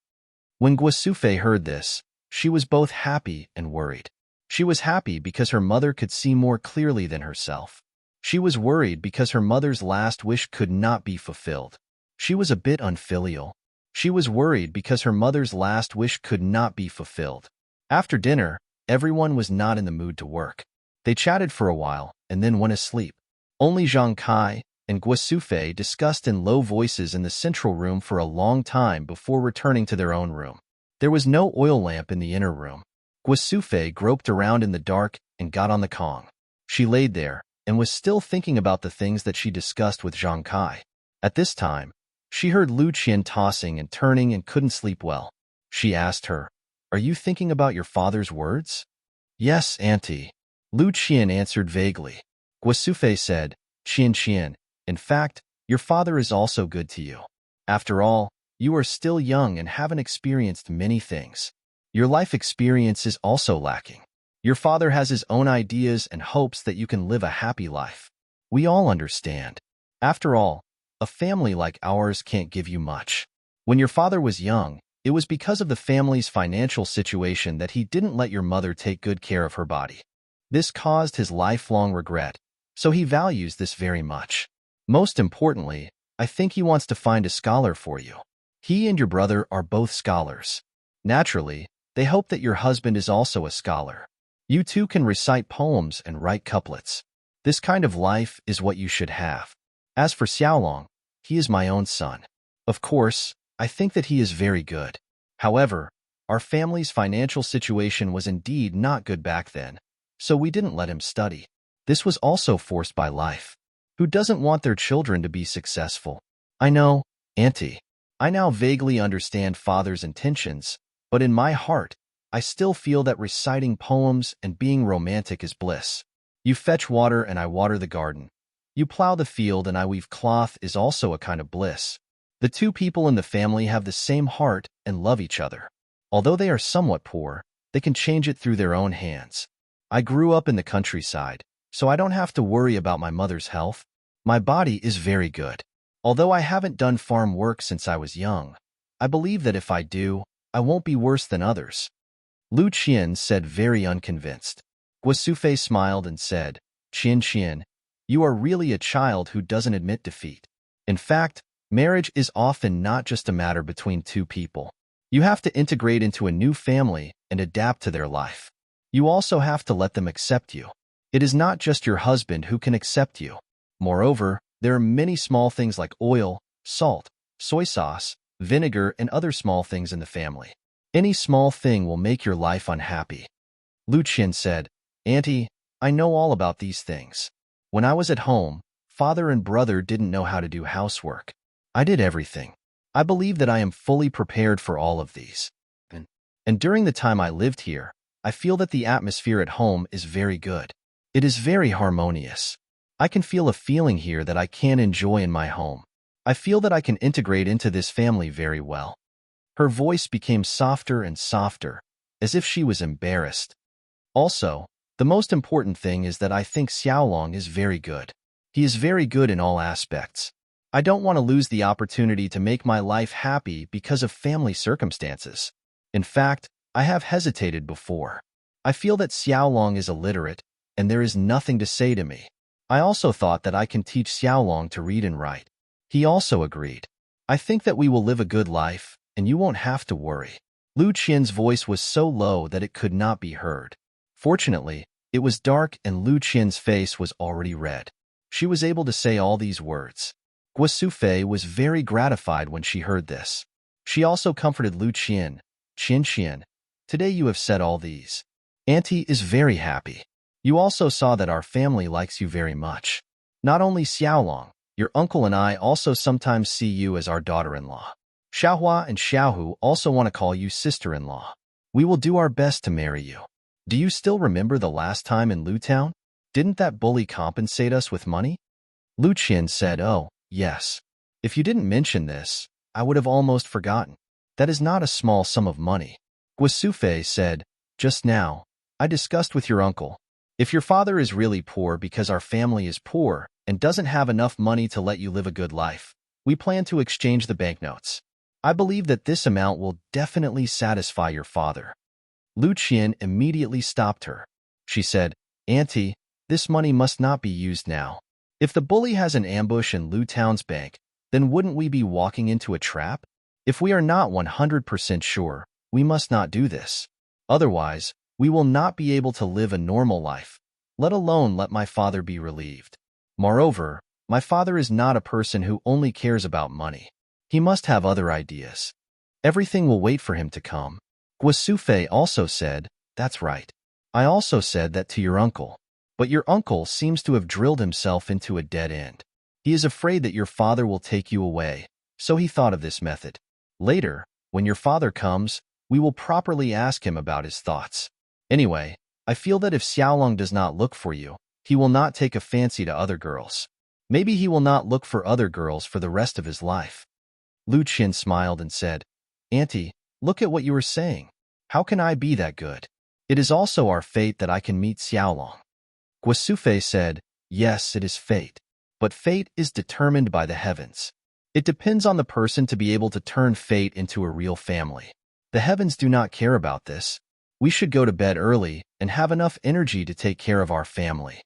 When Guosufei heard this, she was both happy and worried. She was happy because her mother could see more clearly than herself. She was worried because her mother's last wish could not be fulfilled. She was a bit unfilial. She was worried because her mother's last wish could not be fulfilled. After dinner, everyone was not in the mood to work. They chatted for a while and then went asleep. Only Zhang Kai and Guosufei discussed in low voices in the central room for a long time before returning to their own room. There was no oil lamp in the inner room. Guosufei groped around in the dark and got on the Kong. She laid there and was still thinking about the things that she discussed with Zhang Kai. At this time, she heard Lu Qian tossing and turning and couldn't sleep well. She asked her, Are you thinking about your father's words? Yes, Auntie. Lu Qian answered vaguely. Guosufei said, Qian, in fact, your father is also good to you. After all, you are still young and haven't experienced many things. Your life experience is also lacking. Your father has his own ideas and hopes that you can live a happy life. We all understand. After all, a family like ours can't give you much. When your father was young, it was because of the family's financial situation that he didn't let your mother take good care of her body. This caused his lifelong regret, so he values this very much. Most importantly, I think he wants to find a scholar for you. He and your brother are both scholars. Naturally, they hope that your husband is also a scholar. You two can recite poems and write couplets. This kind of life is what you should have. As for Xiaolong, he is my own son. Of course, I think that he is very good. However, our family's financial situation was indeed not good back then, so we didn't let him study. This was also forced by life. Who doesn't want their children to be successful? I know, Auntie. I now vaguely understand father's intentions, but in my heart, I still feel that reciting poems and being romantic is bliss. You fetch water and I water the garden. You plow the field and I weave cloth is also a kind of bliss. The two people in the family have the same heart and love each other. Although they are somewhat poor, they can change it through their own hands. I grew up in the countryside, so I don't have to worry about my mother's health. My body is very good. Although I haven't done farm work since I was young, I believe that if I do, I won't be worse than others. Lu Qian said very unconvinced. Guosufei smiled and said, Qian, You are really a child who doesn't admit defeat. In fact, marriage is often not just a matter between two people. You have to integrate into a new family and adapt to their life. You also have to let them accept you. It is not just your husband who can accept you. Moreover, there are many small things like oil, salt, soy sauce, vinegar, and other small things in the family. Any small thing will make your life unhappy. Lu Qin said, Auntie, I know all about these things. When I was at home, father and brother didn't know how to do housework. I did everything. I believe that I am fully prepared for all of these. And during the time I lived here, I feel that the atmosphere at home is very good. It is very harmonious. I can feel a feeling here that I can enjoy in my home. I feel that I can integrate into this family very well. Her voice became softer and softer, as if she was embarrassed. Also, the most important thing is that I think Xiaolong is very good. He is very good in all aspects. I don't want to lose the opportunity to make my life happy because of family circumstances. In fact, I have hesitated before. I feel that Xiaolong is illiterate, and there is nothing to say to me. I also thought that I can teach Xiaolong to read and write. He also agreed. I think that we will live a good life, and you won't have to worry. Lu Qian's voice was so low that it could not be heard. Fortunately, it was dark and Lu Qian's face was already red. She was able to say all these words. Guo Sufei was very gratified when she heard this. She also comforted Lu Qian. Qian, today you have said all these. Auntie is very happy. You also saw that our family likes you very much. Not only Xiaolong, your uncle and I also sometimes see you as our daughter-in-law. Xiaohua and Xiaohu also want to call you sister-in-law. We will do our best to marry you. Do you still remember the last time in Lu Town? Didn't that bully compensate us with money? Lu Qian said, Oh, yes. If you didn't mention this, I would have almost forgotten. That is not a small sum of money. Guo Sufei said, Just now, I discussed with your uncle. If your father is really poor because our family is poor and doesn't have enough money to let you live a good life, we plan to exchange the banknotes. I believe that this amount will definitely satisfy your father. Lu Qian immediately stopped her. She said, Auntie, this money must not be used now. If the bully has an ambush in Lu Town's bank, then wouldn't we be walking into a trap? If we are not 100% sure, we must not do this. Otherwise, we will not be able to live a normal life, let alone let my father be relieved. Moreover, my father is not a person who only cares about money. He must have other ideas. Everything will wait for him to come. Guo Sufei also said, That's right. I also said that to your uncle. But your uncle seems to have drilled himself into a dead end. He is afraid that your father will take you away, so he thought of this method. Later, when your father comes, we will properly ask him about his thoughts. Anyway, I feel that if Xiaolong does not look for you, he will not take a fancy to other girls. Maybe he will not look for other girls for the rest of his life. Lu Qian smiled and said, Auntie, look at what you are saying. How can I be that good? It is also our fate that I can meet Xiaolong. Guo Sufei said, Yes, it is fate. But fate is determined by the heavens. It depends on the person to be able to turn fate into a real family. The heavens do not care about this. We should go to bed early and have enough energy to take care of our family.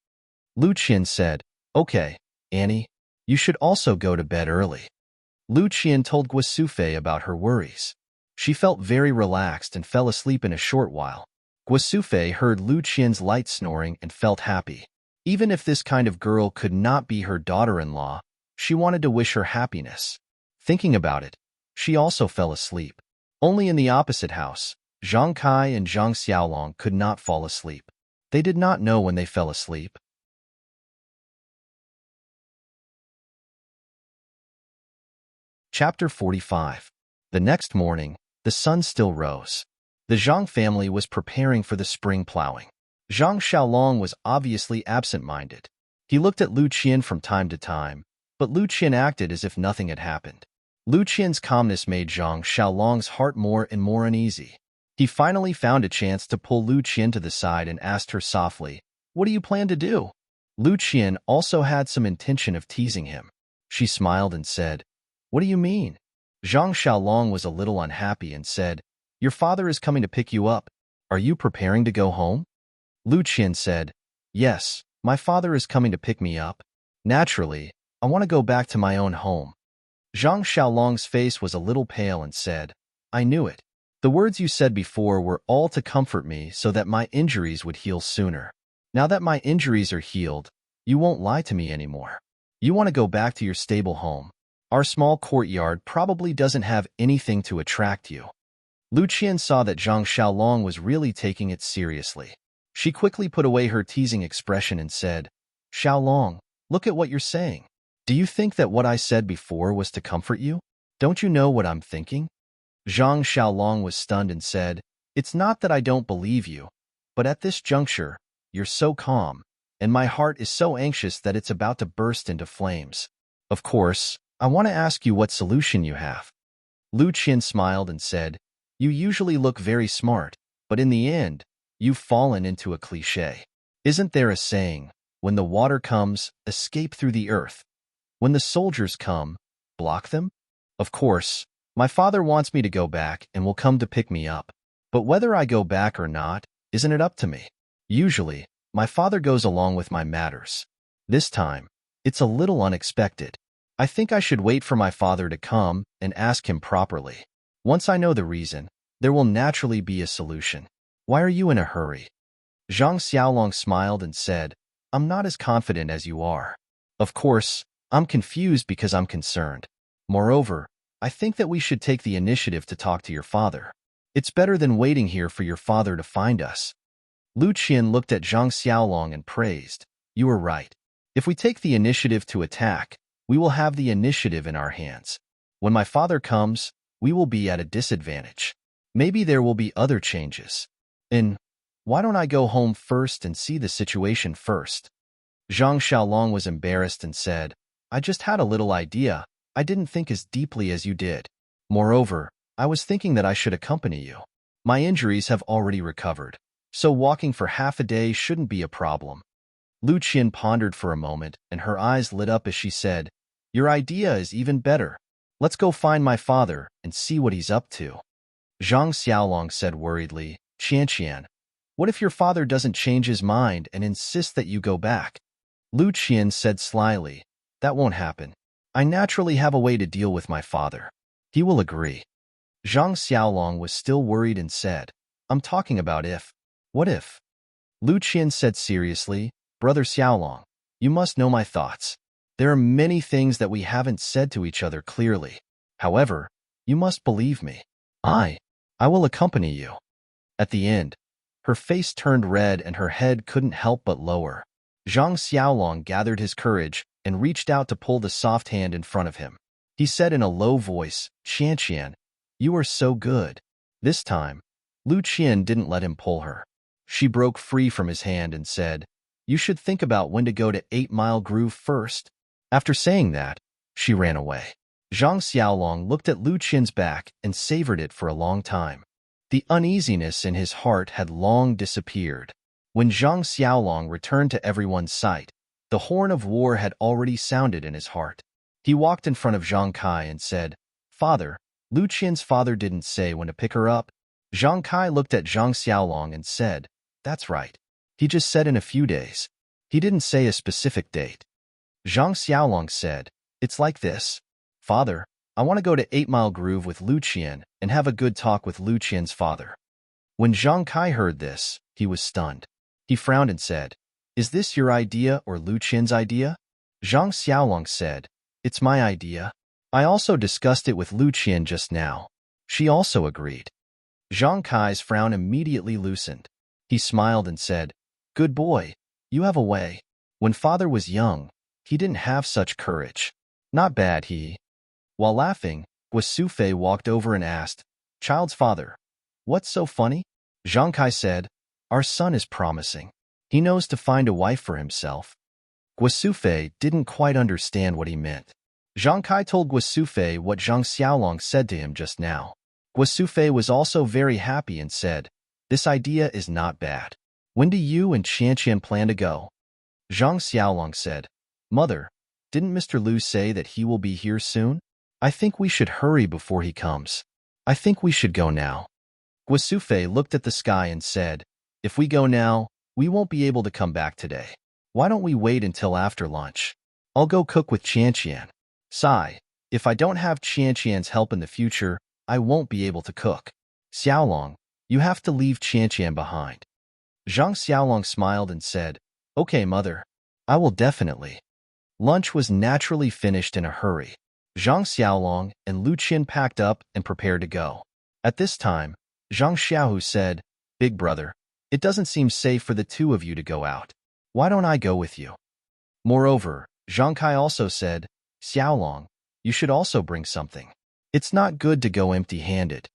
Lu Qian said, Okay, Annie, you should also go to bed early. Lu Qian told Guo Sufei about her worries. She felt very relaxed and fell asleep in a short while. Guo Sufei heard Lu Qian's light snoring and felt happy. Even if this kind of girl could not be her daughter-in-law, she wanted to wish her happiness. Thinking about it, she also fell asleep. Only in the opposite house, Zhang Kai and Zhang Xiaolong could not fall asleep. They did not know when they fell asleep. Chapter 45. The next morning, the sun still rose. The Zhang family was preparing for the spring plowing. Zhang Xiaolong was obviously absent-minded. He looked at Lu Qian from time to time, but Lu Qian acted as if nothing had happened. Lu Qian's calmness made Zhang Xiaolong's heart more and more uneasy. He finally found a chance to pull Lu Qian to the side and asked her softly, What do you plan to do? Lu Qian also had some intention of teasing him. She smiled and said, What do you mean? Zhang Xiaolong was a little unhappy and said, Your father is coming to pick you up. Are you preparing to go home? Lu Qian said, Yes, my father is coming to pick me up, Naturally, I want to go back to my own home. Zhang Xiaolong's face was a little pale and said, I knew it. The words you said before were all to comfort me so that my injuries would heal sooner. Now that my injuries are healed, you won't lie to me anymore. You want to go back to your stable home. Our small courtyard probably doesn't have anything to attract you. Lu Qian saw that Zhang Xiaolong was really taking it seriously. She quickly put away her teasing expression and said, Xiaolong, look at what you're saying. Do you think that what I said before was to comfort you? Don't you know what I'm thinking? Zhang Xiaolong was stunned and said, It's not that I don't believe you, but at this juncture, you're so calm, and my heart is so anxious that it's about to burst into flames. Of course, I want to ask you what solution you have. Lu Qian smiled and said, You usually look very smart, but in the end, you've fallen into a cliché. Isn't there a saying, when the water comes, escape through the earth? When the soldiers come, block them? Of course, my father wants me to go back and will come to pick me up. But whether I go back or not, isn't it up to me? Usually, my father goes along with my matters. This time, it's a little unexpected. I think I should wait for my father to come and ask him properly. Once I know the reason, there will naturally be a solution. Why are you in a hurry? Zhang Xiaolong smiled and said, I'm not as confident as you are. Of course, I'm confused because I'm concerned. Moreover, I think that we should take the initiative to talk to your father. It's better than waiting here for your father to find us. Lu Qian looked at Zhang Xiaolong and praised, You were right. If we take the initiative to attack, we will have the initiative in our hands. When my father comes, we will be at a disadvantage. Maybe there will be other changes. And why don't I go home first and see the situation first? Zhang Xiaolong was embarrassed and said, I just had a little idea. I didn't think as deeply as you did. Moreover, I was thinking that I should accompany you. My injuries have already recovered, so walking for half a day shouldn't be a problem. Lu Qian pondered for a moment, and her eyes lit up as she said, Your idea is even better. Let's go find my father and see what he's up to. Zhang Xiaolong said worriedly, Qian, what if your father doesn't change his mind and insists that you go back? Lu Qian said slyly, That won't happen. I naturally have a way to deal with my father. He will agree. Zhang Xiaolong was still worried and said, I'm talking about if. What if? Lu Qian said seriously, Brother Xiaolong, you must know my thoughts. There are many things that we haven't said to each other clearly. However, you must believe me. I will accompany you. At the end, her face turned red and her head couldn't help but lower. Zhang Xiaolong gathered his courage and reached out to pull the soft hand in front of him. He said in a low voice, Qian, you are so good. This time, Lu Qian didn't let him pull her. She broke free from his hand and said, You should think about when to go to 8 Mile Groove first. After saying that, she ran away. Zhang Xiaolong looked at Lu Qian's back and savored it for a long time. The uneasiness in his heart had long disappeared. When Zhang Xiaolong returned to everyone's sight, the horn of war had already sounded in his heart. He walked in front of Zhang Kai and said, Father, Lu Qian's father didn't say when to pick her up. Zhang Kai looked at Zhang Xiaolong and said, That's right. He just said in a few days. He didn't say a specific date. Zhang Xiaolong said, It's like this. Father, I want to go to 8 Mile Groove with Lu Qian and have a good talk with Lu Qian's father. When Zhang Kai heard this, he was stunned. He frowned and said, Is this your idea or Lu Qian's idea? Zhang Xiaolong said, It's my idea. I also discussed it with Lu Qian just now. She also agreed. Zhang Kai's frown immediately loosened. He smiled and said, Good boy, you have a way. When father was young, he didn't have such courage. Not bad, he. While laughing, Guasufei walked over and asked, Child's father, what's so funny? Zhang Kai said, Our son is promising. He knows to find a wife for himself. Guasufei didn't quite understand what he meant. Zhang Kai told Guasufei what Zhang Xiaolong said to him just now. Guasufei was also very happy and said, This idea is not bad. When do you and Qian plan to go? Zhang Xiaolong said, Mother, didn't Mr. Lu say that he will be here soon? I think we should hurry before he comes. I think we should go now. Guasufei looked at the sky and said, If we go now, we won't be able to come back today. Why don't we wait until after lunch? I'll go cook with Qian. Sigh, if I don't have Qian's help in the future, I won't be able to cook. Xiaolong, you have to leave Qian behind. Zhang Xiaolong smiled and said, Okay, mother. I will definitely. Lunch was naturally finished in a hurry. Zhang Xiaolong and Lu Qian packed up and prepared to go. At this time, Zhang Xiaohu said, Big brother, it doesn't seem safe for the two of you to go out. Why don't I go with you? Moreover, Zhang Kai also said, Xiaolong, you should also bring something. It's not good to go empty-handed.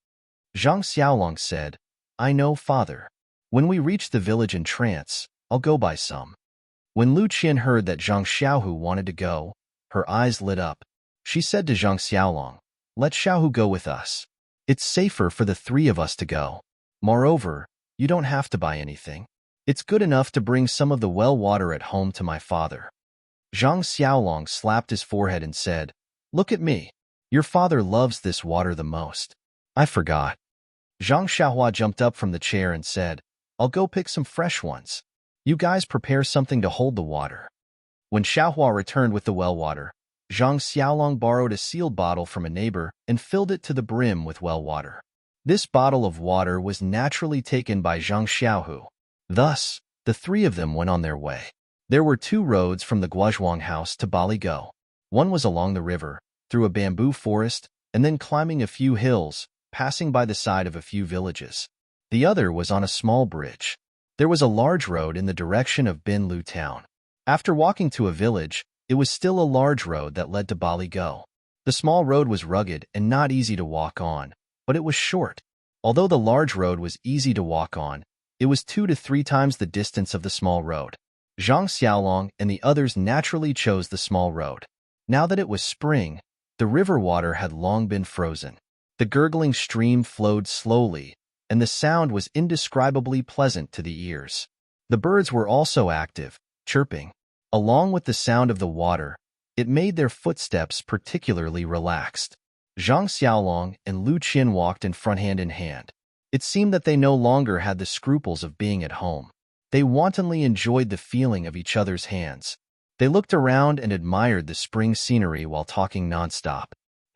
Zhang Xiaolong said, I know, father. When we reach the village in trance, I'll go buy some. When Lu Qian heard that Zhang Xiaohu wanted to go, her eyes lit up. She said to Zhang Xiaolong, Let Xiaohu go with us. It's safer for the three of us to go. Moreover, you don't have to buy anything. It's good enough to bring some of the well water at home to my father. Zhang Xiaolong slapped his forehead and said, Look at me. Your father loves this water the most. I forgot. Zhang Xiaohua jumped up from the chair and said, I'll go pick some fresh ones. You guys prepare something to hold the water. When Xiaohua returned with the well water, Zhang Xiaolong borrowed a sealed bottle from a neighbor and filled it to the brim with well water. This bottle of water was naturally taken by Zhang Xiaohu. Thus, the three of them went on their way. There were two roads from the Guozhuang house to Baligo. One was along the river, through a bamboo forest, and then climbing a few hills, passing by the side of a few villages. The other was on a small bridge. There was a large road in the direction of Binlu town. After walking to a village, it was still a large road that led to Baligo. The small road was rugged and not easy to walk on, but it was short. Although the large road was easy to walk on, it was 2 to 3 times the distance of the small road. Zhang Xiaolong and the others naturally chose the small road. Now that it was spring, the river water had long been frozen. The gurgling stream flowed slowly, and the sound was indescribably pleasant to the ears. The birds were also active, chirping. Along with the sound of the water, it made their footsteps particularly relaxed. Zhang Xiaolong and Lu Qian walked in front hand in hand. It seemed that they no longer had the scruples of being at home. They wantonly enjoyed the feeling of each other's hands. They looked around and admired the spring scenery while talking nonstop.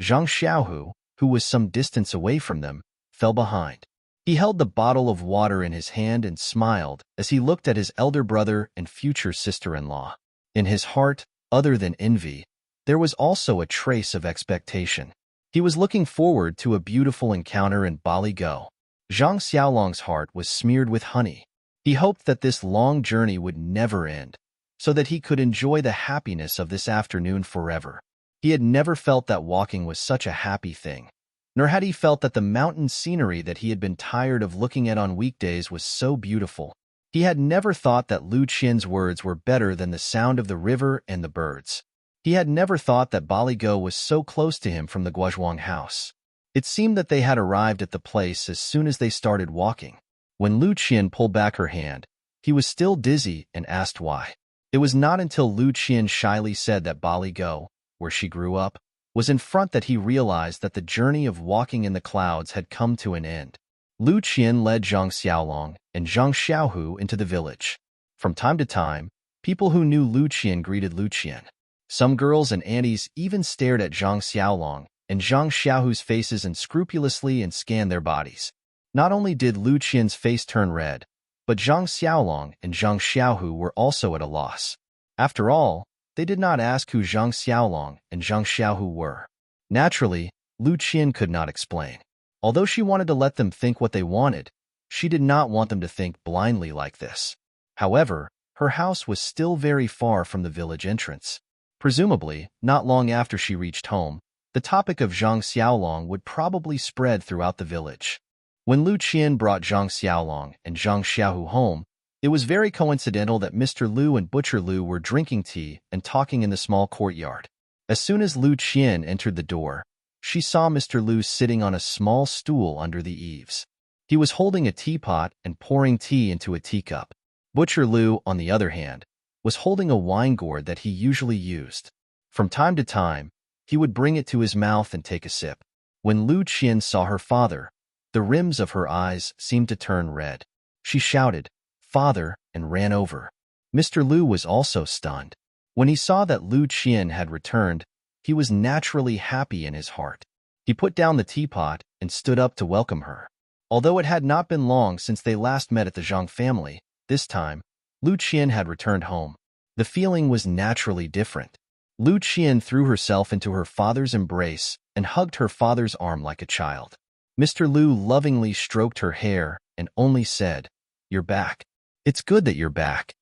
Zhang Xiaohu, who was some distance away from them, fell behind. He held the bottle of water in his hand and smiled as he looked at his elder brother and future sister-in-law. In his heart, other than envy, there was also a trace of expectation. He was looking forward to a beautiful encounter in Baligo. Zhang Xiaolong's heart was smeared with honey. He hoped that this long journey would never end, so that he could enjoy the happiness of this afternoon forever. He had never felt that walking was such a happy thing, nor had he felt that the mountain scenery that he had been tired of looking at on weekdays was so beautiful. He had never thought that Lu Qian's words were better than the sound of the river and the birds. He had never thought that Baligo was so close to him from the Guozhuang house. It seemed that they had arrived at the place as soon as they started walking. When Lu Qian pulled back her hand, he was still dizzy and asked why. It was not until Lu Qian shyly said that Baligo, where she grew up, was in front that he realized that the journey of walking in the clouds had come to an end. Lu Qian led Zhang Xiaolong and Zhang Xiaohu into the village. From time to time, people who knew Lu Qian greeted Lu Qian. Some girls and aunties even stared at Zhang Xiaolong and Zhang Xiaohu's faces unscrupulously and scanned their bodies. Not only did Lu Qian's face turn red, but Zhang Xiaolong and Zhang Xiaohu were also at a loss. After all, they did not ask who Zhang Xiaolong and Zhang Xiaohu were. Naturally, Lu Qian could not explain. Although she wanted to let them think what they wanted, she did not want them to think blindly like this. However, her house was still very far from the village entrance. Presumably, not long after she reached home, the topic of Zhang Xiaolong would probably spread throughout the village. When Lu Qian brought Zhang Xiaolong and Zhang Xiaohu home, it was very coincidental that Mr. Lu and Butcher Lu were drinking tea and talking in the small courtyard. As soon as Lu Qian entered the door, she saw Mr. Lu sitting on a small stool under the eaves. He was holding a teapot and pouring tea into a teacup. Butcher Lu, on the other hand, was holding a wine gourd that he usually used. From time to time, he would bring it to his mouth and take a sip. When Lu Qian saw her father, the rims of her eyes seemed to turn red. She shouted, "Father," and ran over. Mr. Lu was also stunned. When he saw that Lu Qian had returned, he was naturally happy in his heart. He put down the teapot and stood up to welcome her. Although it had not been long since they last met at the Zhang family, this time, Lu Qian had returned home. The feeling was naturally different. Lu Qian threw herself into her father's embrace and hugged her father's arm like a child. Mr. Lu lovingly stroked her hair and only said, "You're back. It's good that you're back."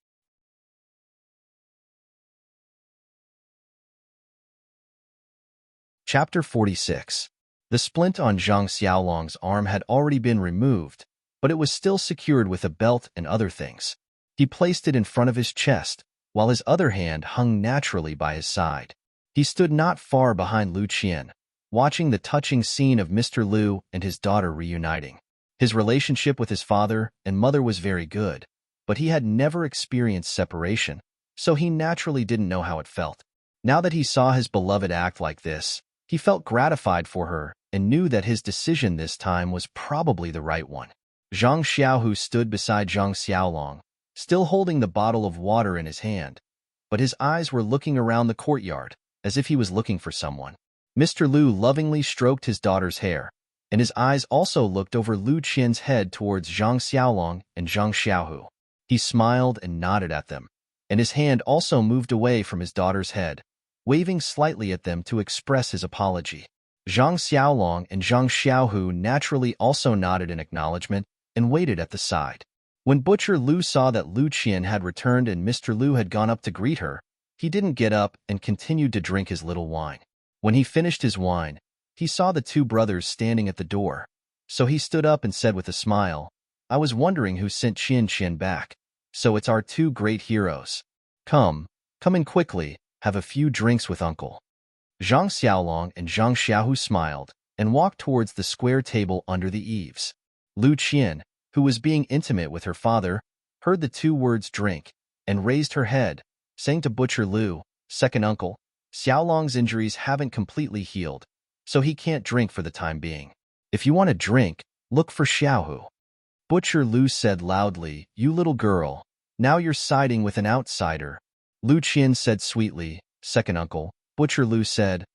Chapter 46. The splint on Zhang Xiaolong's arm had already been removed, but it was still secured with a belt and other things. He placed it in front of his chest, while his other hand hung naturally by his side. He stood not far behind Lu Qian, watching the touching scene of Mr. Lu and his daughter reuniting. His relationship with his father and mother was very good, but he had never experienced separation, so he naturally didn't know how it felt. Now that he saw his beloved act like this, he felt gratified for her and knew that his decision this time was probably the right one. Zhang Xiaohu stood beside Zhang Xiaolong, still holding the bottle of water in his hand, but his eyes were looking around the courtyard, as if he was looking for someone. Mr. Lu lovingly stroked his daughter's hair, and his eyes also looked over Lu Qian's head towards Zhang Xiaolong and Zhang Xiaohu. He smiled and nodded at them, and his hand also moved away from his daughter's head, waving slightly at them to express his apology. Zhang Xiaolong and Zhang Xiaohu naturally also nodded in acknowledgement and waited at the side. When Butcher Lu saw that Lu Qian had returned and Mr. Lu had gone up to greet her, he didn't get up and continued to drink his little wine. When he finished his wine, he saw the two brothers standing at the door, so he stood up and said with a smile, "I was wondering who sent Qian back. So it's our two great heroes. Come in quickly, have a few drinks with Uncle." Zhang Xiaolong and Zhang Xiaohu smiled and walked towards the square table under the eaves. Lu Qian, who was being intimate with her father, heard the two words drink and raised her head, saying to Butcher Lu, "Second uncle, Xiaolong's injuries haven't completely healed, so he can't drink for the time being. If you want to drink, look for Xiaohu." Butcher Lu said loudly, "You little girl, now you're siding with an outsider." Lu Qian said sweetly, "Second uncle." Butcher Lu said,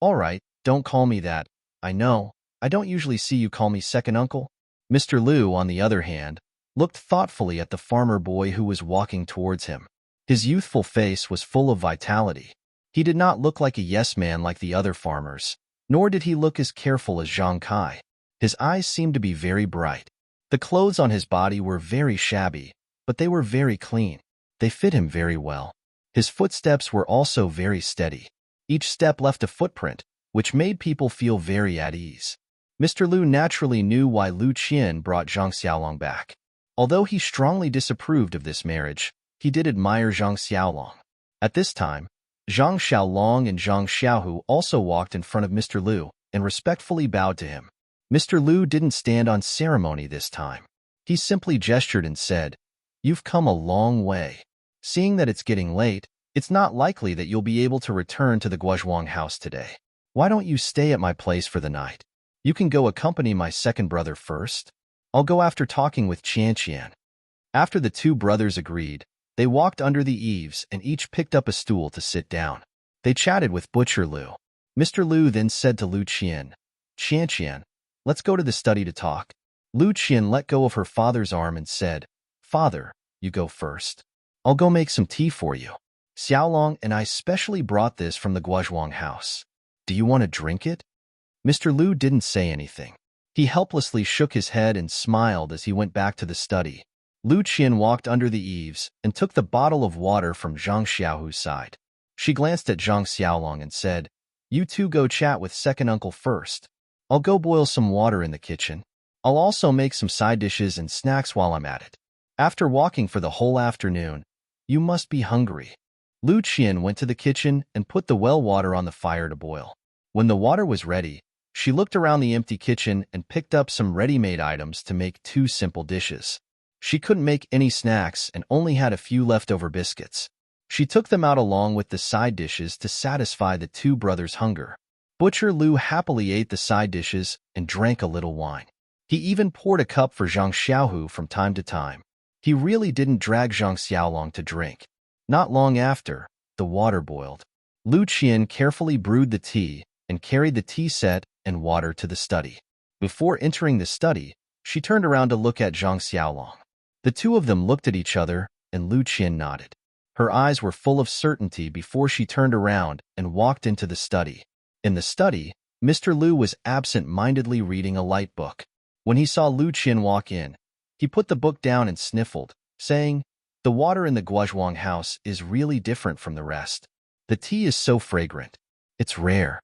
"All right, don't call me that. I know, I don't usually see you call me second uncle." Mr. Lu, on the other hand, looked thoughtfully at the farmer boy who was walking towards him. His youthful face was full of vitality. He did not look like a yes-man like the other farmers, nor did he look as careful as Zhang Kai. His eyes seemed to be very bright. The clothes on his body were very shabby, but they were very clean. They fit him very well. His footsteps were also very steady. Each step left a footprint, which made people feel very at ease. Mr. Lu naturally knew why Lu Qian brought Zhang Xiaolong back. Although he strongly disapproved of this marriage, he did admire Zhang Xiaolong. At this time, Zhang Xiaolong and Zhang Xiaohu also walked in front of Mr. Lu and respectfully bowed to him. Mr. Lu didn't stand on ceremony this time. He simply gestured and said, "You've come a long way. Seeing that it's getting late, it's not likely that you'll be able to return to the Guozhuang house today. Why don't you stay at my place for the night? You can go accompany my second brother first. I'll go after talking with Qian." After the two brothers agreed, they walked under the eaves and each picked up a stool to sit down. They chatted with Butcher Lu. Mr. Lu then said to Lu Qian, "Qian, let's go to the study to talk." Lu Qian let go of her father's arm and said, "Father, you go first. I'll go make some tea for you. Xiaolong and I specially brought this from the Guozhuang house. Do you want to drink it?" Mr. Lu didn't say anything. He helplessly shook his head and smiled as he went back to the study. Lu Qian walked under the eaves and took the bottle of water from Zhang Xiaohu's side. She glanced at Zhang Xiaolong and said, "You two go chat with second uncle first. I'll go boil some water in the kitchen. I'll also make some side dishes and snacks while I'm at it." After walking for the whole afternoon, you must be hungry. Lu Qian went to the kitchen and put the well water on the fire to boil. When the water was ready, she looked around the empty kitchen and picked up some ready-made items to make two simple dishes. She couldn't make any snacks and only had a few leftover biscuits. She took them out along with the side dishes to satisfy the two brothers' hunger. Butcher Lu happily ate the side dishes and drank a little wine. He even poured a cup for Zhang Xiaohu from time to time. He really didn't drag Zhang Xiaolong to drink. Not long after, the water boiled. Lu Qian carefully brewed the tea and carried the tea set and water to the study. Before entering the study, she turned around to look at Zhang Xiaolong. The two of them looked at each other, and Lu Qian nodded. Her eyes were full of certainty before she turned around and walked into the study. In the study, Mr. Lu was absent-mindedly reading a light book. When he saw Lu Qian walk in, he put the book down and sniffled, saying, "The water in the Guozhuang house is really different from the rest. The tea is so fragrant. It's rare."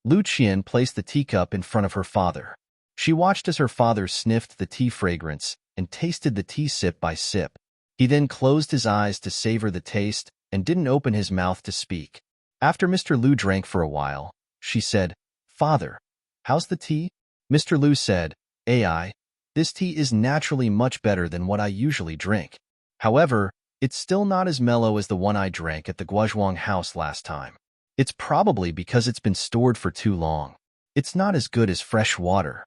Lu Qian placed the teacup in front of her father. She watched as her father sniffed the tea fragrance and tasted the tea sip by sip. He then closed his eyes to savor the taste and didn't open his mouth to speak. After Mr. Lu drank for a while, she said, "Father, how's the tea?" Mr. Lu said, "AI, this tea is naturally much better than what I usually drink. However, it's still not as mellow as the one I drank at the Guozhuang house last time. It's probably because it's been stored for too long. It's not as good as fresh water."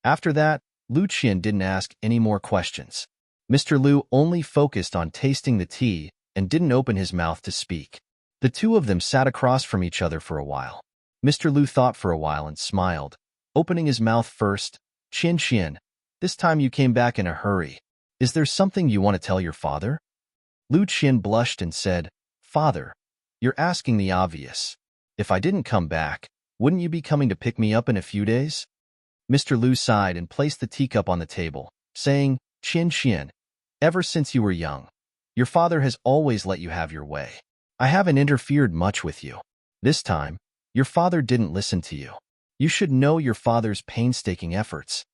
After that, Lu Qian didn't ask any more questions. Mr. Lu only focused on tasting the tea and didn't open his mouth to speak. The two of them sat across from each other for a while. Mr. Lu thought for a while and smiled, opening his mouth first. "Qian Qian, this time you came back in a hurry. Is there something you want to tell your father?" Lu Qian blushed and said, "Father, you're asking the obvious. If I didn't come back, wouldn't you be coming to pick me up in a few days?" Mr. Lu sighed and placed the teacup on the table, saying, "Qian Qian, ever since you were young, your father has always let you have your way. I haven't interfered much with you. This time, your father didn't listen to you. You should know your father's painstaking efforts."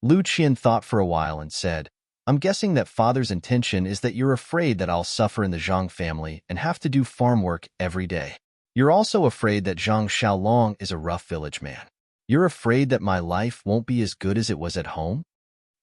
Lu Qian thought for a while and said, "I'm guessing that father's intention is that you're afraid that I'll suffer in the Zhang family and have to do farm work every day. You're also afraid that Zhang Xiaolong is a rough village man. You're afraid that my life won't be as good as it was at home?"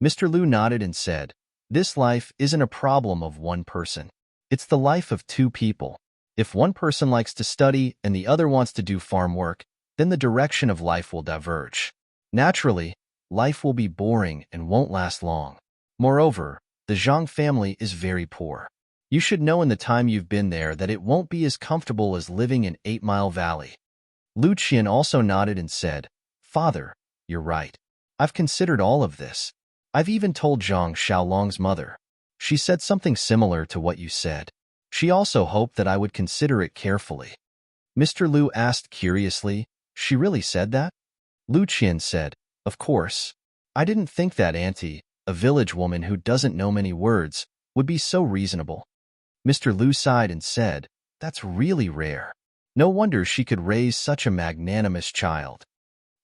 Mr. Lu nodded and said, "This life isn't a problem of one person. It's the life of two people. If one person likes to study and the other wants to do farm work, then the direction of life will diverge. Naturally, life will be boring and won't last long. Moreover, the Zhang family is very poor. You should know in the time you've been there that it won't be as comfortable as living in 8 Mile Valley." Lu Qian also nodded and said, "Father, you're right. I've considered all of this. I've even told Zhang Xiaolong's mother. She said something similar to what you said. She also hoped that I would consider it carefully." Mr. Lu asked curiously, "She really said that?" Lu Qian said, "Of course. I didn't think that Auntie, a village woman who doesn't know many words, would be so reasonable." Mr. Lu sighed and said, "That's really rare. No wonder she could raise such a magnanimous child."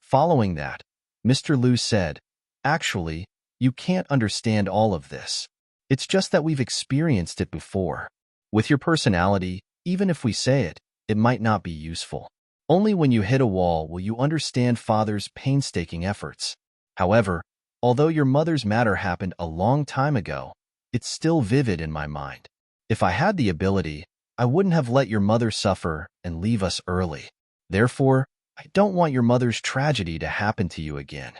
Following that, Mr. Lu said, "Actually, you can't understand all of this. It's just that we've experienced it before. With your personality, even if we say it, it might not be useful. Only when you hit a wall will you understand father's painstaking efforts. However, although your mother's matter happened a long time ago, it's still vivid in my mind. If I had the ability, I wouldn't have let your mother suffer and leave us early. Therefore, I don't want your mother's tragedy to happen to you again."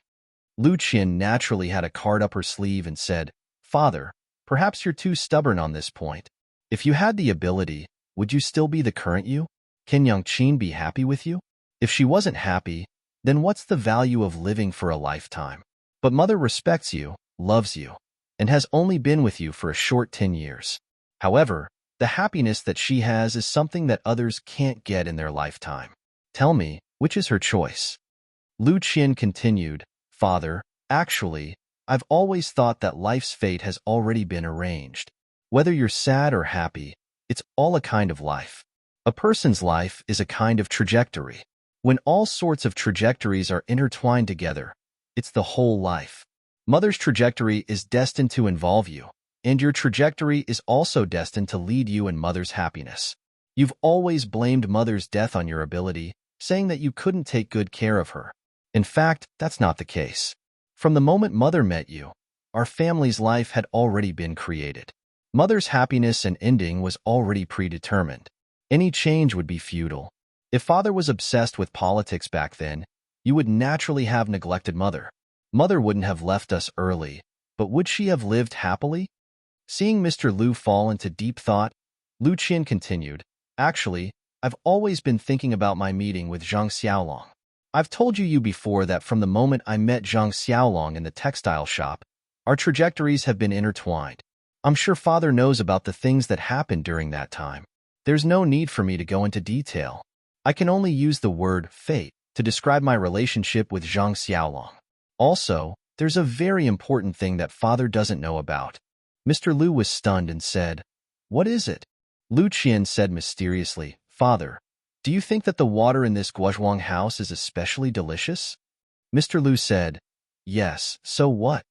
Lu Qian naturally had a card up her sleeve and said, "Father, perhaps you're too stubborn on this point. If you had the ability, would you still be the current you? Can Yangqin be happy with you? If she wasn't happy, then what's the value of living for a lifetime? But mother respects you, loves you, and has only been with you for a short 10 years. However, the happiness that she has is something that others can't get in their lifetime. Tell me, which is her choice?" Lu Qian continued, "Father, actually, I've always thought that life's fate has already been arranged. Whether you're sad or happy, it's all a kind of life. A person's life is a kind of trajectory. When all sorts of trajectories are intertwined together, it's the whole life. Mother's trajectory is destined to involve you, and your trajectory is also destined to lead you in mother's happiness. You've always blamed mother's death on your ability, saying that you couldn't take good care of her. In fact, that's not the case. From the moment mother met you, our family's life had already been created. Mother's happiness and ending was already predetermined. Any change would be futile. If father was obsessed with politics back then, you would naturally have neglected mother. Mother wouldn't have left us early, but would she have lived happily?" Seeing Mr. Lu fall into deep thought, Lu Qian continued, Actually, I've always been thinking about my meeting with Zhang Xiaolong. I've told you before that from the moment I met Zhang Xiaolong in the textile shop, our trajectories have been intertwined. I'm sure Father knows about the things that happened during that time. There's no need for me to go into detail. I can only use the word fate to describe my relationship with Zhang Xiaolong. Also, there's a very important thing that Father doesn't know about. Mr. Lu was stunned and said, "What is it?" Lu Qian said mysteriously, "Father, do you think that the water in this Guozhuang house is especially delicious?" Mr. Lu said, "Yes, so what?"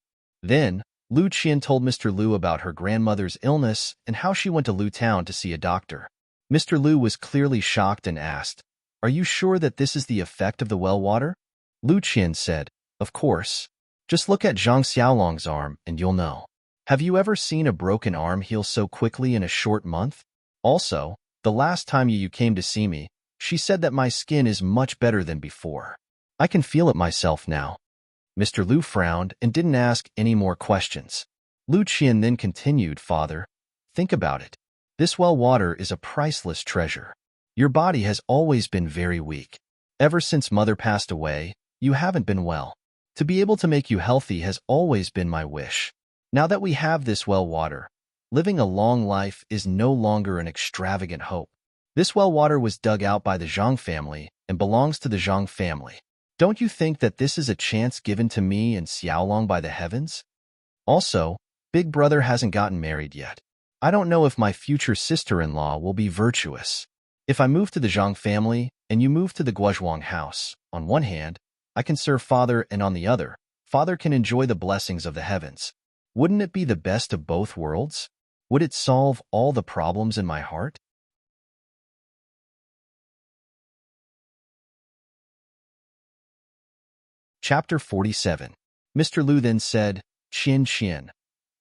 Then, Lu Qian told Mr. Lu about her grandmother's illness and how she went to Lu Town to see a doctor. Mr. Lu was clearly shocked and asked, "Are you sure that this is the effect of the well water?" Lu Qian said, "Of course. Just look at Zhang Xiaolong's arm and you'll know. Have you ever seen a broken arm heal so quickly in a short month? Also, the last time you came to see me, she said that my skin is much better than before. I can feel it myself now." Mr. Lu frowned and didn't ask any more questions. Lu Qian then continued, "Father, think about it. This well water is a priceless treasure. Your body has always been very weak. Ever since Mother passed away, you haven't been well. To be able to make you healthy has always been my wish. Now that we have this well water, living a long life is no longer an extravagant hope. This well water was dug out by the Zhang family and belongs to the Zhang family. Don't you think that this is a chance given to me and Xiaolong by the heavens? Also, Big Brother hasn't gotten married yet. I don't know if my future sister-in-law will be virtuous. If I move to the Zhang family and you move to the Guozhuang house, on one hand, I can serve Father, and on the other, Father can enjoy the blessings of the heavens. Wouldn't it be the best of both worlds? Would it solve all the problems in my heart?" Chapter 47. Mr. Lu then said, "Qian Qian,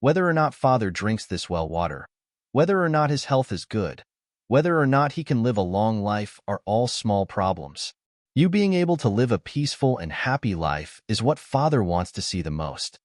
whether or not Father drinks this well water, whether or not his health is good, whether or not he can live a long life are all small problems. You being able to live a peaceful and happy life is what Father wants to see the most."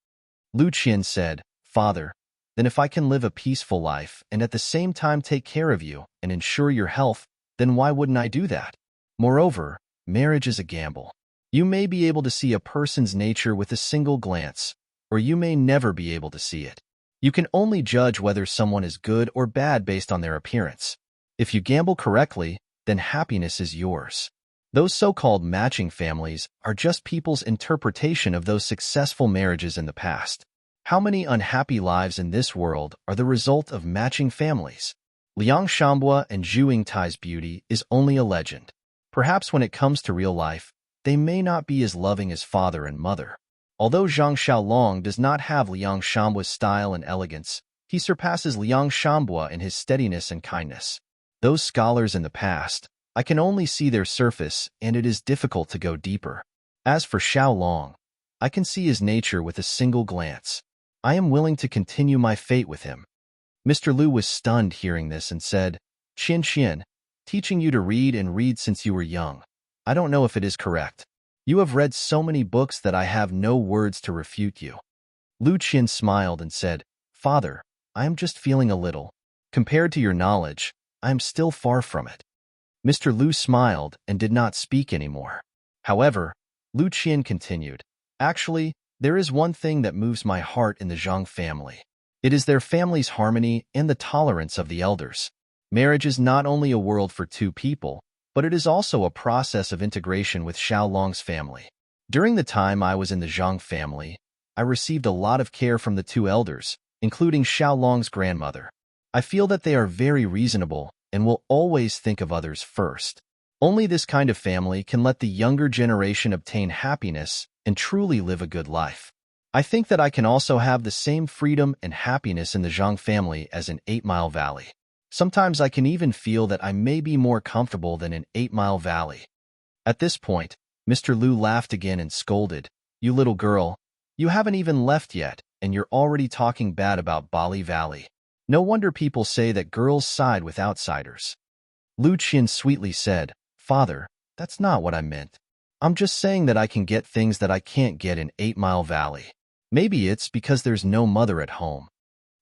Lu Qian said, "Father, then if I can live a peaceful life and at the same time take care of you and ensure your health, then why wouldn't I do that? Moreover, marriage is a gamble. You may be able to see a person's nature with a single glance, or you may never be able to see it. You can only judge whether someone is good or bad based on their appearance. If you gamble correctly, then happiness is yours." Those so-called matching families are just people's interpretation of those successful marriages in the past. How many unhappy lives in this world are the result of matching families? Liang Shambua and Zhu Yingtai's beauty is only a legend. Perhaps when it comes to real life, they may not be as loving as father and mother. Although Zhang Xiaolong does not have Liang Shambua's style and elegance, he surpasses Liang Shambua in his steadiness and kindness. Those scholars in the past, I can only see their surface, and it is difficult to go deeper. As for Xiaolong, I can see his nature with a single glance. I am willing to continue my fate with him." Mr. Lu was stunned hearing this and said, "Qian Qian, teaching you to read and read since you were young. I don't know if it is correct. You have read so many books that I have no words to refute you." Lu Qian smiled and said, "Father, I am just feeling a little. Compared to your knowledge, I am still far from it." Mr. Lu smiled and did not speak anymore. However, Lu Qian continued, "Actually, there is one thing that moves my heart in the Zhang family. It is their family's harmony and the tolerance of the elders. Marriage is not only a world for two people, but it is also a process of integration with Xiaolong's family. During the time I was in the Zhang family, I received a lot of care from the two elders, including Xiaolong's grandmother. I feel that they are very reasonable and will always think of others first. Only this kind of family can let the younger generation obtain happiness and truly live a good life. I think that I can also have the same freedom and happiness in the Zhang family as in 8 Mile Valley. Sometimes I can even feel that I may be more comfortable than in 8 Mile Valley." At this point, Mr. Lu laughed again and scolded, "You little girl, you haven't even left yet, and you're already talking bad about Bali Valley. No wonder people say that girls side with outsiders." Lu Qian sweetly said, "Father, that's not what I meant. I'm just saying that I can get things that I can't get in 8 Mile Valley. Maybe it's because there's no mother at home."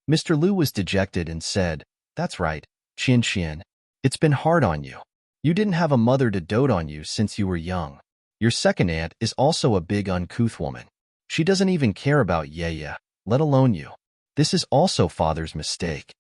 Mr. Lu was dejected and said, "That's right, Qian Qian. It's been hard on you. You didn't have a mother to dote on you since you were young. Your second aunt is also a big uncouth woman. She doesn't even care about Yaya, let alone you. This is also father's mistake.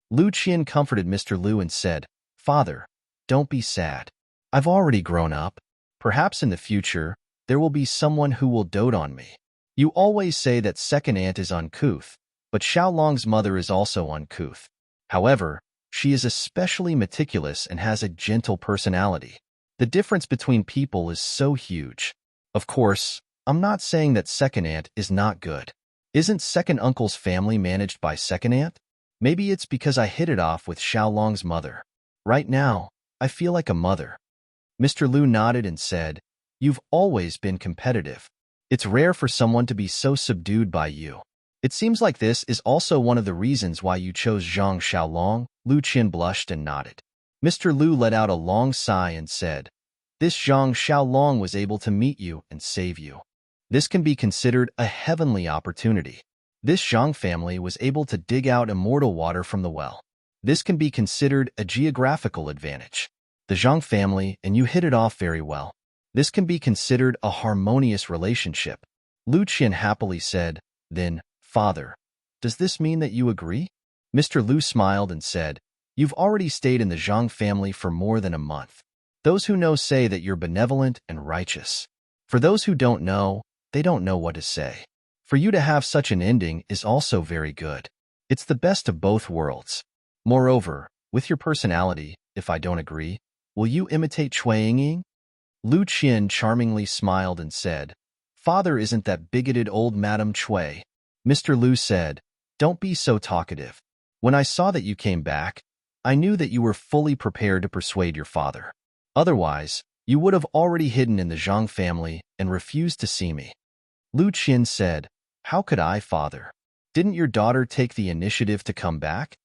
Lu Qian comforted Mr. Lu and said, Father, don't be sad. I've already grown up. Perhaps in the future, there will be someone who will dote on me. You always say that second aunt is uncouth, but Xiaolong's mother is also uncouth. However, she is especially meticulous and has a gentle personality. The difference between people is so huge. Of course, I'm not saying that second aunt is not good. Isn't second uncle's family managed by second aunt? Maybe it's because I hit it off with Xiaolong's mother. Right now, I feel like a mother. Mr. Lu nodded and said, You've always been competitive. It's rare for someone to be so subdued by you. It seems like this is also one of the reasons why you chose Zhang Xiaolong. Lu Qian blushed and nodded. Mr. Lu let out a long sigh and said, This Zhang Xiaolong was able to meet you and save you. This can be considered a heavenly opportunity. This Zhang family was able to dig out immortal water from the well. This can be considered a geographical advantage. The Zhang family and you hit it off very well. This can be considered a harmonious relationship. Lu Qian happily said, Then, Father, does this mean that you agree? Mr. Lu smiled and said, You've already stayed in the Zhang family for more than a month. Those who know say that you're benevolent and righteous. For those who don't know, they don't know what to say. For you to have such an ending is also very good. It's the best of both worlds. Moreover, with your personality, if I don't agree, will you imitate Cui Yingying? Lu Qian charmingly smiled and said, Father isn't that bigoted old Madame Cui. Mr. Lu said, Don't be so talkative. When I saw that you came back, I knew that you were fully prepared to persuade your father. Otherwise, you would have already hidden in the Zhang family and refused to see me. Lu Qian said, How could I, father? Didn't your daughter take the initiative to come back?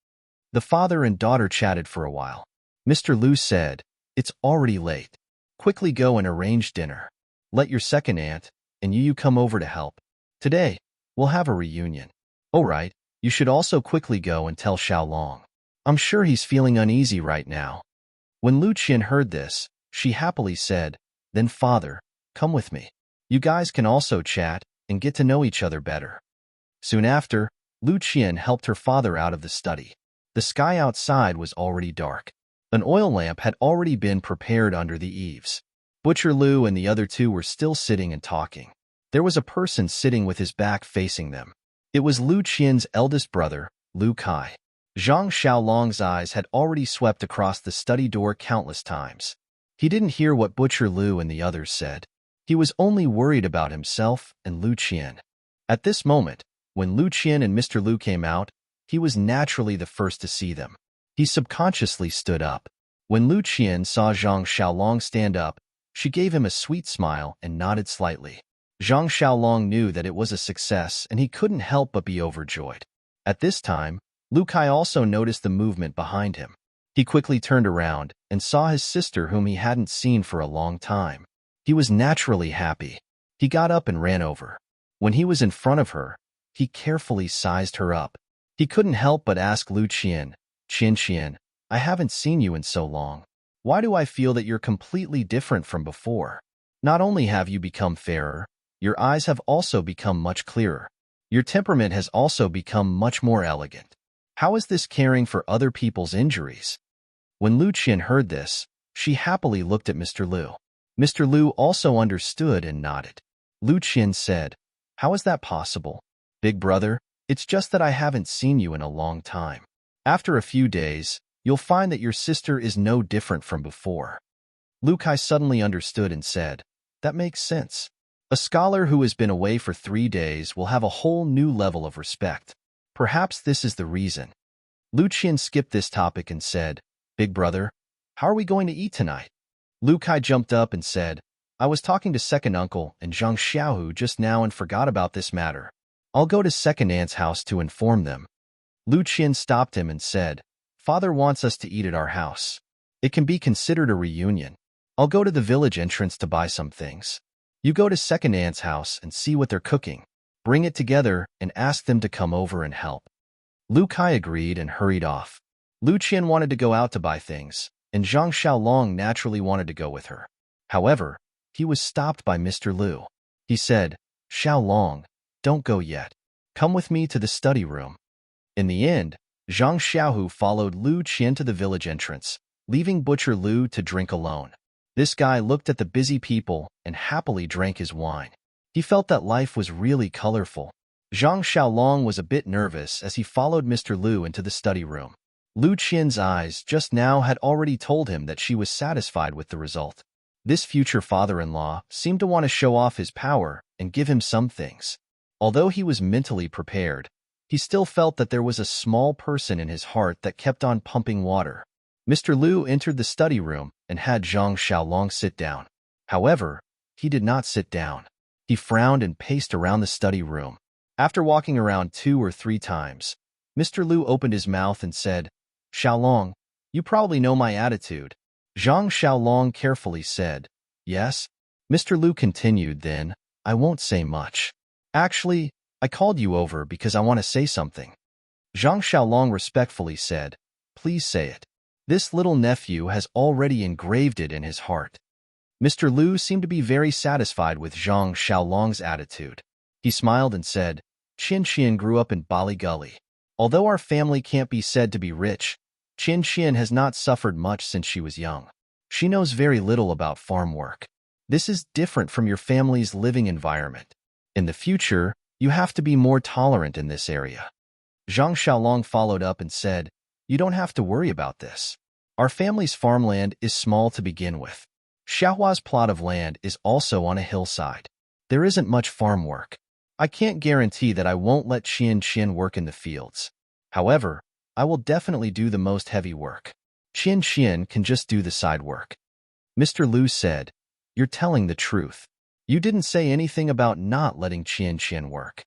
The father and daughter chatted for a while. Mr. Lu said, It's already late. Quickly go and arrange dinner. Let your second aunt and you come over to help. Today, we'll have a reunion. Oh right, you should also quickly go and tell Xiaolong. I'm sure he's feeling uneasy right now. When Lu Qian heard this, she happily said, Then father, come with me. You guys can also chat and get to know each other better. Soon after, Lu Qian helped her father out of the study. The sky outside was already dark. An oil lamp had already been prepared under the eaves. Butcher Lu and the other two were still sitting and talking. There was a person sitting with his back facing them. It was Lu Qian's eldest brother, Lu Kai. Zhang Xiaolong's eyes had already swept across the study door countless times. He didn't hear what Butcher Lu and the others said. He was only worried about himself and Lu Qian. At this moment, when Lu Qian and Mr. Lu came out, he was naturally the first to see them. He subconsciously stood up. When Lu Qian saw Zhang Xiaolong stand up, she gave him a sweet smile and nodded slightly. Zhang Xiaolong knew that it was a success and he couldn't help but be overjoyed. At this time, Lu Kai also noticed the movement behind him. He quickly turned around and saw his sister whom he hadn't seen for a long time. He was naturally happy. He got up and ran over. When he was in front of her, he carefully sized her up. He couldn't help but ask Lu Qian, Qian, I haven't seen you in so long. Why do I feel that you're completely different from before? Not only have you become fairer, your eyes have also become much clearer. Your temperament has also become much more elegant. How is this caring for other people's injuries? When Lu Qian heard this, she happily looked at Mr. Lu. Mr. Lu also understood and nodded. Lu Qian said, How is that possible? Big brother, it's just that I haven't seen you in a long time. After a few days, you'll find that your sister is no different from before. Lu Kai suddenly understood and said, That makes sense. A scholar who has been away for 3 days will have a whole new level of respect. Perhaps this is the reason. Lu Qian skipped this topic and said, Big brother, how are we going to eat tonight? Lu Kai jumped up and said, I was talking to second uncle and Zhang Xiaohu just now and forgot about this matter. I'll go to second aunt's house to inform them. Lu Qian stopped him and said, Father wants us to eat at our house. It can be considered a reunion. I'll go to the village entrance to buy some things. You go to second aunt's house and see what they're cooking. Bring it together and ask them to come over and help. Lu Kai agreed and hurried off. Lu Qian wanted to go out to buy things, and Zhang Xiaolong naturally wanted to go with her. However, he was stopped by Mr. Lu. He said, "Xiaolong, don't go yet. Come with me to the study room." In the end, Zhang Xiaohu followed Lu Qian to the village entrance, leaving Butcher Lu to drink alone. This guy looked at the busy people and happily drank his wine. He felt that life was really colorful. Zhang Xiaolong was a bit nervous as he followed Mr. Lu into the study room. Lu Qian's eyes just now had already told him that she was satisfied with the result. This future father-in-law seemed to want to show off his power and give him some things. Although he was mentally prepared, he still felt that there was a small person in his heart that kept on pumping water. Mr. Lu entered the study room and had Zhang Xiaolong sit down. However, he did not sit down. He frowned and paced around the study room. After walking around 2 or 3 times, Mr. Lu opened his mouth and said, "Xiaolong, you probably know my attitude." Zhang Xiaolong carefully said, "Yes." Mr. Lu continued, "Then, I won't say much. Actually, I called you over because I want to say something." Zhang Xiaolong respectfully said, "Please say it." This little nephew has already engraved it in his heart. Mr. Lu seemed to be very satisfied with Zhang Xiaolong's attitude. He smiled and said, "Qian Qian grew up in Bali Gully. Although our family can't be said to be rich, Qian Qian has not suffered much since she was young. She knows very little about farm work. This is different from your family's living environment. In the future, you have to be more tolerant in this area." Zhang Xiaolong followed up and said, "You don't have to worry about this. Our family's farmland is small to begin with. Xiaohua's plot of land is also on a hillside. There isn't much farm work. I can't guarantee that I won't let Qian Qian work in the fields. However, I will definitely do the most heavy work. Qian Qian can just do the side work." Mr. Lu said, "You're telling the truth. You didn't say anything about not letting Qian Qian work.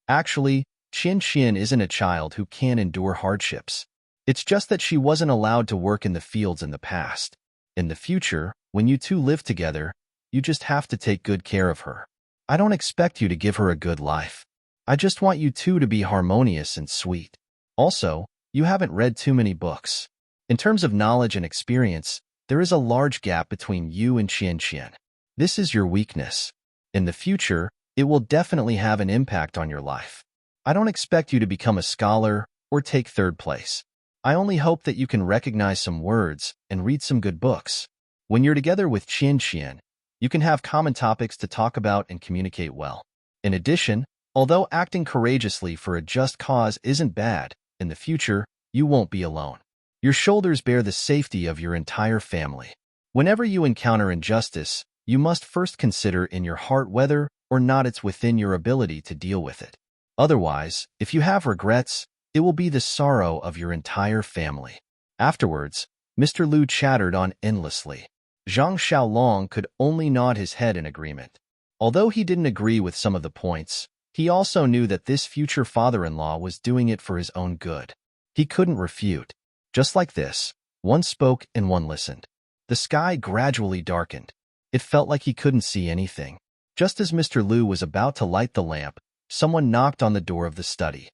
Actually, Qian Qian isn't a child who can't endure hardships. It's just that she wasn't allowed to work in the fields in the past. In the future, when you two live together, you just have to take good care of her. I don't expect you to give her a good life. I just want you two to be harmonious and sweet. Also, you haven't read too many books. In terms of knowledge and experience, there is a large gap between you and Qian Qian. This is your weakness. In the future, it will definitely have an impact on your life. I don't expect you to become a scholar or take 3rd place. I only hope that you can recognize some words and read some good books. When you're together with Qian Qian, you can have common topics to talk about and communicate well. In addition, although acting courageously for a just cause isn't bad, in the future, you won't be alone. Your shoulders bear the safety of your entire family. Whenever you encounter injustice, you must first consider in your heart whether or not it's within your ability to deal with it. Otherwise, if you have regrets, it will be the sorrow of your entire family." Afterwards, Mr. Lu chattered on endlessly. Zhang Xiaolong could only nod his head in agreement. Although he didn't agree with some of the points, he also knew that this future father-in-law was doing it for his own good. He couldn't refute. Just like this, one spoke and one listened. The sky gradually darkened. It felt like he couldn't see anything. Just as Mr. Lu was about to light the lamp, someone knocked on the door of the study.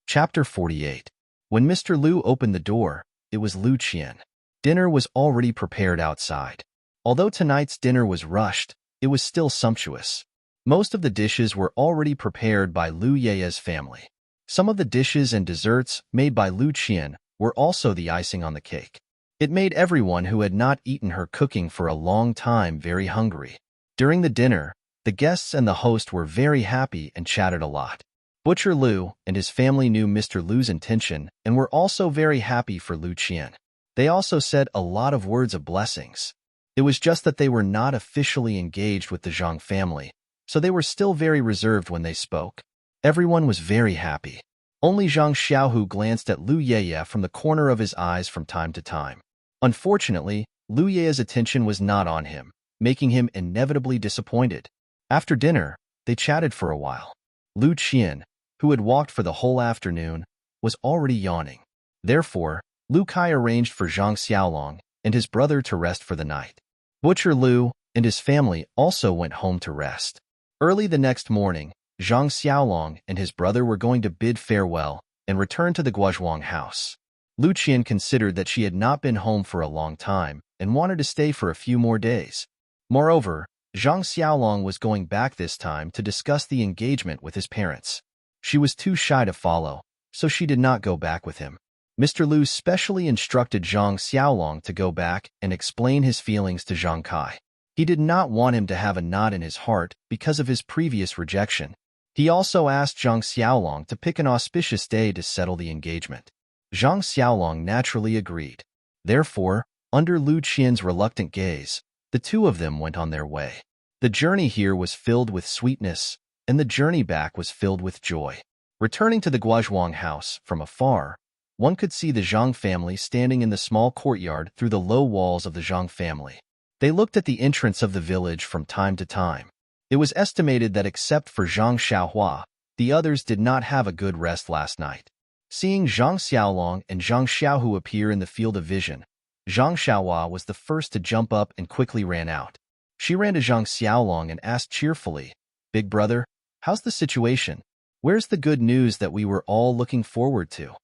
Chapter 48. When Mr. Lu opened the door, it was Lu Qian. Dinner was already prepared outside. Although tonight's dinner was rushed, it was still sumptuous. Most of the dishes were already prepared by Lu Yeye's family. Some of the dishes and desserts made by Lu Qian were also the icing on the cake. It made everyone who had not eaten her cooking for a long time very hungry. During the dinner, the guests and the host were very happy and chatted a lot. Butcher Lu and his family knew Mr. Lu's intention and were also very happy for Lu Qian. They also said a lot of words of blessings. It was just that they were not officially engaged with the Zhang family, so they were still very reserved when they spoke. Everyone was very happy. Only Zhang Xiaohu glanced at Lu Yeye from the corner of his eyes from time to time. Unfortunately, Lu Yeye's attention was not on him, making him inevitably disappointed. After dinner, they chatted for a while. Lu Qian, who had walked for the whole afternoon, was already yawning. Therefore, Lu Kai arranged for Zhang Xiaolong and his brother to rest for the night. Butcher Lu and his family also went home to rest. Early the next morning, Zhang Xiaolong and his brother were going to bid farewell and return to the Guozhuang house. Lu Qian considered that she had not been home for a long time and wanted to stay for a few more days. Moreover, Zhang Xiaolong was going back this time to discuss the engagement with his parents. She was too shy to follow, so she did not go back with him. Mr. Lu specially instructed Zhang Xiaolong to go back and explain his feelings to Zhang Kai. He did not want him to have a knot in his heart because of his previous rejection. He also asked Zhang Xiaolong to pick an auspicious day to settle the engagement. Zhang Xiaolong naturally agreed. Therefore, under Lu Qian's reluctant gaze, the two of them went on their way. The journey here was filled with sweetness, and the journey back was filled with joy. Returning to the Guozhuang house from afar, one could see the Zhang family standing in the small courtyard through the low walls of the Zhang family. They looked at the entrance of the village from time to time. It was estimated that except for Zhang Xiaohua, the others did not have a good rest last night. Seeing Zhang Xiaolong and Zhang Xiaohu appear in the field of vision, Zhang Xiaohua was the first to jump up and quickly ran out. She ran to Zhang Xiaolong and asked cheerfully, "Big brother, how's the situation? Where's the good news that we were all looking forward to?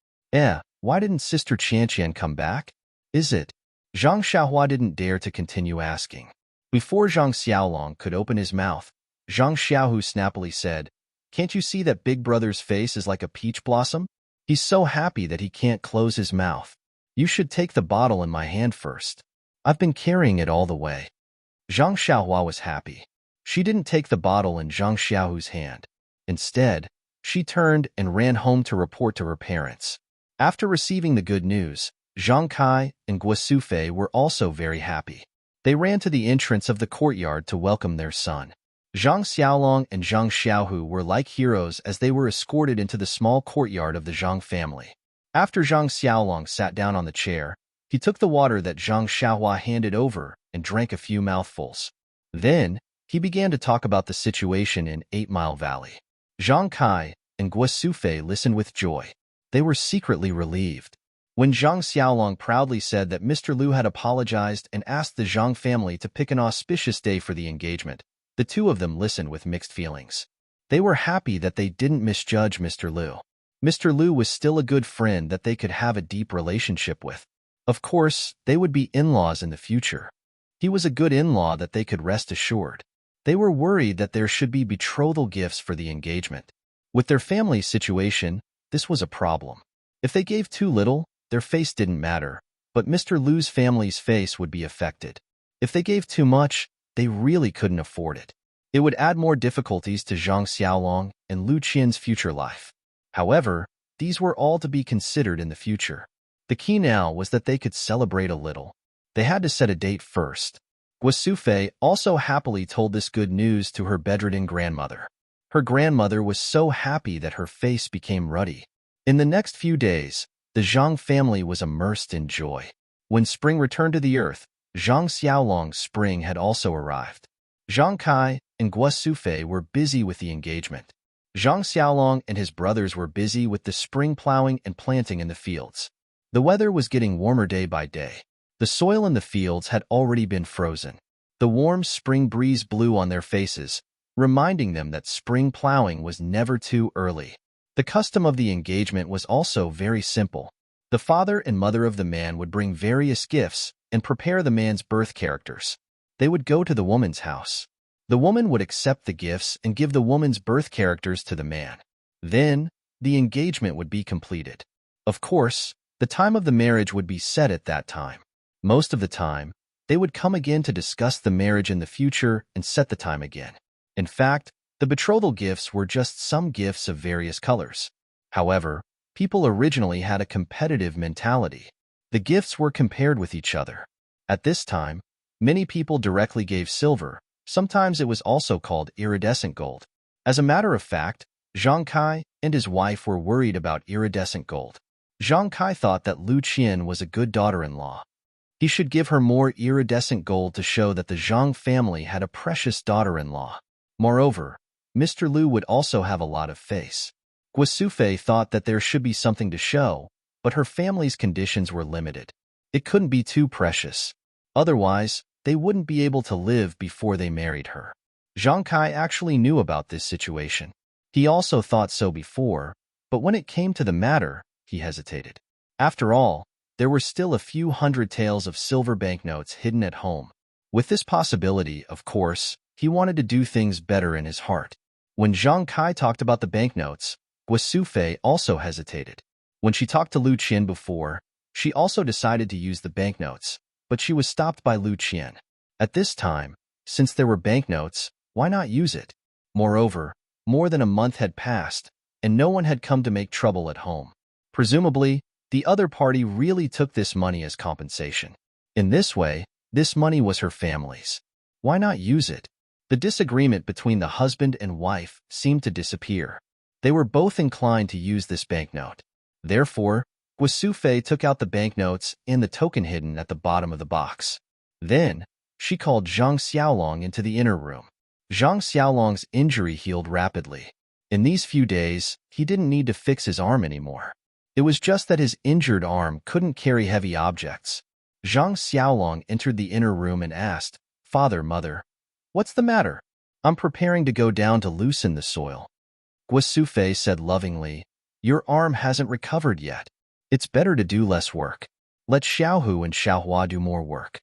Why didn't Sister Qianqian come back? Is it?" Zhang Xiaohua didn't dare to continue asking. Before Zhang Xiaolong could open his mouth, Zhang Xiaohu snappily said, "Can't you see that Big Brother's face is like a peach blossom? He's so happy that he can't close his mouth. You should take the bottle in my hand first. I've been carrying it all the way." Zhang Xiaohua was happy. She didn't take the bottle in Zhang Xiaohu's hand. Instead, she turned and ran home to report to her parents. After receiving the good news, Zhang Kai and Guo Sufei were also very happy. They ran to the entrance of the courtyard to welcome their son. Zhang Xiaolong and Zhang Xiaohu were like heroes as they were escorted into the small courtyard of the Zhang family. After Zhang Xiaolong sat down on the chair, he took the water that Zhang Xiaohua handed over and drank a few mouthfuls. Then, he began to talk about the situation in 8 Mile Valley. Zhang Kai and Guo Sufei listened with joy. They were secretly relieved. When Zhang Xiaolong proudly said that Mr. Lu had apologized and asked the Zhang family to pick an auspicious day for the engagement, the two of them listened with mixed feelings. They were happy that they didn't misjudge Mr. Lu. Mr. Lu was still a good friend that they could have a deep relationship with. Of course, they would be in-laws in the future. He was a good in-law that they could rest assured. They were worried that there should be betrothal gifts for the engagement. With their family situation, this was a problem. If they gave too little, their face didn't matter, but Mr. Lu's family's face would be affected. If they gave too much, they really couldn't afford it. It would add more difficulties to Zhang Xiaolong and Lu Qian's future life. However, these were all to be considered in the future. The key now was that they could celebrate a little. They had to set a date first. Guo Sufei also happily told this good news to her bedridden grandmother. Her grandmother was so happy that her face became ruddy. In the next few days, the Zhang family was immersed in joy. When spring returned to the earth, Zhang Xiaolong's spring had also arrived. Zhang Kai and Guo Sufei were busy with the engagement. Zhang Xiaolong and his brothers were busy with the spring plowing and planting in the fields. The weather was getting warmer day by day. The soil in the fields had already been frozen. The warm spring breeze blew on their faces, reminding them that spring plowing was never too early. The custom of the engagement was also very simple. The father and mother of the man would bring various gifts and prepare the man's birth characters. They would go to the woman's house. The woman would accept the gifts and give the woman's birth characters to the man. Then, the engagement would be completed. Of course, the time of the marriage would be set at that time. Most of the time, they would come again to discuss the marriage in the future and set the time again. In fact, the betrothal gifts were just some gifts of various colors. However, people originally had a competitive mentality. The gifts were compared with each other. At this time, many people directly gave silver. Sometimes it was also called iridescent gold. As a matter of fact, Zhang Kai and his wife were worried about iridescent gold. Zhang Kai thought that Lu Qian was a good daughter-in-law. He should give her more iridescent gold to show that the Zhang family had a precious daughter-in-law. Moreover, Mr. Lu would also have a lot of face. Guo Sufei thought that there should be something to show, but her family's conditions were limited. It couldn't be too precious. Otherwise, they wouldn't be able to live before they married her. Zhang Kai actually knew about this situation. He also thought so before, but when it came to the matter, he hesitated. After all, there were still a few hundred taels of silver banknotes hidden at home. With this possibility, of course, he wanted to do things better in his heart. When Zhang Kai talked about the banknotes, Guo Sufei also hesitated. When she talked to Lu Qian before, she also decided to use the banknotes, but she was stopped by Lu Qian. At this time, since there were banknotes, why not use it? Moreover, more than a month had passed, and no one had come to make trouble at home. Presumably, the other party really took this money as compensation. In this way, this money was her family's. Why not use it? The disagreement between the husband and wife seemed to disappear. They were both inclined to use this banknote. Therefore, Guo Sufei took out the banknotes and the token hidden at the bottom of the box. Then, she called Zhang Xiaolong into the inner room. Zhang Xiaolong's injury healed rapidly. In these few days, he didn't need to fix his arm anymore. It was just that his injured arm couldn't carry heavy objects. Zhang Xiaolong entered the inner room and asked, "Father, Mother, what's the matter?" "I'm preparing to go down to loosen the soil." Guo Sufei said lovingly, "Your arm hasn't recovered yet. It's better to do less work. Let Xiaohu and Xiaohua do more work."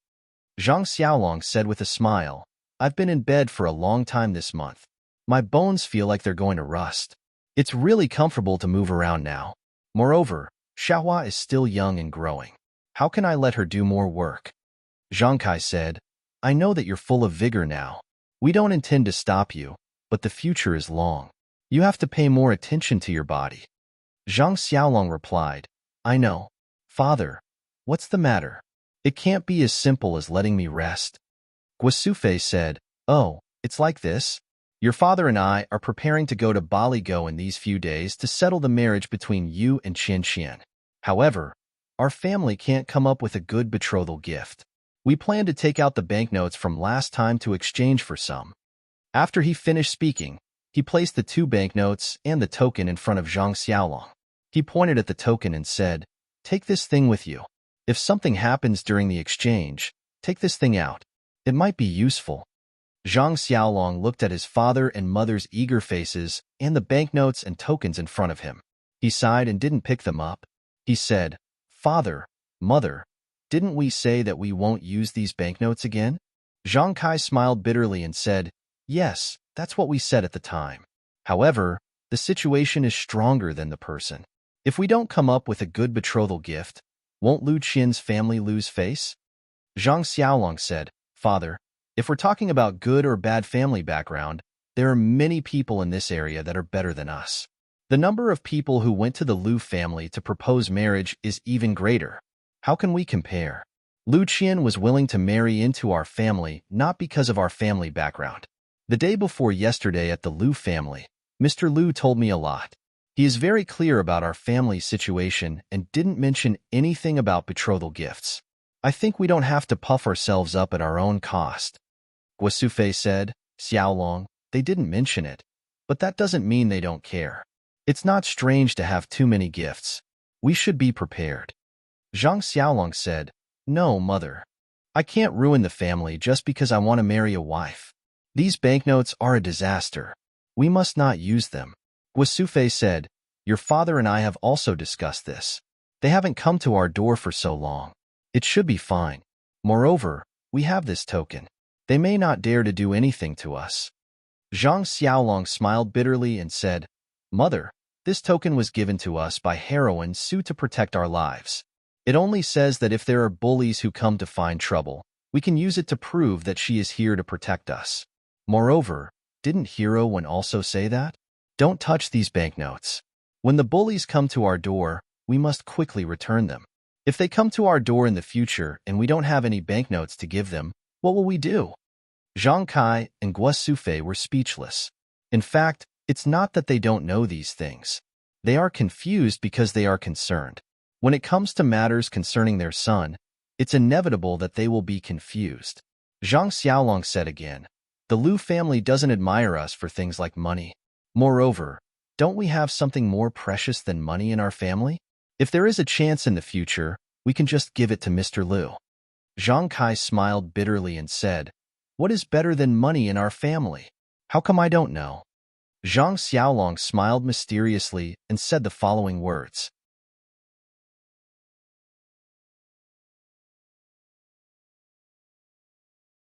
Zhang Xiaolong said with a smile, "I've been in bed for a long time this month. My bones feel like they're going to rust. It's really comfortable to move around now. Moreover, Xiaohua is still young and growing. How can I let her do more work?" Zhang Kai said, "I know that you're full of vigor now. We don't intend to stop you, but the future is long. You have to pay more attention to your body." Zhang Xiaolong replied, "I know. Father, what's the matter? It can't be as simple as letting me rest." Guo Sufei said, "Oh, it's like this. Your father and I are preparing to go to Baligo in these few days to settle the marriage between you and Qian Qian. However, our family can't come up with a good betrothal gift. We plan to take out the banknotes from last time to exchange for some." After he finished speaking, he placed the two banknotes and the token in front of Zhang Xiaolong. He pointed at the token and said, "Take this thing with you. If something happens during the exchange, take this thing out. It might be useful." Zhang Xiaolong looked at his father and mother's eager faces and the banknotes and tokens in front of him. He sighed and didn't pick them up. He said, "Father, Mother, didn't we say that we won't use these banknotes again?" Zhang Kai smiled bitterly and said, "Yes, that's what we said at the time. However, the situation is stronger than the person. If we don't come up with a good betrothal gift, won't Lu Qian's family lose face?" Zhang Xiaolong said, "Father, if we're talking about good or bad family background, there are many people in this area that are better than us. The number of people who went to the Lu family to propose marriage is even greater. How can we compare? Lu Qian was willing to marry into our family not because of our family background. The day before yesterday at the Lu family, Mr. Lu told me a lot. He is very clear about our family situation and didn't mention anything about betrothal gifts. I think we don't have to puff ourselves up at our own cost." Guo Sufei said, "Xiaolong, they didn't mention it, but that doesn't mean they don't care. It's not strange to have too many gifts. We should be prepared." Zhang Xiaolong said, "No, Mother. I can't ruin the family just because I want to marry a wife. These banknotes are a disaster. We must not use them." Guo Sufei said, "Your father and I have also discussed this. They haven't come to our door for so long. It should be fine. Moreover, we have this token. They may not dare to do anything to us." Zhang Xiaolong smiled bitterly and said, "Mother, this token was given to us by heroine Su to protect our lives. It only says that if there are bullies who come to find trouble, we can use it to prove that she is here to protect us. Moreover, didn't heroine also say that? Don't touch these banknotes. When the bullies come to our door, we must quickly return them. If they come to our door in the future and we don't have any banknotes to give them, what will we do?" Zhang Kai and Guo Sufei were speechless. In fact, it's not that they don't know these things. They are confused because they are concerned. When it comes to matters concerning their son, it's inevitable that they will be confused. Zhang Xiaolong said again, "The Lu family doesn't admire us for things like money. Moreover, don't we have something more precious than money in our family? If there is a chance in the future, we can just give it to Mr. Lu." Zhang Kai smiled bitterly and said, "What is better than money in our family? How come I don't know?" Zhang Xiaolong smiled mysteriously and said the following words.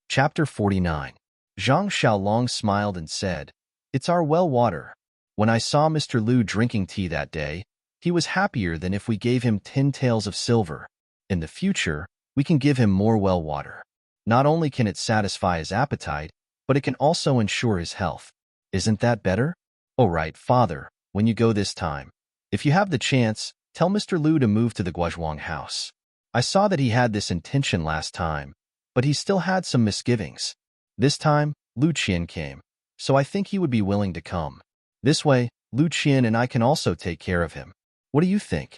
Chapter 49. Zhang Xiaolong smiled and said, "It's our well water. When I saw Mr. Lu drinking tea that day, he was happier than if we gave him 10 taels of silver. In the future, we can give him more well water. Not only can it satisfy his appetite, but it can also ensure his health. Isn't that better? Oh right, father, when you go this time, if you have the chance, tell Mr. Lu to move to the Guozhuang house. I saw that he had this intention last time, but he still had some misgivings. This time, Lu Qian came, so I think he would be willing to come. This way, Lu Qian and I can also take care of him. What do you think?"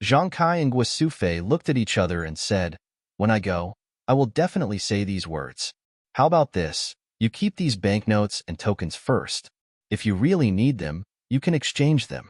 Zhang Kai and Guo Sufei looked at each other and said, "When I go, I will definitely say these words. How about this? You keep these banknotes and tokens first. If you really need them, you can exchange them."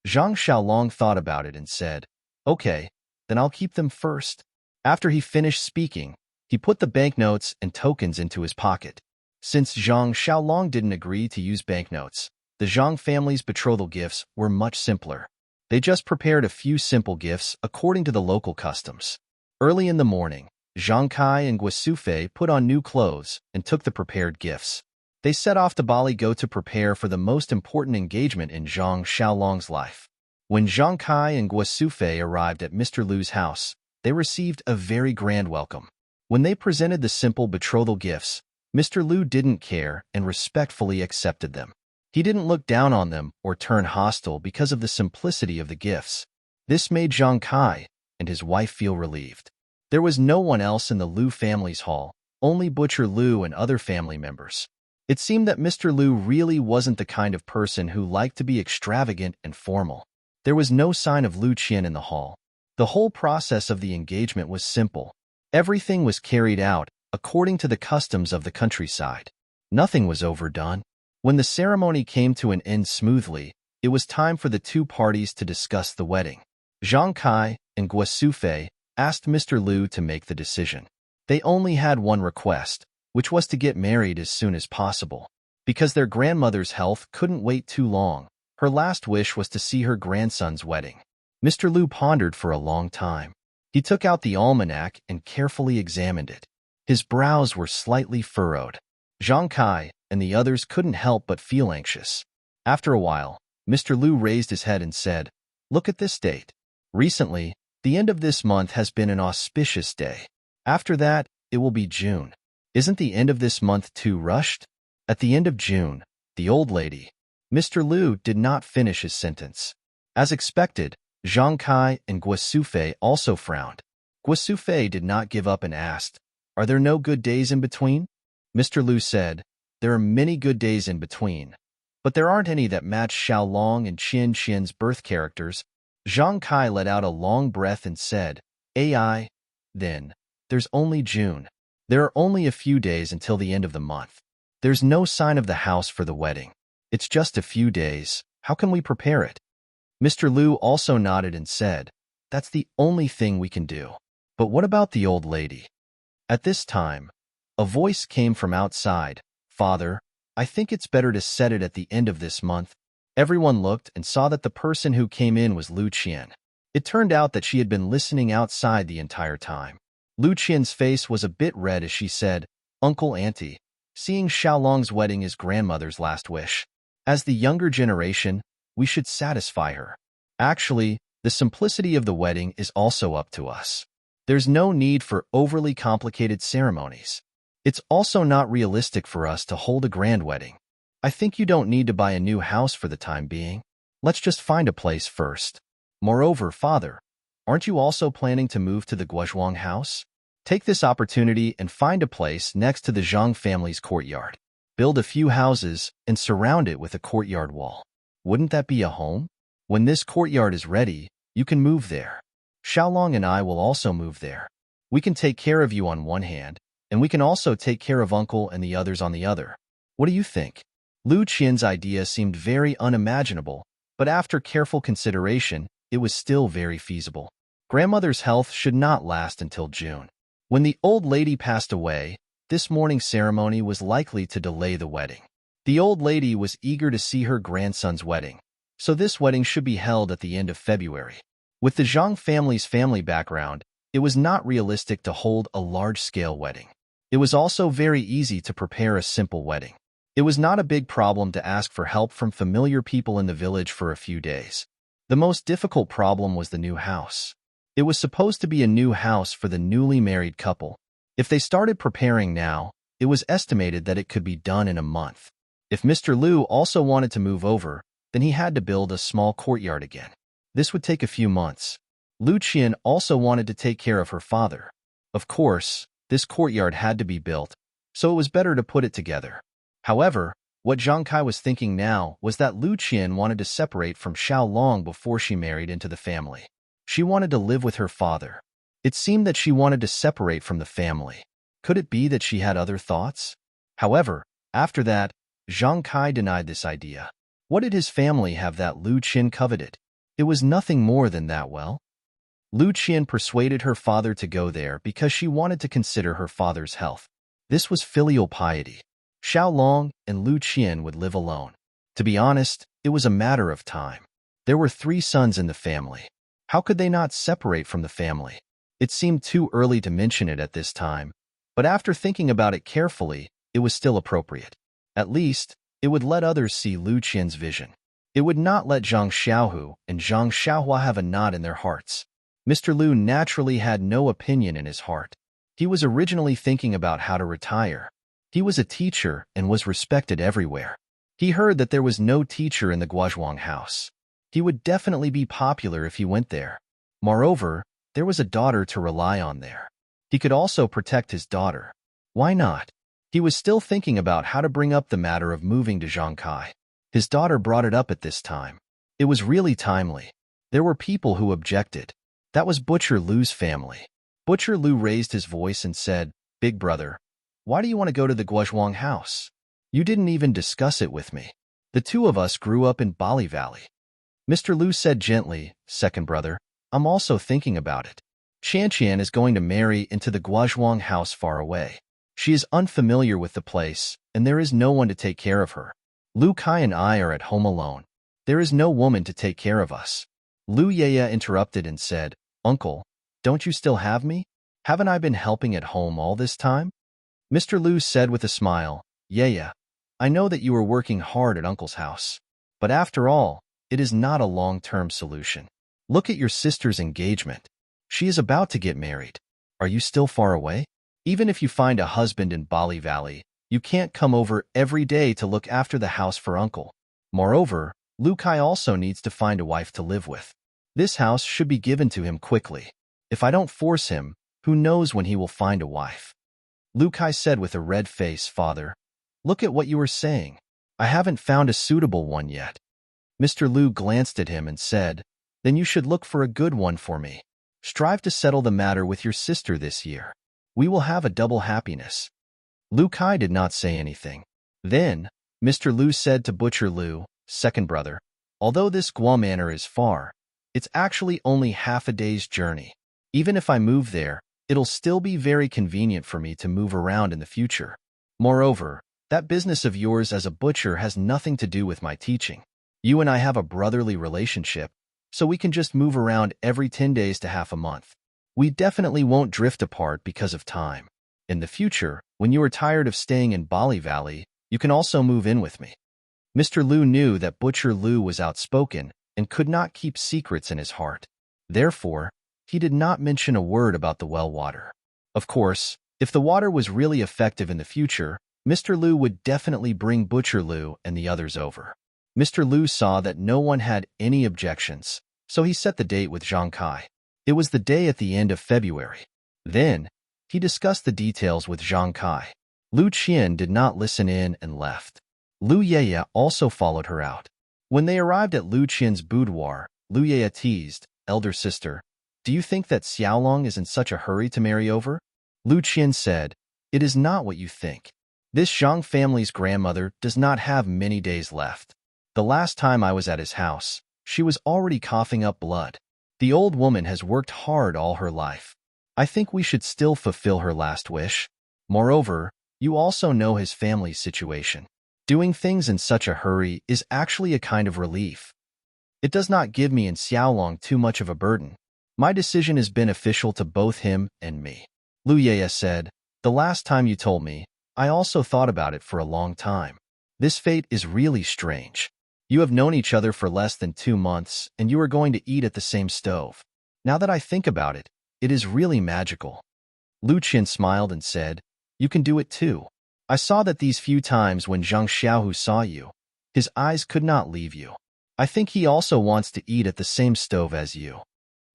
Zhang Xiaolong thought about it and said, "Okay, then I'll keep them first." After he finished speaking, he put the banknotes and tokens into his pocket. Since Zhang Xiaolong didn't agree to use banknotes, the Zhang family's betrothal gifts were much simpler. They just prepared a few simple gifts according to the local customs. Early in the morning, Zhang Kai and Guo Sufei put on new clothes and took the prepared gifts. They set off to Bali Go to prepare for the most important engagement in Zhang Xiaolong's life. When Zhang Kai and Guo Sufei arrived at Mr. Lu's house, they received a very grand welcome. When they presented the simple betrothal gifts, Mr. Lu didn't care and respectfully accepted them. He didn't look down on them or turn hostile because of the simplicity of the gifts. This made Zhang Kai and his wife feel relieved. There was no one else in the Lu family's hall, only Butcher Lu and other family members. It seemed that Mr. Lu really wasn't the kind of person who liked to be extravagant and formal. There was no sign of Lu Qian in the hall. The whole process of the engagement was simple. Everything was carried out according to the customs of the countryside. Nothing was overdone. When the ceremony came to an end smoothly, it was time for the two parties to discuss the wedding. Zhang Kai and Guo Sufei asked Mr. Lu to make the decision. They only had one request, which was to get married as soon as possible. Because their grandmother's health couldn't wait too long, her last wish was to see her grandson's wedding. Mr. Lu pondered for a long time. He took out the almanac and carefully examined it. His brows were slightly furrowed. Zhang Kai and the others couldn't help but feel anxious. After a while, Mr. Lu raised his head and said, "Look at this date. Recently, the end of this month has been an auspicious day. After that, it will be June. Isn't the end of this month too rushed?" At the end of June, the old lady. Mr. Lu did not finish his sentence. As expected, Zhang Kai and Guo Sufei also frowned. Guo Sufei did not give up and asked, "Are there no good days in between?" Mr. Lu said, "There are many good days in between, but there aren't any that match Xiaolong and Qian Qian's birth characters." Zhang Kai let out a long breath and said, "AI, then, there's only June. There are only a few days until the end of the month. There's no sign of the house for the wedding. It's just a few days. How can we prepare it?" Mr. Lu also nodded and said, "That's the only thing we can do. But what about the old lady?" At this time, a voice came from outside. "Father, I think it's better to set it at the end of this month." Everyone looked and saw that the person who came in was Lu Qian. It turned out that she had been listening outside the entire time. Lu Qian's face was a bit red as she said, "Uncle Auntie, seeing Xiaolong's wedding is grandmother's last wish. As the younger generation, we should satisfy her. Actually, the simplicity of the wedding is also up to us. There's no need for overly complicated ceremonies. It's also not realistic for us to hold a grand wedding. I think you don't need to buy a new house for the time being. Let's just find a place first. Moreover, father, aren't you also planning to move to the Guozhuang house? Take this opportunity and find a place next to the Zhang family's courtyard. Build a few houses and surround it with a courtyard wall. Wouldn't that be a home? When this courtyard is ready, you can move there. Xiaolong and I will also move there. We can take care of you on one hand, and we can also take care of uncle and the others on the other. What do you think?" Lu Qian's idea seemed very unimaginable, but after careful consideration, it was still very feasible. Grandmother's health should not last until June. When the old lady passed away, this morning's ceremony was likely to delay the wedding. The old lady was eager to see her grandson's wedding, so this wedding should be held at the end of February. With the Zhang family's family background, it was not realistic to hold a large-scale wedding. It was also very easy to prepare a simple wedding. It was not a big problem to ask for help from familiar people in the village for a few days. The most difficult problem was the new house. It was supposed to be a new house for the newly married couple. If they started preparing now, it was estimated that it could be done in a month. If Mr. Liu also wanted to move over, then he had to build a small courtyard again. This would take a few months. Lu Qian also wanted to take care of her father. Of course, this courtyard had to be built, so it was better to put it together. However, what Zhang Kai was thinking now was that Lu Qian wanted to separate from Xiao Long before she married into the family. She wanted to live with her father. It seemed that she wanted to separate from the family. Could it be that she had other thoughts? However, after that, Zhang Kai denied this idea. What did his family have that Lu Qian coveted? It was nothing more than that. Well, Lu Qian persuaded her father to go there because she wanted to consider her father's health. This was filial piety. Xiao Long and Lu Qian would live alone. To be honest, it was a matter of time. There were 3 sons in the family. How could they not separate from the family? It seemed too early to mention it at this time, but after thinking about it carefully, it was still appropriate. At least, it would let others see Lu Qian's vision. It would not let Zhang Xiaohu and Zhang Xiaohua have a knot in their hearts. Mr. Liu naturally had no opinion in his heart. He was originally thinking about how to retire. He was a teacher and was respected everywhere. He heard that there was no teacher in the Guozhuang house. He would definitely be popular if he went there. Moreover, there was a daughter to rely on there. He could also protect his daughter. Why not? He was still thinking about how to bring up the matter of moving to Zhangkai. His daughter brought it up at this time. It was really timely. There were people who objected. That was Butcher Lu's family. Butcher Lu raised his voice and said, "Big brother, why do you want to go to the Guozhuang house? You didn't even discuss it with me. The 2 of us grew up in Bali Valley." Mr. Lu said gently, "Second brother, I'm also thinking about it. Qian is going to marry into the Guozhuang house far away. She is unfamiliar with the place, and there is no one to take care of her. Lu Kai and I are at home alone. There is no woman to take care of us." Lu Yaya interrupted and said, "Uncle, don't you still have me? Haven't I been helping at home all this time?" Mr. Lu said with a smile, "Yaya, I know that you are working hard at Uncle's house. But after all, it is not a long-term solution. Look at your sister's engagement. She is about to get married. Are you still far away? Even if you find a husband in Bali Valley, you can't come over every day to look after the house for Uncle. Moreover, Lu Kai also needs to find a wife to live with. This house should be given to him quickly. If I don't force him, who knows when he will find a wife." Lu Kai said with a red face, "Father, look at what you are saying. I haven't found a suitable one yet." Mr. Lu glanced at him and said, "Then you should look for a good one for me. Strive to settle the matter with your sister this year. We will have a double happiness." Lu Kai did not say anything. Then, Mr. Lu said to Butcher Lu, "Second brother, although this Guo Manor is far, it's actually only half a day's journey. Even if I move there, it'll still be very convenient for me to move around in the future. Moreover, that business of yours as a butcher has nothing to do with my teaching. You and I have a brotherly relationship, so we can just move around every 10 days to half a month. We definitely won't drift apart because of time. In the future, when you are tired of staying in Bali Valley, you can also move in with me." Mr. Lu knew that Butcher Lu was outspoken and could not keep secrets in his heart. Therefore, he did not mention a word about the well water. Of course, if the water was really effective in the future, Mr. Lu would definitely bring Butcher Lu and the others over. Mr. Lu saw that no one had any objections, so he set the date with Zhang Kai. It was the day at the end of February. Then, he discussed the details with Zhang Kai. Lu Qian did not listen in and left. Lu Yaya also followed her out. When they arrived at Lu Qian's boudoir, Lu Yaya teased, "Elder sister, do you think that Xiaolong is in such a hurry to marry over?" Lu Qian said, "It is not what you think. This Zhang family's grandmother does not have many days left. The last time I was at his house, she was already coughing up blood. The old woman has worked hard all her life. I think we should still fulfill her last wish. Moreover, you also know his family's situation. Doing things in such a hurry is actually a kind of relief. It does not give me and Xiaolong too much of a burden. My decision is beneficial to both him and me. Lu Yeye said, the last time you told me, I also thought about it for a long time. This fate is really strange. You have known each other for less than 2 months, and you are going to eat at the same stove. Now that I think about it, it is really magical. Lu Qin smiled and said, you can do it too. I saw that these few times when Zhang Xiaohu saw you, his eyes could not leave you. I think he also wants to eat at the same stove as you.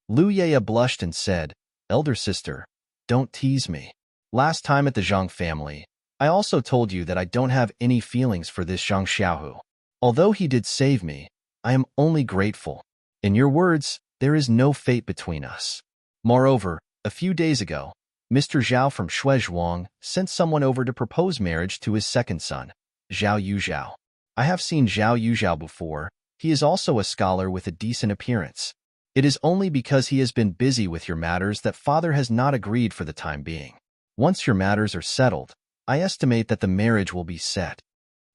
Lu Yeye blushed and said, elder sister, don't tease me. Last time at the Zhang family, I also told you that I don't have any feelings for this Zhang Xiaohu. Although he did save me, I am only grateful. In your words, there is no fate between us. Moreover, a few days ago, Mr. Zhao from Shuizhuang sent someone over to propose marriage to his second son, Zhao Yuzhao. I have seen Zhao Yuzhao before. He is also a scholar with a decent appearance. It is only because he has been busy with your matters that father has not agreed for the time being. Once your matters are settled, I estimate that the marriage will be set.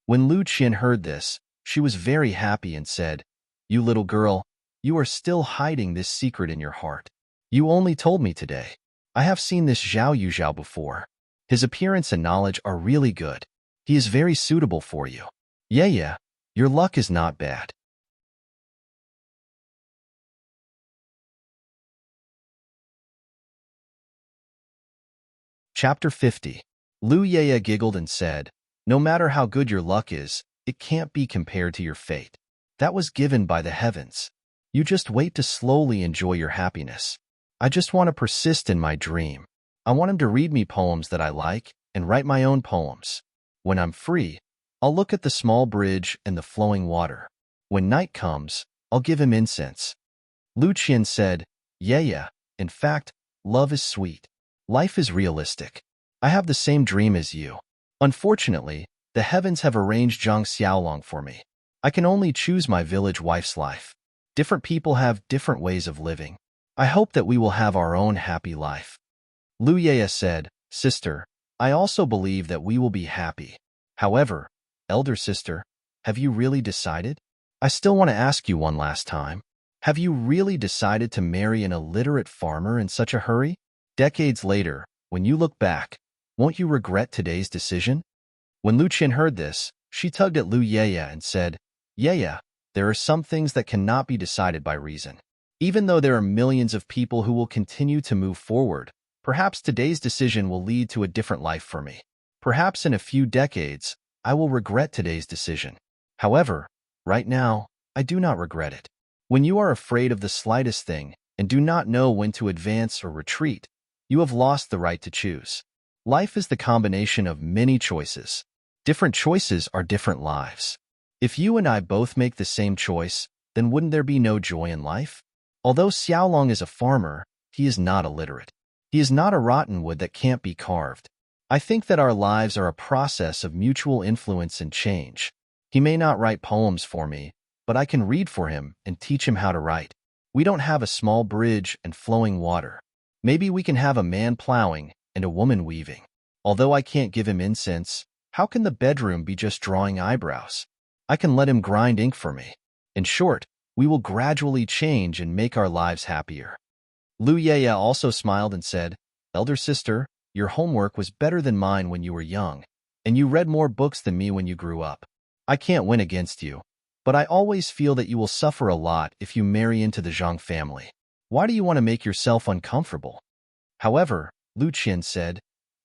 When Lu Qin heard this, she was very happy and said, you little girl, you are still hiding this secret in your heart. You only told me today. I have seen this Zhao Yuzhao before. His appearance and knowledge are really good. He is very suitable for you. Yeah, your luck is not bad. Chapter 50. Lu Yeye giggled and said, no matter how good your luck is, it can't be compared to your fate. That was given by the heavens. You just wait to slowly enjoy your happiness. I just want to persist in my dream. I want him to read me poems that I like and write my own poems. When I'm free, I'll look at the small bridge and the flowing water. When night comes, I'll give him incense. Lu Qin said, yeah, in fact, love is sweet. Life is realistic. I have the same dream as you. Unfortunately, the heavens have arranged Zhang Xiaolong for me. I can only choose my village wife's life. Different people have different ways of living. I hope that we will have our own happy life. Lu Yeye said, sister, I also believe that we will be happy. However, elder sister, have you really decided? I still want to ask you one last time. Have you really decided to marry an illiterate farmer in such a hurry? Decades later, when you look back, won't you regret today's decision? When Lu Qin heard this, she tugged at Lu Yeye and said, yeah, there are some things that cannot be decided by reason. Even though there are millions of people who will continue to move forward, perhaps today's decision will lead to a different life for me. Perhaps in a few decades, I will regret today's decision. However, right now, I do not regret it. When you are afraid of the slightest thing and do not know when to advance or retreat, you have lost the right to choose. Life is the combination of many choices. Different choices are different lives. If you and I both make the same choice, then wouldn't there be no joy in life? Although Xiaolong is a farmer, he is not illiterate. He is not a rotten wood that can't be carved. I think that our lives are a process of mutual influence and change. He may not write poems for me, but I can read for him and teach him how to write. We don't have a small bridge and flowing water. Maybe we can have a man plowing and a woman weaving. Although I can't give him incense, how can the bedroom be just drawing eyebrows? I can let him grind ink for me. In short, we will gradually change and make our lives happier. Lu Yeye also smiled and said, elder sister, your homework was better than mine when you were young, and you read more books than me when you grew up. I can't win against you, but I always feel that you will suffer a lot if you marry into the Zhang family. Why do you want to make yourself uncomfortable? However, Lu Qin said,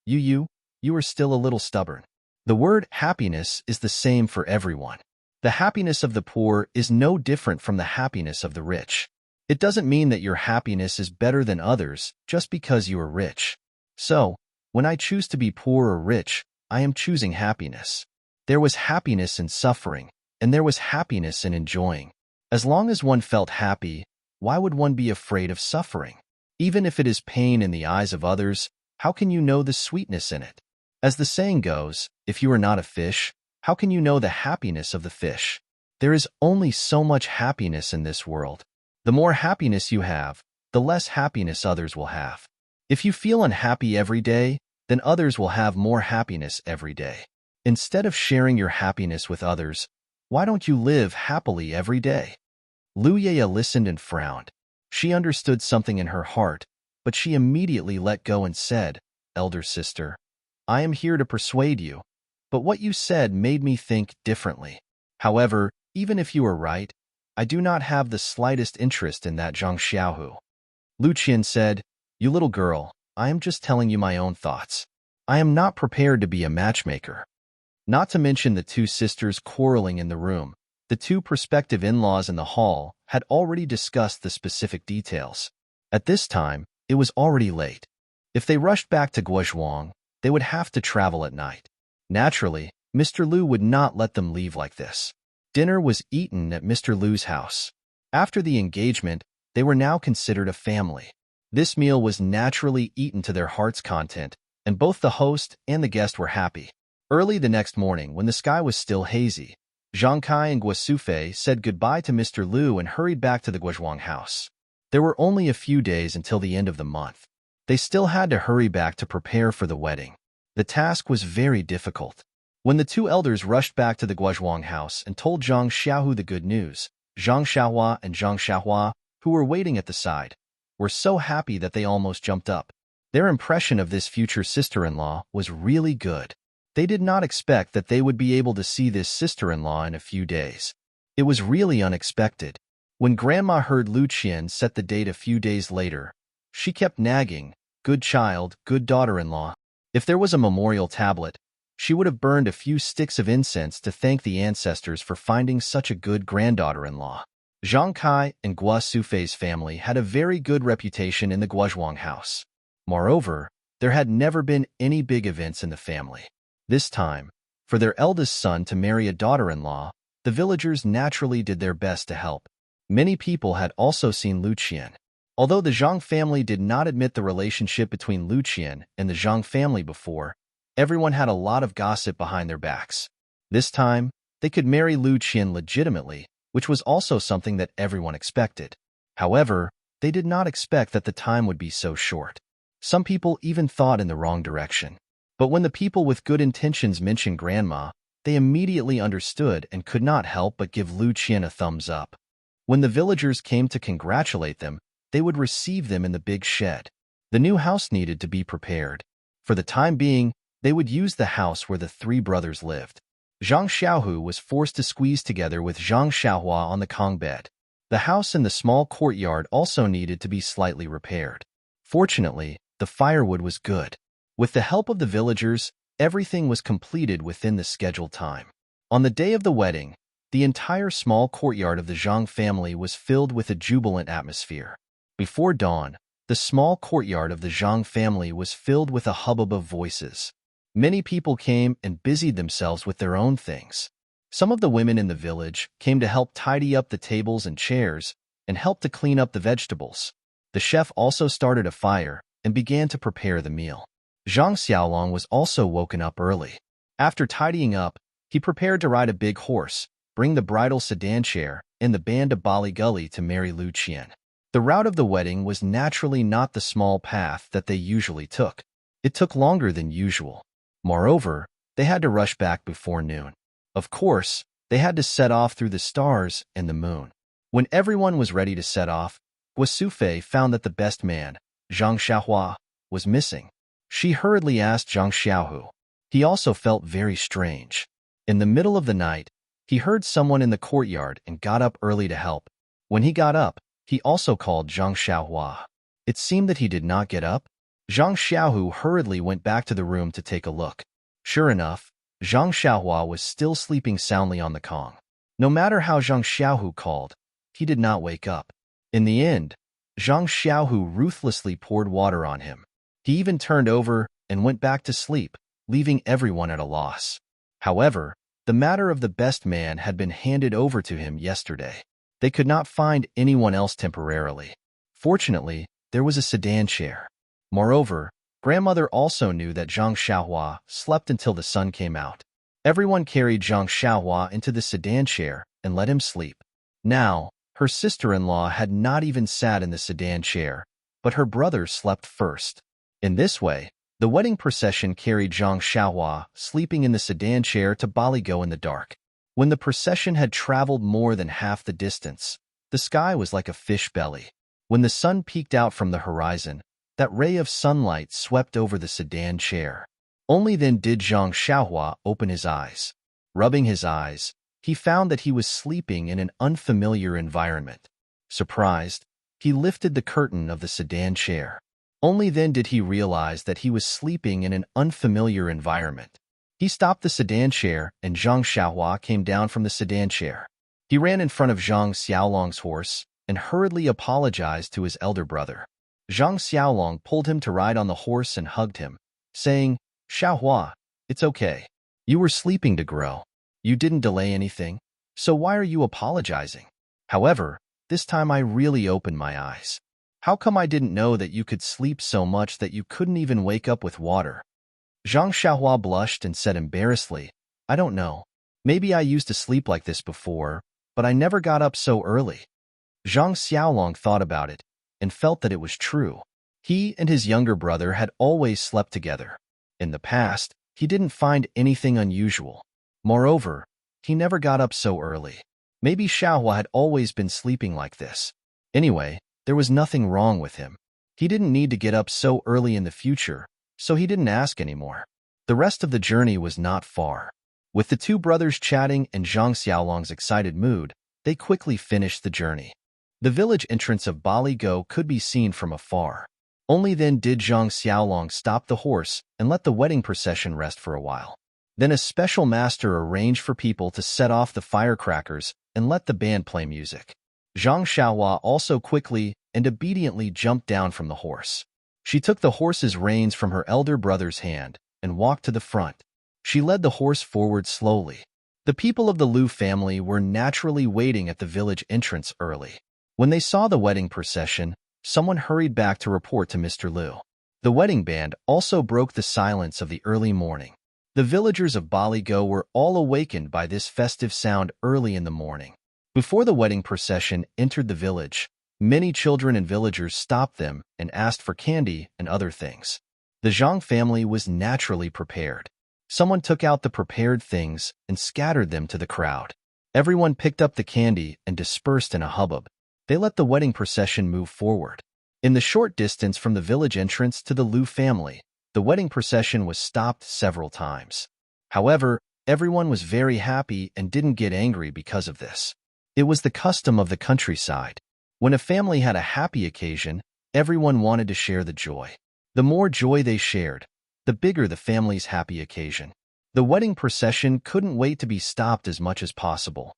you are still a little stubborn. The word happiness is the same for everyone. The happiness of the poor is no different from the happiness of the rich. It doesn't mean that your happiness is better than others just because you are rich. So, when I choose to be poor or rich, I am choosing happiness. There was happiness in suffering, and there was happiness in enjoying. As long as one felt happy, why would one be afraid of suffering? Even if it is pain in the eyes of others, how can you know the sweetness in it? As the saying goes, if you are not a fish, how can you know the happiness of the fish? There is only so much happiness in this world. The more happiness you have, the less happiness others will have. If you feel unhappy every day, then others will have more happiness every day. Instead of sharing your happiness with others, why don't you live happily every day? Lu Yaya listened and frowned. She understood something in her heart, but she immediately let go and said, "Elder sister, I am here to persuade you, but what you said made me think differently. However, even if you are right, I do not have the slightest interest in that Zhang Xiaohu." Lu Qian said, "You little girl, I am just telling you my own thoughts. I am not prepared to be a matchmaker." Not to mention the two sisters quarreling in the room. The two prospective in-laws in the hall had already discussed the specific details. At this time, it was already late. If they rushed back to Guozhuang, they would have to travel at night. Naturally, Mr. Lu would not let them leave like this. Dinner was eaten at Mr. Lu's house. After the engagement, they were now considered a family. This meal was naturally eaten to their heart's content, and both the host and the guest were happy. Early the next morning, when the sky was still hazy, Zhang Kai and Guo Sufei said goodbye to Mr. Lu and hurried back to the Guozhuang house. There were only a few days until the end of the month. They still had to hurry back to prepare for the wedding. The task was very difficult. When the two elders rushed back to the Guozhuang house and told Zhang Xiaohu the good news, Zhang Xiaohua and Zhang Xiaohua, who were waiting at the side, were so happy that they almost jumped up. Their impression of this future sister-in-law was really good. They did not expect that they would be able to see this sister-in-law in a few days. It was really unexpected. When Grandma heard Lu Qian set the date a few days later, she kept nagging, "Good child, good daughter-in-law." If there was a memorial tablet, she would have burned a few sticks of incense to thank the ancestors for finding such a good granddaughter-in-law. Zhang Kai and Guo Sufei's family had a very good reputation in the Guozhuang house. Moreover, there had never been any big events in the family. This time, for their eldest son to marry a daughter-in-law, the villagers naturally did their best to help. Many people had also seen Lu Qian. Although the Zhang family did not admit the relationship between Lu Qian and the Zhang family before, everyone had a lot of gossip behind their backs. This time, they could marry Lu Qian legitimately, which was also something that everyone expected. However, they did not expect that the time would be so short. Some people even thought in the wrong direction. But when the people with good intentions mentioned Grandma, they immediately understood and could not help but give Lu Qian a thumbs up. When the villagers came to congratulate them, they would receive them in the big shed. The new house needed to be prepared. For the time being, they would use the house where the three brothers lived. Zhang Xiaohu was forced to squeeze together with Zhang Xiaohua on the Kong bed. The house and the small courtyard also needed to be slightly repaired. Fortunately, the firewood was good. With the help of the villagers, everything was completed within the scheduled time. On the day of the wedding, the entire small courtyard of the Zhang family was filled with a jubilant atmosphere. Before dawn, the small courtyard of the Zhang family was filled with a hubbub of voices. Many people came and busied themselves with their own things. Some of the women in the village came to help tidy up the tables and chairs and help to clean up the vegetables. The chef also started a fire and began to prepare the meal. Zhang Xiaolong was also woken up early. After tidying up, he prepared to ride a big horse, bring the bridal sedan chair, and the band to Bali Gully to marry Lu Qian. The route of the wedding was naturally not the small path that they usually took. It took longer than usual. Moreover, they had to rush back before noon. Of course, they had to set off through the stars and the moon. When everyone was ready to set off, Guo Sufei found that the best man, Zhang Xiaohua, was missing. She hurriedly asked Zhang Xiaohu. He also felt very strange. In the middle of the night, he heard someone in the courtyard and got up early to help. When he got up, he also called Zhang Xiaohua. It seemed that he did not get up. Zhang Xiaohu hurriedly went back to the room to take a look. Sure enough, Zhang Xiaohua was still sleeping soundly on the Kong. No matter how Zhang Xiaohu called, he did not wake up. In the end, Zhang Xiaohu ruthlessly poured water on him. He even turned over and went back to sleep, leaving everyone at a loss. However, the matter of the best man had been handed over to him yesterday. They could not find anyone else temporarily. Fortunately, there was a sedan chair. Moreover, grandmother also knew that Zhang Xiaohua slept until the sun came out. Everyone carried Zhang Xiaohua into the sedan chair and let him sleep. Now, her sister-in-law had not even sat in the sedan chair, but her brother slept first. In this way, The wedding procession carried Zhang Xiaohua, sleeping in the sedan chair, to Baligo in the dark. When the procession had traveled more than half the distance, the sky was like a fish belly. When the sun peeked out from the horizon, that ray of sunlight swept over the sedan chair. Only then did Zhang Xiaohua open his eyes. Rubbing his eyes, he found that he was sleeping in an unfamiliar environment. Surprised, he lifted the curtain of the sedan chair. Only then did he realize that he was sleeping in an unfamiliar environment. He stopped the sedan chair, and Zhang Xiaohua came down from the sedan chair. He ran in front of Zhang Xiaolong's horse and hurriedly apologized to his elder brother. Zhang Xiaolong pulled him to ride on the horse and hugged him, saying, "Xiaohua, it's okay. You were sleeping to grow. You didn't delay anything, so why are you apologizing? However, this time I really opened my eyes. How come I didn't know that you could sleep so much that you couldn't even wake up with water?" Zhang Xiaohua blushed and said embarrassedly, "I don't know. Maybe I used to sleep like this before, but I never got up so early." Zhang Xiaolong thought about it and felt that it was true. He and his younger brother had always slept together. In the past, he didn't find anything unusual. Moreover, he never got up so early. Maybe Xiaohua had always been sleeping like this. Anyway, there was nothing wrong with him. He didn't need to get up so early in the future, so he didn't ask anymore. The rest of the journey was not far. With the two brothers chatting and Zhang Xiaolong's excited mood, they quickly finished the journey. The village entrance of Baligo could be seen from afar. Only then did Zhang Xiaolong stop the horse and let the wedding procession rest for a while. Then a special master arranged for people to set off the firecrackers and let the band play music. Zhang Xiaohua also quickly and obediently jumped down from the horse. She took the horse's reins from her elder brother's hand and walked to the front. She led the horse forward slowly. The people of the Liu family were naturally waiting at the village entrance early. When they saw the wedding procession, someone hurried back to report to Mr. Liu. The wedding band also broke the silence of the early morning. The villagers of Baligo were all awakened by this festive sound early in the morning. Before the wedding procession entered the village, many children and villagers stopped them and asked for candy and other things. The Zhang family was naturally prepared. Someone took out the prepared things and scattered them to the crowd. Everyone picked up the candy and dispersed in a hubbub. They let the wedding procession move forward. In the short distance from the village entrance to the Liu family, the wedding procession was stopped several times. However, everyone was very happy and didn't get angry because of this. It was the custom of the countryside. When a family had a happy occasion, everyone wanted to share the joy. The more joy they shared, the bigger the family's happy occasion. The wedding procession couldn't wait to be stopped as much as possible.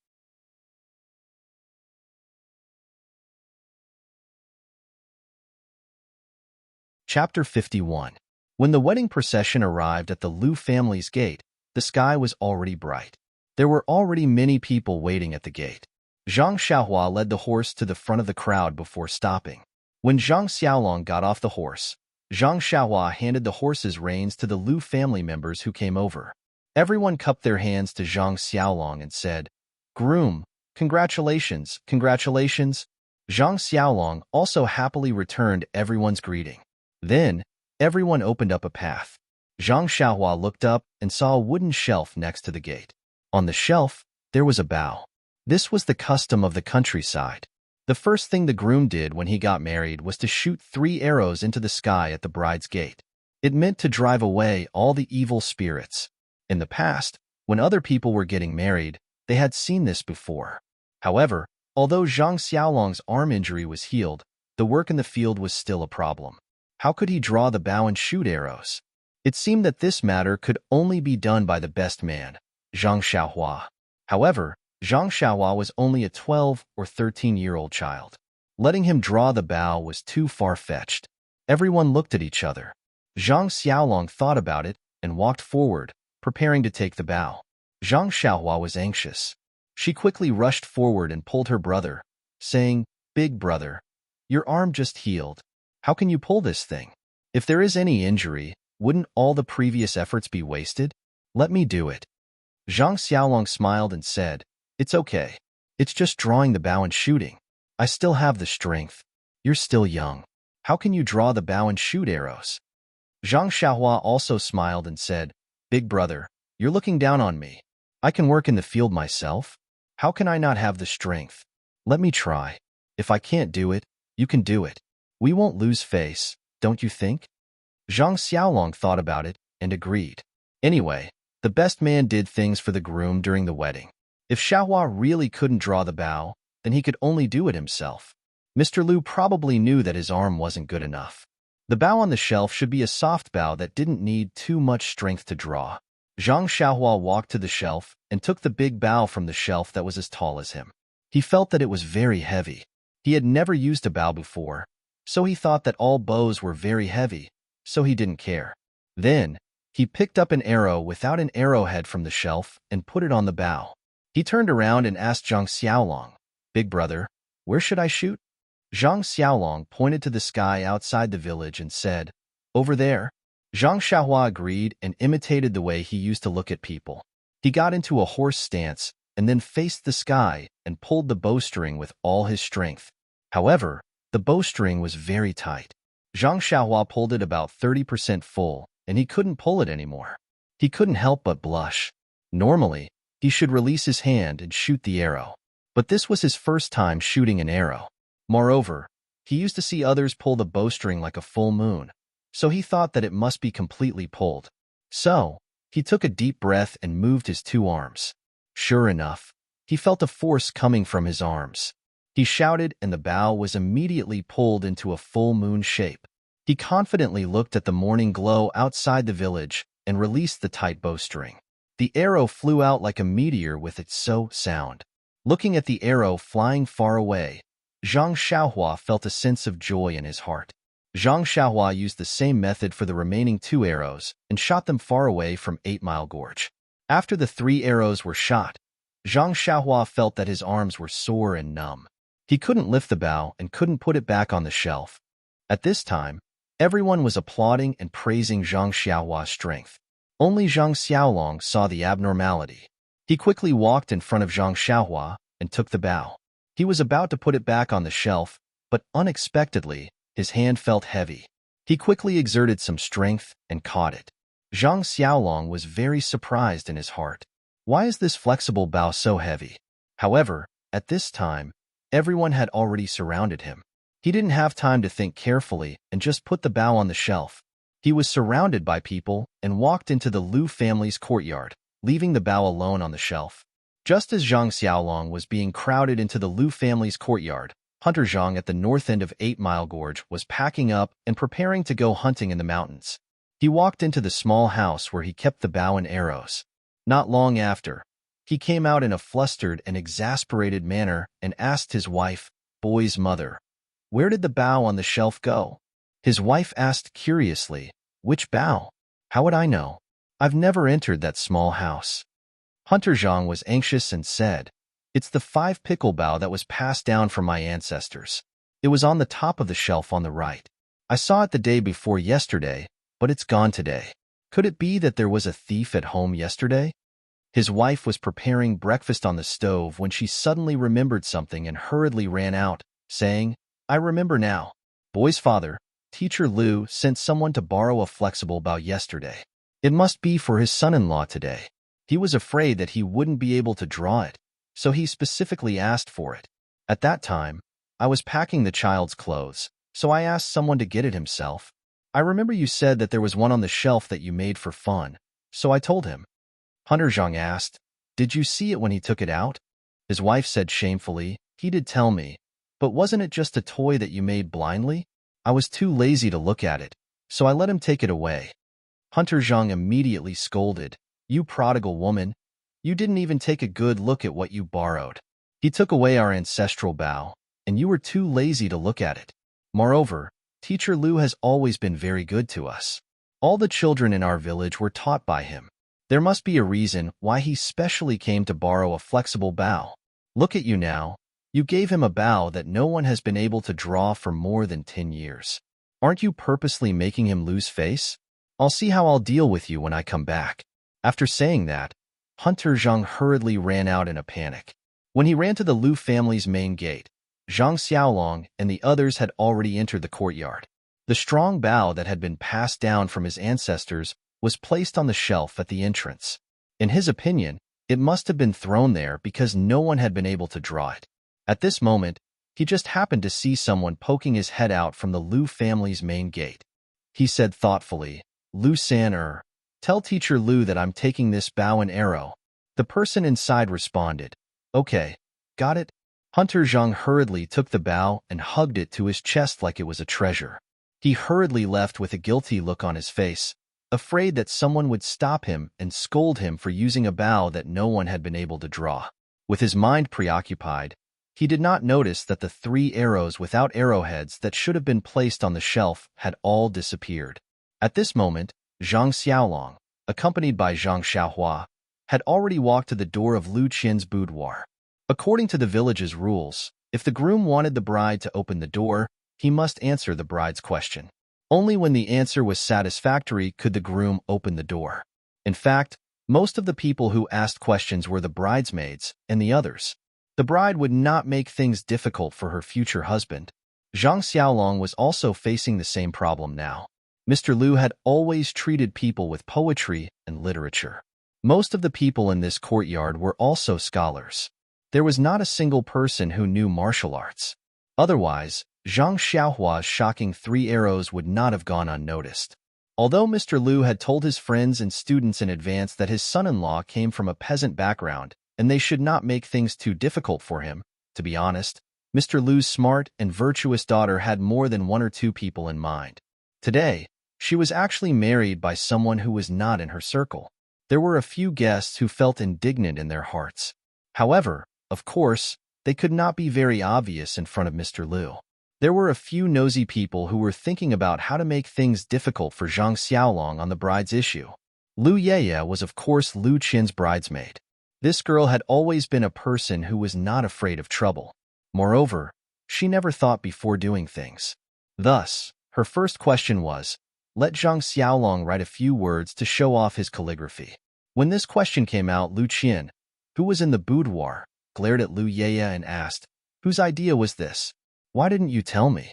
Chapter 51. When the wedding procession arrived at the Liu family's gate, the sky was already bright. There were already many people waiting at the gate. Zhang Xiaohua led the horse to the front of the crowd before stopping. When Zhang Xiaolong got off the horse, Zhang Xiaohua handed the horse's reins to the Liu family members who came over. Everyone cupped their hands to Zhang Xiaolong and said, "Groom, congratulations, congratulations." Zhang Xiaolong also happily returned everyone's greeting. Then, everyone opened up a path. Zhang Xiaohua looked up and saw a wooden shelf next to the gate. On the shelf, there was a bow. This was the custom of the countryside. The first thing the groom did when he got married was to shoot 3 arrows into the sky at the bride's gate. It meant to drive away all the evil spirits. In the past, when other people were getting married, they had seen this before. However, although Zhang Xiaolong's arm injury was healed, the work in the field was still a problem. How could he draw the bow and shoot arrows? It seemed that this matter could only be done by the best man, Zhang Xiaohua. However, Zhang Xiaohua was only a 12 or 13-year-old child. Letting him draw the bow was too far-fetched. Everyone looked at each other. Zhang Xiaolong thought about it and walked forward, preparing to take the bow. Zhang Xiaohua was anxious. She quickly rushed forward and pulled her brother, saying, "Big brother, your arm just healed. How can you pull this thing? If there is any injury, wouldn't all the previous efforts be wasted? Let me do it." Zhang Xiaolong smiled and said, "It's okay. It's just drawing the bow and shooting. I still have the strength. You're still young. How can you draw the bow and shoot arrows?" Zhang Xiaohua also smiled and said, "Big brother, you're looking down on me. I can work in the field myself. How can I not have the strength? Let me try. If I can't do it, you can do it. We won't lose face, don't you think?" Zhang Xiaolong thought about it and agreed. Anyway, the best man did things for the groom during the wedding. If Xiaohua really couldn't draw the bow, then he could only do it himself. Mr. Liu probably knew that his arm wasn't good enough. The bow on the shelf should be a soft bow that didn't need too much strength to draw. Zhang Xiaohua walked to the shelf and took the big bow from the shelf that was as tall as him. He felt that it was very heavy. He had never used a bow before, so he thought that all bows were very heavy, so he didn't care. Then, he picked up an arrow without an arrowhead from the shelf and put it on the bow. He turned around and asked Zhang Xiaolong, "Big brother, where should I shoot?" Zhang Xiaolong pointed to the sky outside the village and said, "Over there." Zhang Xiaohua agreed and imitated the way he used to look at people. He got into a horse stance and then faced the sky and pulled the bowstring with all his strength. However, the bowstring was very tight. Zhang Xiaohua pulled it about 30% full, and he couldn't pull it anymore. He couldn't help but blush. Normally, he should release his hand and shoot the arrow. But this was his first time shooting an arrow. Moreover, he used to see others pull the bowstring like a full moon, so he thought that it must be completely pulled. So, he took a deep breath and moved his two arms. Sure enough, he felt a force coming from his arms. He shouted and the bow was immediately pulled into a full moon shape. He confidently looked at the morning glow outside the village and released the tight bowstring. The arrow flew out like a meteor with its sound. Looking at the arrow flying far away, Zhang Xiaohua felt a sense of joy in his heart. Zhang Xiaohua used the same method for the remaining 2 arrows and shot them far away from 8 Mile Gorge. After the 3 arrows were shot, Zhang Xiaohua felt that his arms were sore and numb. He couldn't lift the bow and couldn't put it back on the shelf. At this time, everyone was applauding and praising Zhang Xiaohua's strength. Only Zhang Xiaolong saw the abnormality. He quickly walked in front of Zhang Xiaohua and took the bow. He was about to put it back on the shelf, but unexpectedly, his hand felt heavy. He quickly exerted some strength and caught it. Zhang Xiaolong was very surprised in his heart. Why is this flexible bow so heavy? However, at this time, everyone had already surrounded him. He didn't have time to think carefully and just put the bow on the shelf. He was surrounded by people and walked into the Liu family's courtyard, leaving the bow alone on the shelf. Just as Zhang Xiaolong was being crowded into the Liu family's courtyard, Hunter Zhang at the north end of 8 Mile Gorge was packing up and preparing to go hunting in the mountains. He walked into the small house where he kept the bow and arrows. Not long after, he came out in a flustered and exasperated manner and asked his wife, Boy's mother, "Where did the bow on the shelf go?" His wife asked curiously, "Which bow? How would I know? I've never entered that small house." Hunter Zhang was anxious and said, "It's the 5 pickle bow that was passed down from my ancestors. It was on the top of the shelf on the right. I saw it the day before yesterday, but it's gone today. Could it be that there was a thief at home yesterday?" His wife was preparing breakfast on the stove when she suddenly remembered something and hurriedly ran out, saying, "I remember now. Boy's father, Teacher Liu, sent someone to borrow a flexible bow yesterday. It must be for his son-in-law today. He was afraid that he wouldn't be able to draw it, so he specifically asked for it. At that time, I was packing the child's clothes, so I asked someone to get it himself. I remember you said that there was one on the shelf that you made for fun, so I told him." Hunter Zhang asked, "Did you see it when he took it out?" His wife said shamefully, "He did tell me, but wasn't it just a toy that you made blindly? I was too lazy to look at it, so I let him take it away." Hunter Zhang immediately scolded, "You prodigal woman, you didn't even take a good look at what you borrowed. He took away our ancestral bow, and you were too lazy to look at it. Moreover, Teacher Liu has always been very good to us. All the children in our village were taught by him. There must be a reason why he specially came to borrow a flexible bow. Look at you now. You gave him a bow that no one has been able to draw for more than 10 years. Aren't you purposely making him lose face? I'll see how I'll deal with you when I come back." After saying that, Hunter Zhang hurriedly ran out in a panic. When he ran to the Liu family's main gate, Zhang Xiaolong and the others had already entered the courtyard. The strong bow that had been passed down from his ancestors was placed on the shelf at the entrance. In his opinion, it must have been thrown there because no one had been able to draw it. At this moment, he just happened to see someone poking his head out from the Liu family's main gate. He said thoughtfully, "Liu-san, tell Teacher Liu that I'm taking this bow and arrow." The person inside responded, "Okay, got it." Hunter Zhang hurriedly took the bow and hugged it to his chest like it was a treasure. He hurriedly left with a guilty look on his face, afraid that someone would stop him and scold him for using a bow that no one had been able to draw. With his mind preoccupied, he did not notice that the 3 arrows without arrowheads that should have been placed on the shelf had all disappeared. At this moment, Zhang Xiaolong, accompanied by Zhang Xiaohua, had already walked to the door of Lu Qian's boudoir. According to the village's rules, if the groom wanted the bride to open the door, he must answer the bride's question. Only when the answer was satisfactory could the groom open the door. In fact, most of the people who asked questions were the bridesmaids and the others. The bride would not make things difficult for her future husband. Zhang Xiaolong was also facing the same problem now. Mr. Liu had always treated people with poetry and literature. Most of the people in this courtyard were also scholars. There was not a single person who knew martial arts. Otherwise, Zhang Xiaohua's shocking 3 arrows would not have gone unnoticed. Although Mr. Liu had told his friends and students in advance that his son-in-law came from a peasant background and they should not make things too difficult for him, to be honest, Mr. Liu's smart and virtuous daughter had more than 1 or 2 people in mind. Today, she was actually married by someone who was not in her circle. There were a few guests who felt indignant in their hearts. However, of course, they could not be very obvious in front of Mr. Liu. There were a few nosy people who were thinking about how to make things difficult for Zhang Xiaolong on the bride's issue. Liu Yeye was of course Liu Qin's bridesmaid. This girl had always been a person who was not afraid of trouble. Moreover, she never thought before doing things. Thus, her first question was, let Zhang Xiaolong write a few words to show off his calligraphy. When this question came out, Liu Qin, who was in the boudoir, glared at Liu Yeye and asked, "Whose idea was this? Why didn't you tell me?"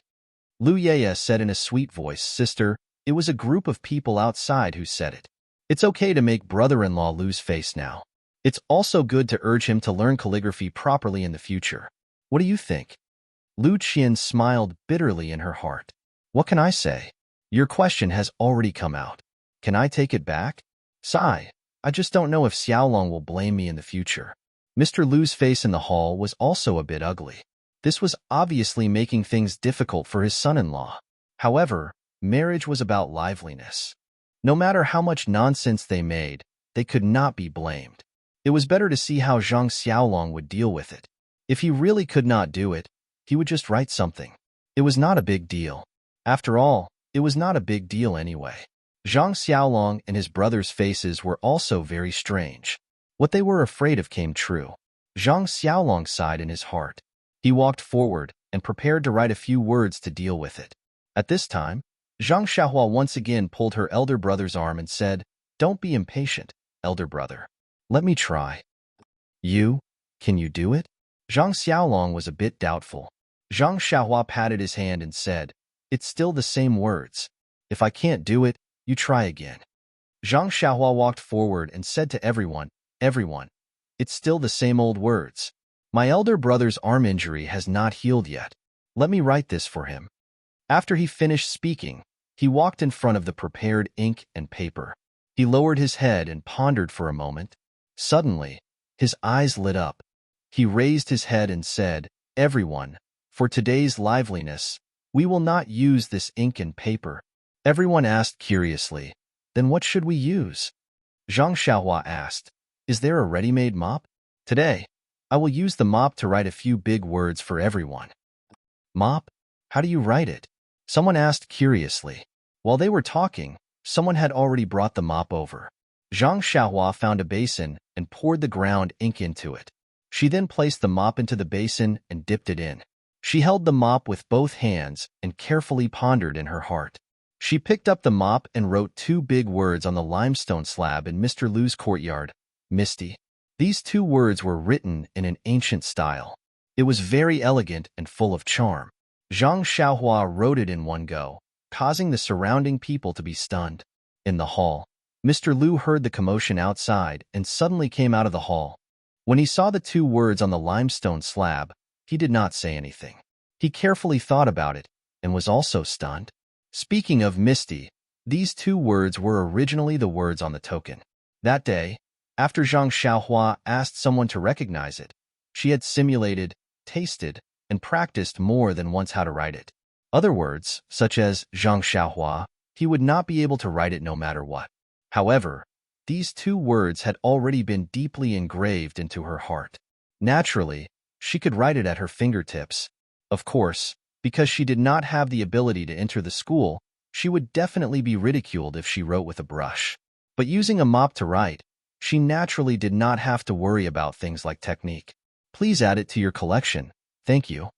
Liu Yeye said in a sweet voice, "Sister, it was a group of people outside who said it. It's okay to make brother-in-law lose face now. It's also good to urge him to learn calligraphy properly in the future. What do you think?" Liu Qin smiled bitterly in her heart. "What can I say? Your question has already come out. Can I take it back? Sigh, I just don't know if Xiaolong will blame me in the future." Mr. Liu's face in the hall was also a bit ugly. This was obviously making things difficult for his son-in-law. However, marriage was about liveliness. No matter how much nonsense they made, they could not be blamed. It was better to see how Zhang Xiaolong would deal with it. If he really could not do it, he would just write something. It was not a big deal. After all, it was not a big deal anyway. Zhang Xiaolong and his brother's faces were also very strange. What they were afraid of came true. Zhang Xiaolong sighed in his heart. He walked forward and prepared to write a few words to deal with it. At this time, Zhang Xiaohua once again pulled her elder brother's arm and said, "Don't be impatient, elder brother. Let me try." Can you do it?" Zhang Xiaolong was a bit doubtful. Zhang Xiaohua patted his hand and said, "It's still the same words. If I can't do it, you try again." Zhang Xiaohua walked forward and said to everyone, "It's still the same old words. My elder brother's arm injury has not healed yet. Let me write this for him." After he finished speaking, he walked in front of the prepared ink and paper. He lowered his head and pondered for a moment. Suddenly, his eyes lit up. He raised his head and said, "Everyone, for today's liveliness, we will not use this ink and paper." Everyone asked curiously, "Then what should we use?" Zhang Xiaohua asked, "Is there a ready-made mop?" "Today, I will use the mop to write a few big words for everyone." "Mop? How do you write it?" Someone asked curiously. While they were talking, someone had already brought the mop over. Zhang Xiaohua found a basin and poured the ground ink into it. She then placed the mop into the basin and dipped it in. She held the mop with both hands and carefully pondered in her heart. She picked up the mop and wrote 2 big words on the limestone slab in Mr. Liu's courtyard, "Misty." These 2 words were written in an ancient style. It was very elegant and full of charm. Zhang Xiaohua wrote it in one go, causing the surrounding people to be stunned. In the hall, Mr. Liu heard the commotion outside and suddenly came out of the hall. When he saw the two words on the limestone slab, he did not say anything. He carefully thought about it and was also stunned. Speaking of Misty, these two words were originally the words on the token. That day, after Zhang Xiaohua asked someone to recognize it, she had simulated, tasted, and practiced more than once how to write it. Other words, such as Zhang Xiaohua, he would not be able to write it no matter what. However, these two words had already been deeply engraved into her heart. Naturally, she could write it at her fingertips. Of course, because she did not have the ability to enter the school, she would definitely be ridiculed if she wrote with a brush. But using a mop to write, she naturally did not have to worry about things like technique. Please add it to your collection. Thank you.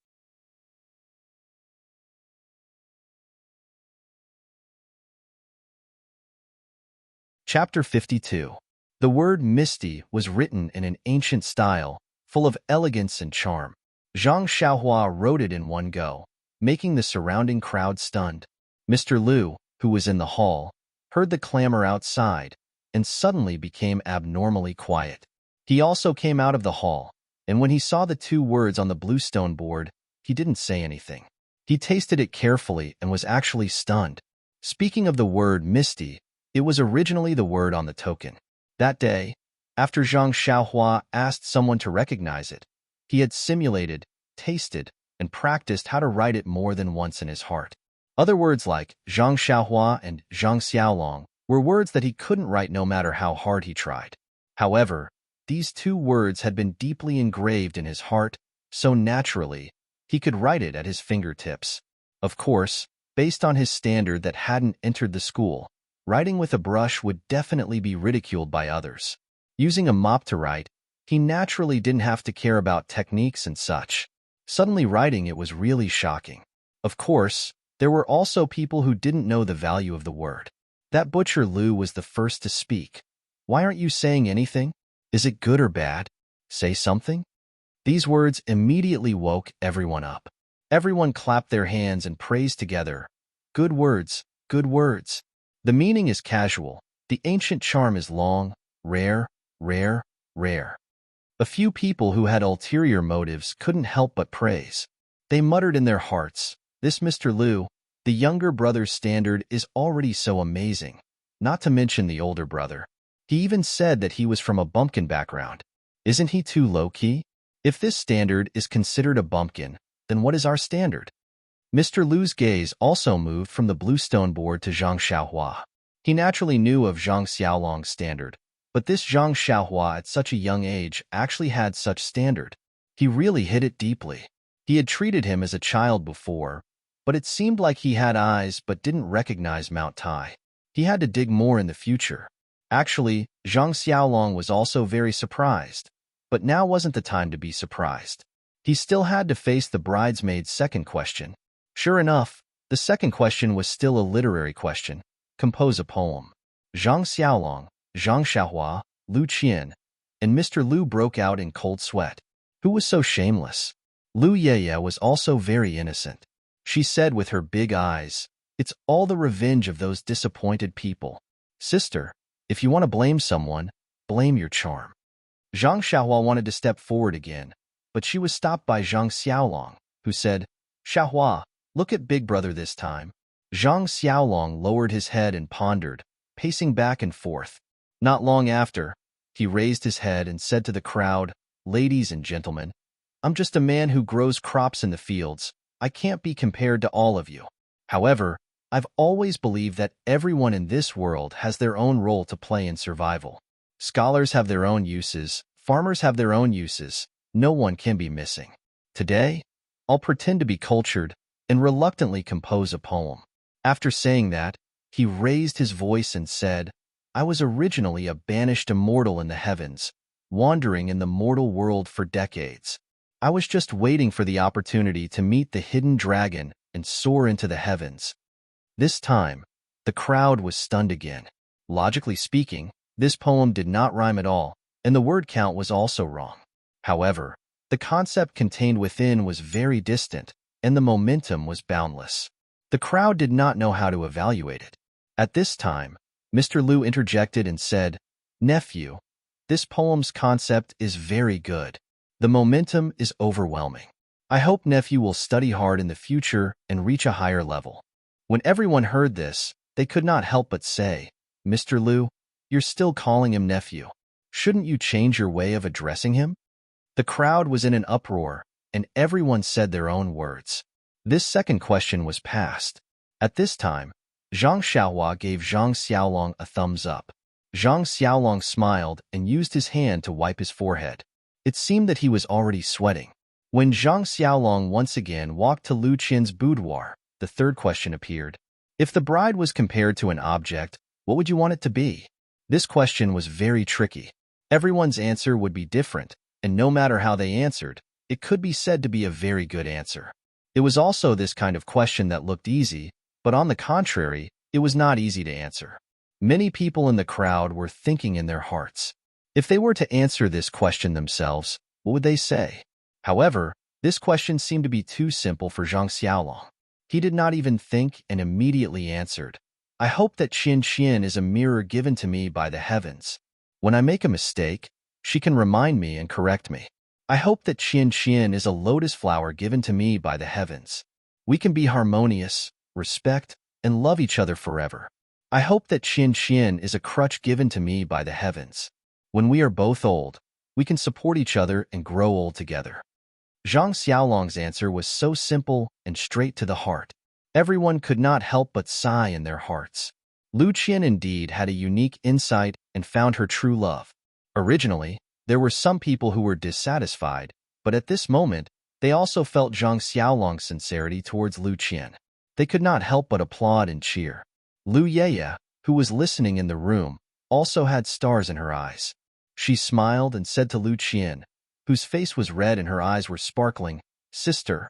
Chapter 52. The word misty was written in an ancient style, full of elegance and charm. Zhang Xiaohua wrote it in one go, making the surrounding crowd stunned. Mr. Liu, who was in the hall, heard the clamor outside and suddenly became abnormally quiet. He also came out of the hall, and when he saw the two words on the bluestone board, he didn't say anything. He tasted it carefully and was actually stunned. Speaking of the word misty, it was originally the word on the token. That day, after Zhang Xiaohua asked someone to recognize it, he had simulated, tasted, and practiced how to write it more than once in his heart. Other words like Zhang Xiaohua and Zhang Xiaolong were words that he couldn't write no matter how hard he tried. However, these two words had been deeply engraved in his heart, so naturally, he could write it at his fingertips. Of course, based on his standard that hadn't entered the school, writing with a brush would definitely be ridiculed by others. Using a mop to write, he naturally didn't have to care about techniques and such. Suddenly writing it was really shocking. Of course, there were also people who didn't know the value of the word. That butcher Liu was the first to speak. Why aren't you saying anything? Is it good or bad? Say something? These words immediately woke everyone up. Everyone clapped their hands and praised together. Good words, good words. The meaning is casual. The ancient charm is long, rare, rare, rare. A few people who had ulterior motives couldn't help but praise. They muttered in their hearts, "This Mr. Liu, the younger brother's standard is already so amazing, not to mention the older brother. He even said that he was from a bumpkin background. Isn't he too low-key? If this standard is considered a bumpkin, then what is our standard?" Mr. Liu's gaze also moved from the bluestone board to Zhang Xiaohua. He naturally knew of Zhang Xiaolong's standard, but this Zhang Xiaohua at such a young age actually had such standard. He really hit it deeply. He had treated him as a child before, but it seemed like he had eyes but didn't recognize Mount Tai. He had to dig more in the future. Actually, Zhang Xiaolong was also very surprised, but now wasn't the time to be surprised. He still had to face the bridesmaid's second question. Sure enough, the second question was still a literary question. Compose a poem. Zhang Xiaolong, Zhang Xiaohua, Lu Qian, and Mr. Liu broke out in cold sweat. Who was so shameless? Lu Yeye was also very innocent. She said with her big eyes, "It's all the revenge of those disappointed people. Sister, if you want to blame someone, blame your charm." Zhang Xiaohua wanted to step forward again, but she was stopped by Zhang Xiaolong, who said, "Xiaohua, look at Big Brother this time." Zhang Xiaolong lowered his head and pondered, pacing back and forth. Not long after, he raised his head and said to the crowd, "Ladies and gentlemen, I'm just a man who grows crops in the fields. I can't be compared to all of you. However, I've always believed that everyone in this world has their own role to play in survival. Scholars have their own uses, farmers have their own uses. No one can be missing. Today, I'll pretend to be cultured and reluctantly compose a poem." After saying that, he raised his voice and said, "I was originally a banished immortal in the heavens, wandering in the mortal world for decades. I was just waiting for the opportunity to meet the hidden dragon and soar into the heavens." This time, the crowd was stunned again. Logically speaking, this poem did not rhyme at all, and the word count was also wrong. However, the concept contained within was very distant, and the momentum was boundless. The crowd did not know how to evaluate it. At this time, Mr. Lu interjected and said, "Nephew, this poem's concept is very good. The momentum is overwhelming. I hope nephew will study hard in the future and reach a higher level." When everyone heard this, they could not help but say, "Mr. Lu, you're still calling him nephew. Shouldn't you change your way of addressing him?" The crowd was in an uproar, and everyone said their own words. This second question was passed. At this time, Zhang Xiaohua gave Zhang Xiaolong a thumbs up. Zhang Xiaolong smiled and used his hand to wipe his forehead. It seemed that he was already sweating. When Zhang Xiaolong once again walked to Lu Qian's boudoir, the third question appeared. If the bride was compared to an object, what would you want it to be? This question was very tricky. Everyone's answer would be different, and no matter how they answered, it could be said to be a very good answer. It was also this kind of question that looked easy, but on the contrary, it was not easy to answer. Many people in the crowd were thinking in their hearts. If they were to answer this question themselves, what would they say? However, this question seemed to be too simple for Zhang Xiaolong. He did not even think and immediately answered, "I hope that Qian Qian is a mirror given to me by the heavens. When I make a mistake, she can remind me and correct me. I hope that Qian Qian is a lotus flower given to me by the heavens. We can be harmonious, respect, and love each other forever. I hope that Qian Qian is a crutch given to me by the heavens. When we are both old, we can support each other and grow old together." Zhang Xiaolong's answer was so simple and straight to the heart. Everyone could not help but sigh in their hearts. Lu Qian indeed had a unique insight and found her true love. Originally, there were some people who were dissatisfied, but at this moment, they also felt Zhang Xiaolong's sincerity towards Lu Qian. They could not help but applaud and cheer. Lu Yeye, who was listening in the room, also had stars in her eyes. She smiled and said to Lu Qian, whose face was red and her eyes were sparkling, "Sister,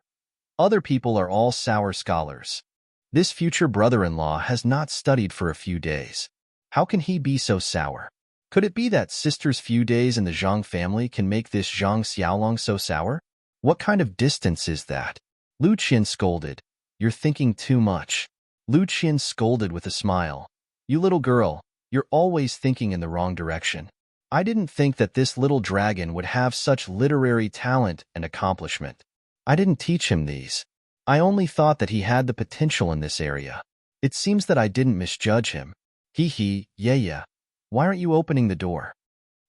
other people are all sour scholars. This future brother-in-law has not studied for a few days. How can he be so sour? Could it be that sister's few days in the Zhang family can make this Zhang Xiaolong so sour? What kind of distance is that?" Lu Qian scolded, "You're thinking too much." Lu Qian scolded with a smile, "You little girl, you're always thinking in the wrong direction. I didn't think that this little dragon would have such literary talent and accomplishment. I didn't teach him these. I only thought that he had the potential in this area. It seems that I didn't misjudge him. Yeye, why aren't you opening the door?"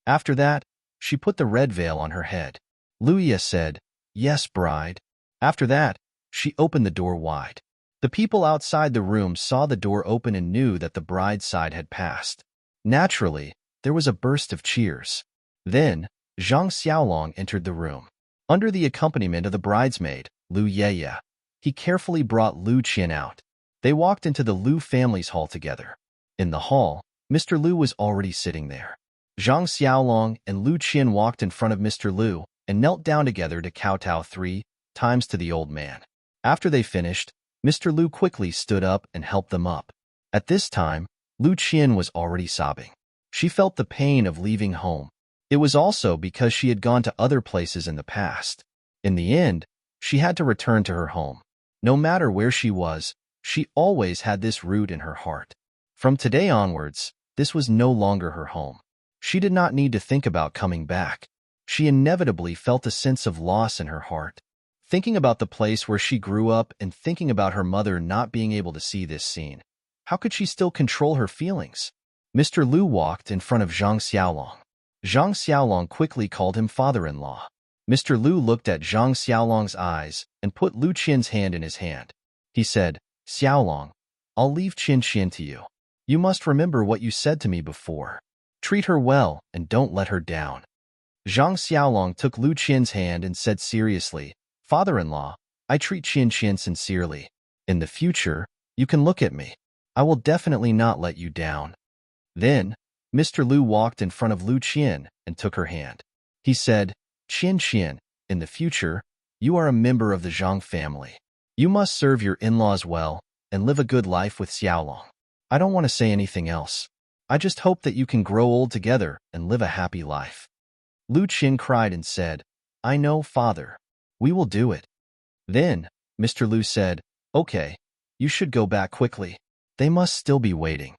After that, she put the red veil on her head. Lu Ye said, "Yes, bride." After that, she opened the door wide. The people outside the room saw the door open and knew that the bride's side had passed. Naturally, there was a burst of cheers. Then, Zhang Xiaolong entered the room. Under the accompaniment of the bridesmaid, Lu Yeye, he carefully brought Lu Qian out. They walked into the Lu family's hall together. In the hall, Mr. Lu was already sitting there. Zhang Xiaolong and Lu Qian walked in front of Mr. Lu and knelt down together to kowtow 3 times to the old man. After they finished, Mr. Lu quickly stood up and helped them up. At this time, Lu Qian was already sobbing. She felt the pain of leaving home. It was also because she had gone to other places in the past. In the end, she had to return to her home. No matter where she was, she always had this root in her heart. From today onwards, this was no longer her home. She did not need to think about coming back. She inevitably felt a sense of loss in her heart. Thinking about the place where she grew up and thinking about her mother not being able to see this scene, how could she still control her feelings? Mr. Lu walked in front of Zhang Xiaolong. Zhang Xiaolong quickly called him father-in-law. Mr. Lu looked at Zhang Xiaolong's eyes and put Lu Qian's hand in his hand. He said, "Xiaolong, I'll leave Qian Qian to you. You must remember what you said to me before. Treat her well and don't let her down." Zhang Xiaolong took Lu Qian's hand and said seriously, "Father-in-law, I treat Qian Qian sincerely. In the future, you can look at me. I will definitely not let you down." Then, Mr. Lu walked in front of Lu Qian and took her hand. He said, "Qian Qian, in the future, you are a member of the Zhang family. You must serve your in-laws well and live a good life with Xiaolong. I don't want to say anything else. I just hope that you can grow old together and live a happy life." Lu Qian cried and said, "I know, father. We will do it." Then, Mr. Lu said, "Okay, You should go back quickly. They must still be waiting."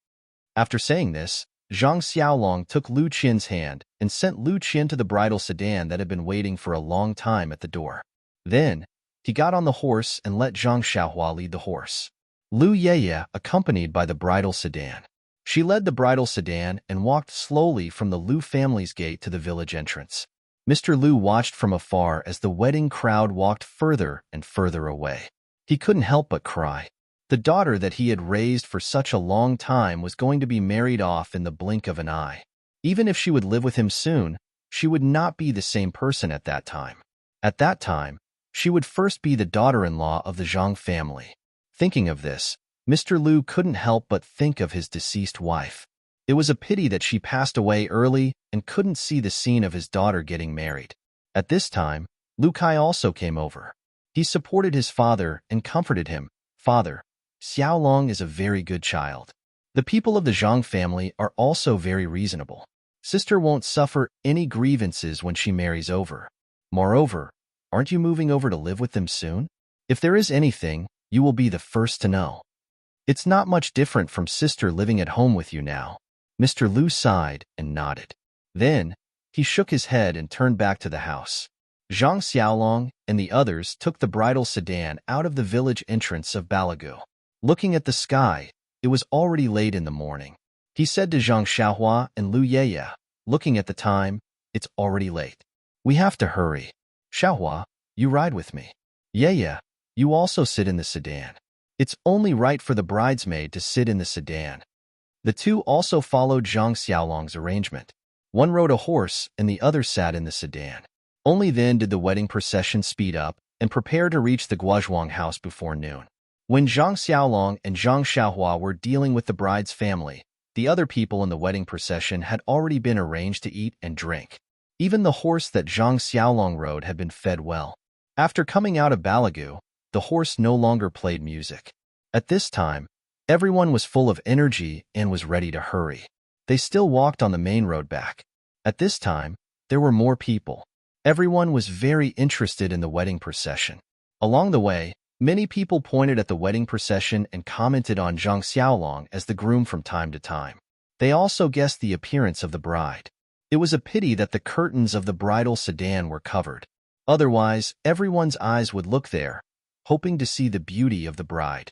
After saying this, Zhang Xiaolong took Lu Qian's hand and sent Lu Qian to the bridal sedan that had been waiting for a long time at the door. Then, he got on the horse and let Zhang Xiaohua lead the horse. Lu Yeye accompanied by the bridal sedan. She led the bridal sedan and walked slowly from the Lu family's gate to the village entrance. Mr. Lu watched from afar as the wedding crowd walked further and further away. He couldn't help but cry. The daughter that he had raised for such a long time was going to be married off in the blink of an eye. Even if she would live with him soon, she would not be the same person at that time. At that time, she would first be the daughter-in-law of the Zhang family. Thinking of this, Mr. Lu couldn't help but think of his deceased wife. It was a pity that she passed away early and couldn't see the scene of his daughter getting married. At this time, Lu Kai also came over. He supported his father and comforted him. "Father, Xiaolong is a very good child. The people of the Zhang family are also very reasonable. Sister won't suffer any grievances when she marries over. Moreover, aren't you moving over to live with them soon? If there is anything, you will be the first to know. It's not much different from sister living at home with you now." Mr. Lu sighed and nodded. Then, he shook his head and turned back to the house. Zhang Xiaolong and the others took the bridal sedan out of the village entrance of Balagu. Looking at the sky, it was already late in the morning. He said to Zhang Xiaohua and Lu Yeye, looking at the time, "It's already late. We have to hurry. Xiaohua, you ride with me. Yeye, you also sit in the sedan. It's only right for the bridesmaid to sit in the sedan." The two also followed Zhang Xiaolong's arrangement. One rode a horse and the other sat in the sedan. Only then did the wedding procession speed up and prepare to reach the Guozhuang house before noon. When Zhang Xiaolong and Zhang Xiaohua were dealing with the bride's family, the other people in the wedding procession had already been arranged to eat and drink. Even the horse that Zhang Xiaolong rode had been fed well. After coming out of Balagu, the horse no longer played music. At this time, everyone was full of energy and was ready to hurry. They still walked on the main road back. At this time, there were more people. Everyone was very interested in the wedding procession. Along the way, many people pointed at the wedding procession and commented on Zhang Xiaolong as the groom from time to time. They also guessed the appearance of the bride. It was a pity that the curtains of the bridal sedan were covered. Otherwise, everyone's eyes would look there, hoping to see the beauty of the bride.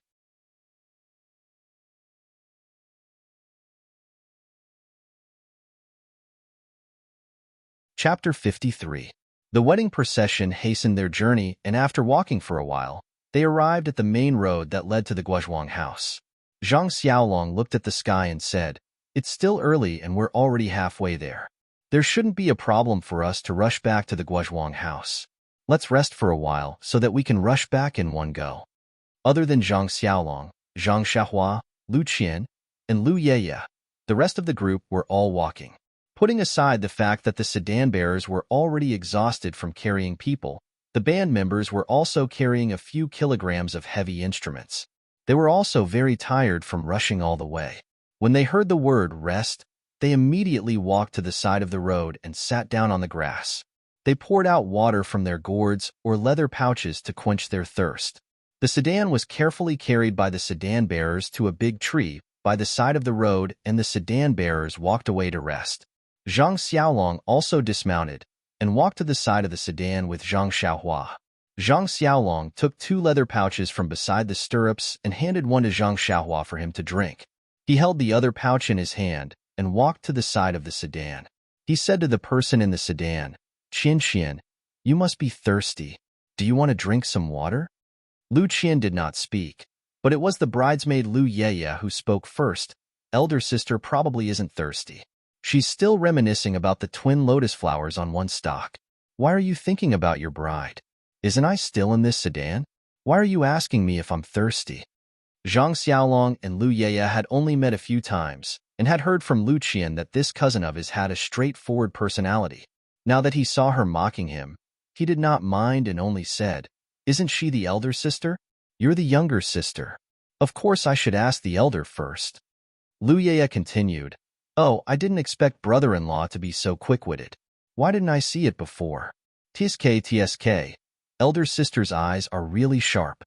Chapter 53. The wedding procession hastened their journey, and after walking for a while, they arrived at the main road that led to the Guozhuang house. Zhang Xiaolong looked at the sky and said, "It's still early and we're already halfway there. There shouldn't be a problem for us to rush back to the Guozhuang house. Let's rest for a while so that we can rush back in one go." Other than Zhang Xiaolong, Zhang Xiaohua, Lu Qian, and Lu Yeye, the rest of the group were all walking. Putting aside the fact that the sedan bearers were already exhausted from carrying people, the band members were also carrying a few kilograms of heavy instruments. They were also very tired from rushing all the way. When they heard the word rest, they immediately walked to the side of the road and sat down on the grass. They poured out water from their gourds or leather pouches to quench their thirst. The sedan was carefully carried by the sedan bearers to a big tree by the side of the road, and the sedan bearers walked away to rest. Zhang Xiaolong also dismounted and walked to the side of the sedan with Zhang Xiaohua. Zhang Xiaolong took 2 leather pouches from beside the stirrups and handed one to Zhang Xiaohua for him to drink. He held the other pouch in his hand and walked to the side of the sedan. He said to the person in the sedan, "Qian Qian, you must be thirsty. Do you want to drink some water?" Lu Qian did not speak, but it was the bridesmaid Lu Yeye who spoke first. "Elder sister probably isn't thirsty. She's still reminiscing about the twin lotus flowers on one stalk. Why are you thinking about your bride? Isn't I still in this sedan? Why are you asking me if I'm thirsty?" Zhang Xiaolong and Lu Yeye had only met a few times and had heard from Lu Qian that this cousin of his had a straightforward personality. Now that he saw her mocking him, he did not mind and only said, "Isn't she the elder sister? You're the younger sister. Of course I should ask the elder first." Lu Yeye continued, "Oh, I didn't expect brother-in-law to be so quick-witted. Why didn't I see it before? TSK, elder sister's eyes are really sharp."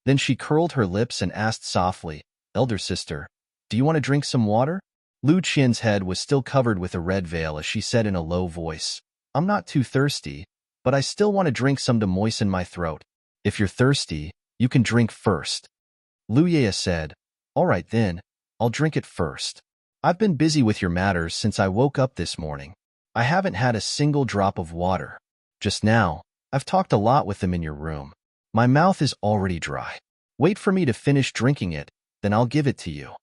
Then she curled her lips and asked softly, "Elder sister, do you want to drink some water?" Lu Qian's head was still covered with a red veil as she said in a low voice, "I'm not too thirsty, but I still want to drink some to moisten my throat. If you're thirsty, you can drink first." Lu Ye said, "All right then, I'll drink it first. I've been busy with your matters since I woke up this morning. I haven't had a single drop of water. Just now, I've talked a lot with them in your room. My mouth is already dry. Wait for me to finish drinking it, then I'll give it to you."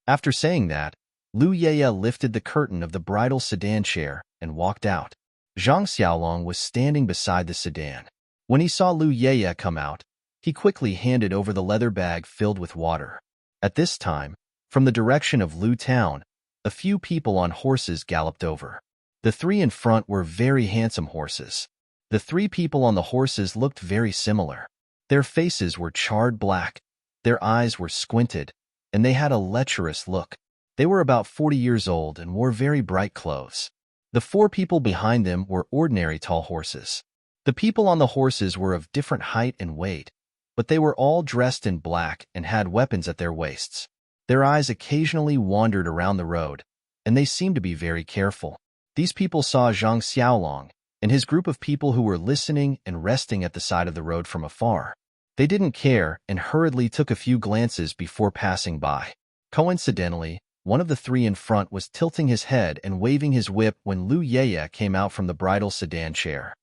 After saying that, Lu Ye lifted the curtain of the bridal sedan chair and walked out. Zhang Xiaolong was standing beside the sedan. When he saw Lu Ye come out, he quickly handed over the leather bag filled with water. At this time, from the direction of Lu Town, a few people on horses galloped over. The three in front were very handsome horses. The three people on the horses looked very similar. Their faces were charred black, their eyes were squinted, and they had a lecherous look. They were about 40 years old and wore very bright clothes. The four people behind them were ordinary tall horses. The people on the horses were of different height and weight, but they were all dressed in black and had weapons at their waists. Their eyes occasionally wandered around the road, and they seemed to be very careful. These people saw Zhang Xiaolong and his group of people who were listening and resting at the side of the road from afar. They didn't care and hurriedly took a few glances before passing by. Coincidentally, one of the three in front was tilting his head and waving his whip when Lu Ye came out from the bridal sedan chair.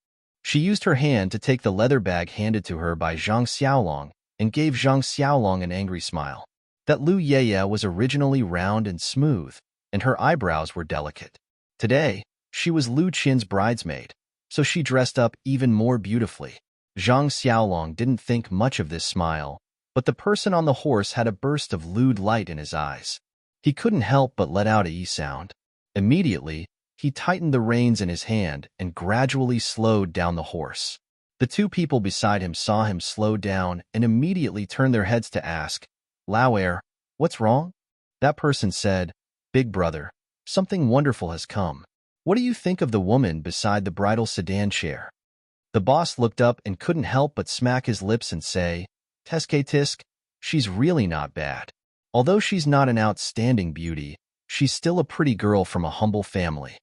She used her hand to take the leather bag handed to her by Zhang Xiaolong and gave Zhang Xiaolong an angry smile. That Lu Ye was originally round and smooth, and her eyebrows were delicate. Today, she was Lu Qian's bridesmaid, so she dressed up even more beautifully. Zhang Xiaolong didn't think much of this smile, but the person on the horse had a burst of lewd light in his eyes. He couldn't help but let out a "ee" sound. Immediately, he tightened the reins in his hand and gradually slowed down the horse. The two people beside him saw him slow down and immediately turned their heads to ask, "Lao, what's wrong?" That person said, "Big brother, something wonderful has come. What do you think of the woman beside the bridal sedan chair?" The boss looked up and couldn't help but smack his lips and say, "Teske tisk, she's really not bad. Although she's not an outstanding beauty, she's still a pretty girl from a humble family."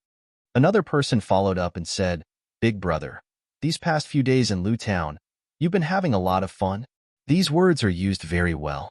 Another person followed up and said, "Big brother, these past few days in Lu Town, you've been having a lot of fun." These words are used very well.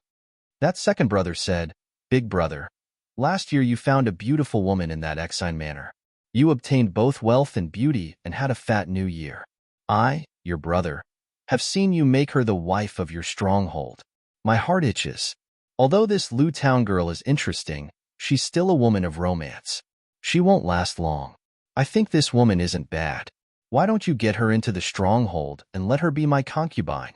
That second brother said, "Big brother, last year you found a beautiful woman in that Exine manor. You obtained both wealth and beauty and had a fat new year. I, your brother, have seen you make her the wife of your stronghold. My heart itches. Although this Lu Town girl is interesting, she's still a woman of romance. She won't last long. I think this woman isn't bad. Why don't you get her into the stronghold and let her be my concubine?"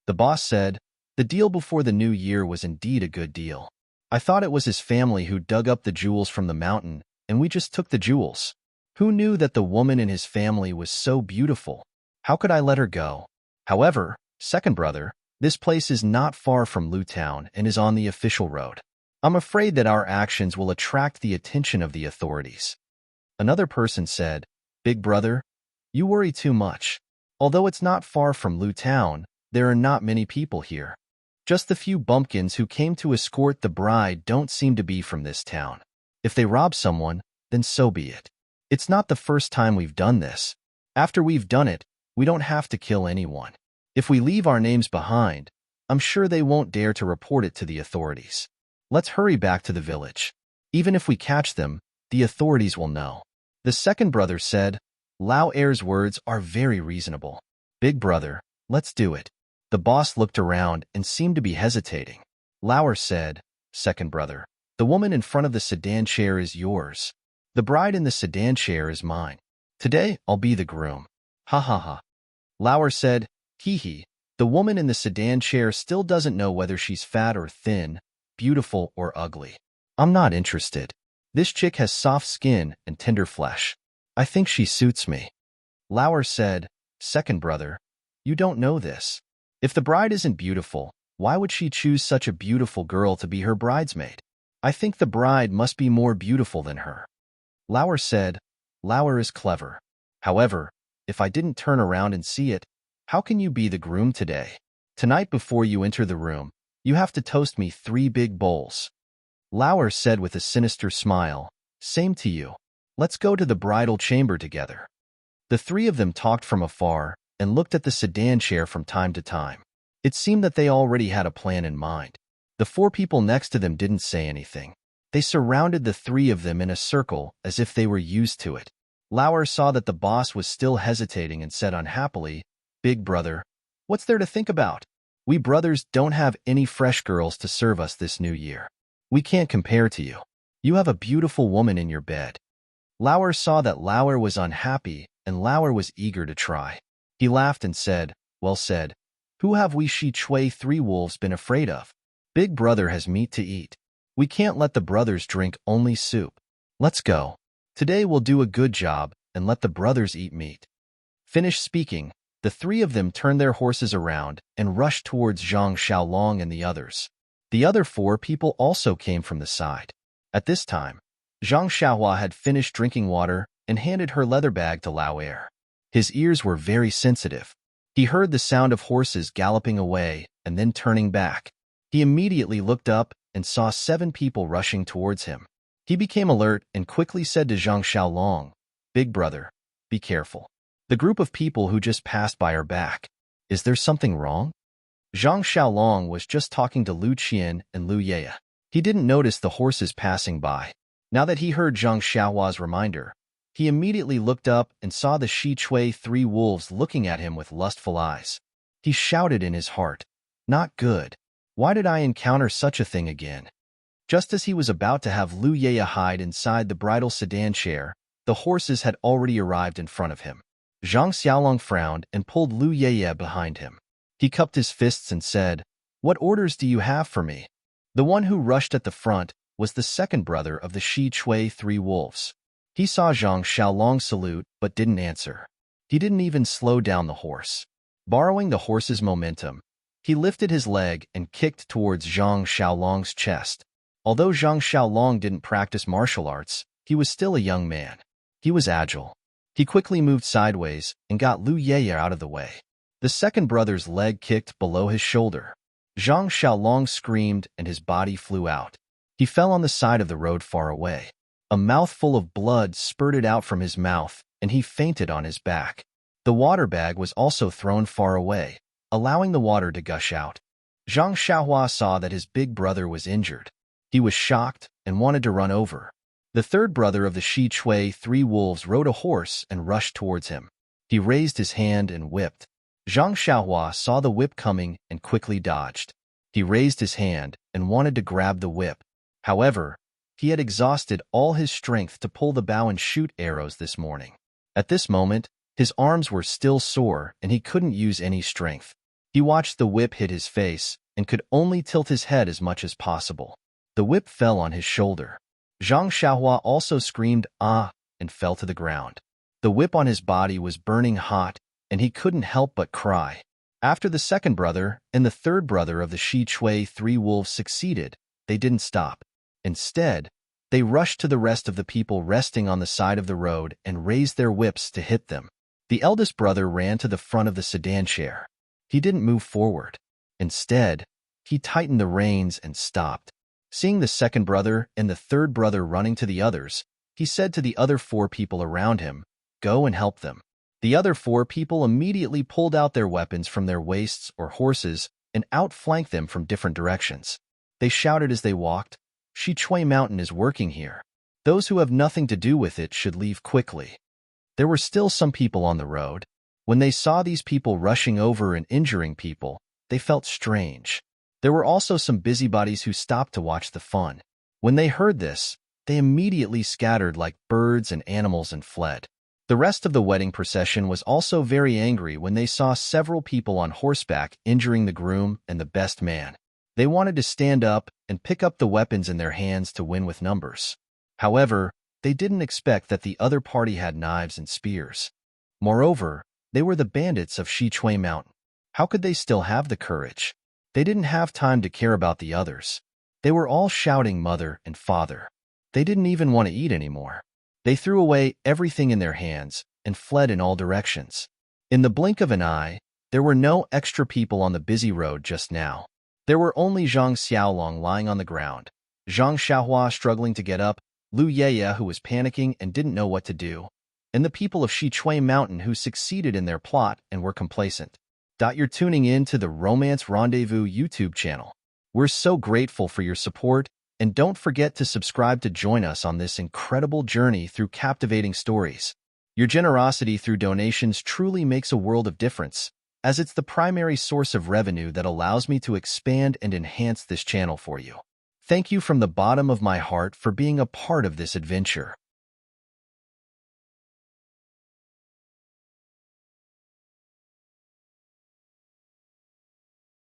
The boss said, "The deal before the new year was indeed a good deal. I thought it was his family who dug up the jewels from the mountain, and we just took the jewels. Who knew that the woman in his family was so beautiful? How could I let her go? However, second brother, this place is not far from Lu Town and is on the official road. I'm afraid that our actions will attract the attention of the authorities." Another person said, "Big brother, you worry too much. Although it's not far from Lu Town, there are not many people here. Just the few bumpkins who came to escort the bride don't seem to be from this town. If they rob someone, then so be it. It's not the first time we've done this. After we've done it, we don't have to kill anyone. If we leave our names behind, I'm sure they won't dare to report it to the authorities. Let's hurry back to the village. Even if we catch them, the authorities will know." The second brother said, "Lao Air's words are very reasonable. Big brother, let's do it." The boss looked around and seemed to be hesitating. Lauer said, "Second brother, the woman in front of the sedan chair is yours. The bride in the sedan chair is mine. Today, I'll be the groom." "Ha ha ha." Lauer said, "Hee hee, the woman in the sedan chair still doesn't know whether she's fat or thin, beautiful or ugly. I'm not interested. This chick has soft skin and tender flesh. I think she suits me." Lauer said, "Second brother, you don't know this. If the bride isn't beautiful, why would she choose such a beautiful girl to be her bridesmaid? I think the bride must be more beautiful than her." Lauer said, "Lauer is clever. However, if I didn't turn around and see it, how can you be the groom today?" Tonight before you enter the room, you have to toast me 3 big bowls. Lauer said with a sinister smile, same to you. Let's go to the bridal chamber together. The 3 of them talked from afar and looked at the sedan chair from time to time. It seemed that they already had a plan in mind. The 4 people next to them didn't say anything. They surrounded the 3 of them in a circle as if they were used to it. Lauer saw that the boss was still hesitating and said unhappily, Big brother, what's there to think about? We brothers don't have any fresh girls to serve us this new year. We can't compare to you. You have a beautiful woman in your bed. Lauer saw that Lauer was unhappy and Lauer was eager to try. He laughed and said, well said. Who have we she Chui 3 wolves been afraid of? Big brother has meat to eat. We can't let the brothers drink only soup. Let's go. Today we'll do a good job and let the brothers eat meat. Finished speaking, the 3 of them turned their horses around and rushed towards Zhang Xiaolong and the others. The other 4 people also came from the side. At this time, Zhang Xiaohua had finished drinking water and handed her leather bag to Lauer. His ears were very sensitive. He heard the sound of horses galloping away and then turning back. He immediately looked up and saw 7 people rushing towards him. He became alert and quickly said to Zhang Xiaolong, Big brother, be careful. The group of people who just passed by are back. Is there something wrong? Zhang Xiaolong was just talking to Lu Qian and Lu Ye. He didn't notice the horses passing by. Now that he heard Zhang Xiaohua's reminder, he immediately looked up and saw the Shi Chui 3 wolves looking at him with lustful eyes. He shouted in his heart, not good. Why did I encounter such a thing again? Just as he was about to have Lu Ye hide inside the bridal sedan chair, the horses had already arrived in front of him. Zhang Xiaolong frowned and pulled Lu Ye behind him. He cupped his fists and said, What orders do you have for me? The one who rushed at the front was the second brother of the Shi Chui 3 wolves. He saw Zhang Xiaolong salute but didn't answer. He didn't even slow down the horse. Borrowing the horse's momentum, he lifted his leg and kicked towards Zhang Xiaolong's chest. Although Zhang Xiaolong didn't practice martial arts, he was still a young man. He was agile. He quickly moved sideways and got Lu Ye out of the way. The second brother's leg kicked below his shoulder. Zhang Xiaolong screamed and his body flew out. He fell on the side of the road far away. A mouthful of blood spurted out from his mouth and he fainted on his back. The water bag was also thrown far away, allowing the water to gush out. Zhang Xiaohua saw that his big brother was injured. He was shocked and wanted to run over. The third brother of the Shi Chui 3 wolves rode a horse and rushed towards him. He raised his hand and whipped. Zhang Xiaohua saw the whip coming and quickly dodged. He raised his hand and wanted to grab the whip. However, he had exhausted all his strength to pull the bow and shoot arrows this morning. At this moment, his arms were still sore and he couldn't use any strength. He watched the whip hit his face and could only tilt his head as much as possible. The whip fell on his shoulder. Zhang Xiaohua also screamed, ah, and fell to the ground. The whip on his body was burning hot, and he couldn't help but cry. After the second brother and the third brother of the Shi Chui 3 wolves succeeded, they didn't stop. Instead, they rushed to the rest of the people resting on the side of the road and raised their whips to hit them. The eldest brother ran to the front of the sedan chair. He didn't move forward. Instead, he tightened the reins and stopped. Seeing the second brother and the third brother running to the others, he said to the other 4 people around him, Go and help them. The other 4 people immediately pulled out their weapons from their waists or horses and outflanked them from different directions. They shouted as they walked, Shi Chui Mountain is working here. Those who have nothing to do with it should leave quickly. There were still some people on the road. When they saw these people rushing over and injuring people, they felt strange. There were also some busybodies who stopped to watch the fun. When they heard this, they immediately scattered like birds and animals and fled. The rest of the wedding procession was also very angry when they saw several people on horseback injuring the groom and the best man. They wanted to stand up and pick up the weapons in their hands to win with numbers. However, they didn't expect that the other party had knives and spears. Moreover, they were the bandits of Shi Chui Mountain. How could they still have the courage? They didn't have time to care about the others. They were all shouting mother and father. They didn't even want to eat anymore. They threw away everything in their hands and fled in all directions. In the blink of an eye, there There were no extra people on the busy road just now. There were only Zhang Xiaolong lying on the ground, Zhang Xiaohua struggling to get up, Lu Yeye who was panicking and didn't know what to do, and the people of Shichui Mountain who succeeded in their plot and were complacent. You're tuning in to the Romance Rendezvous YouTube channel. We're so grateful for your support, and don't forget to subscribe to join us on this incredible journey through captivating stories. Your generosity through donations truly makes a world of difference, as it's the primary source of revenue that allows me to expand and enhance this channel for you. Thank you from the bottom of my heart for being a part of this adventure.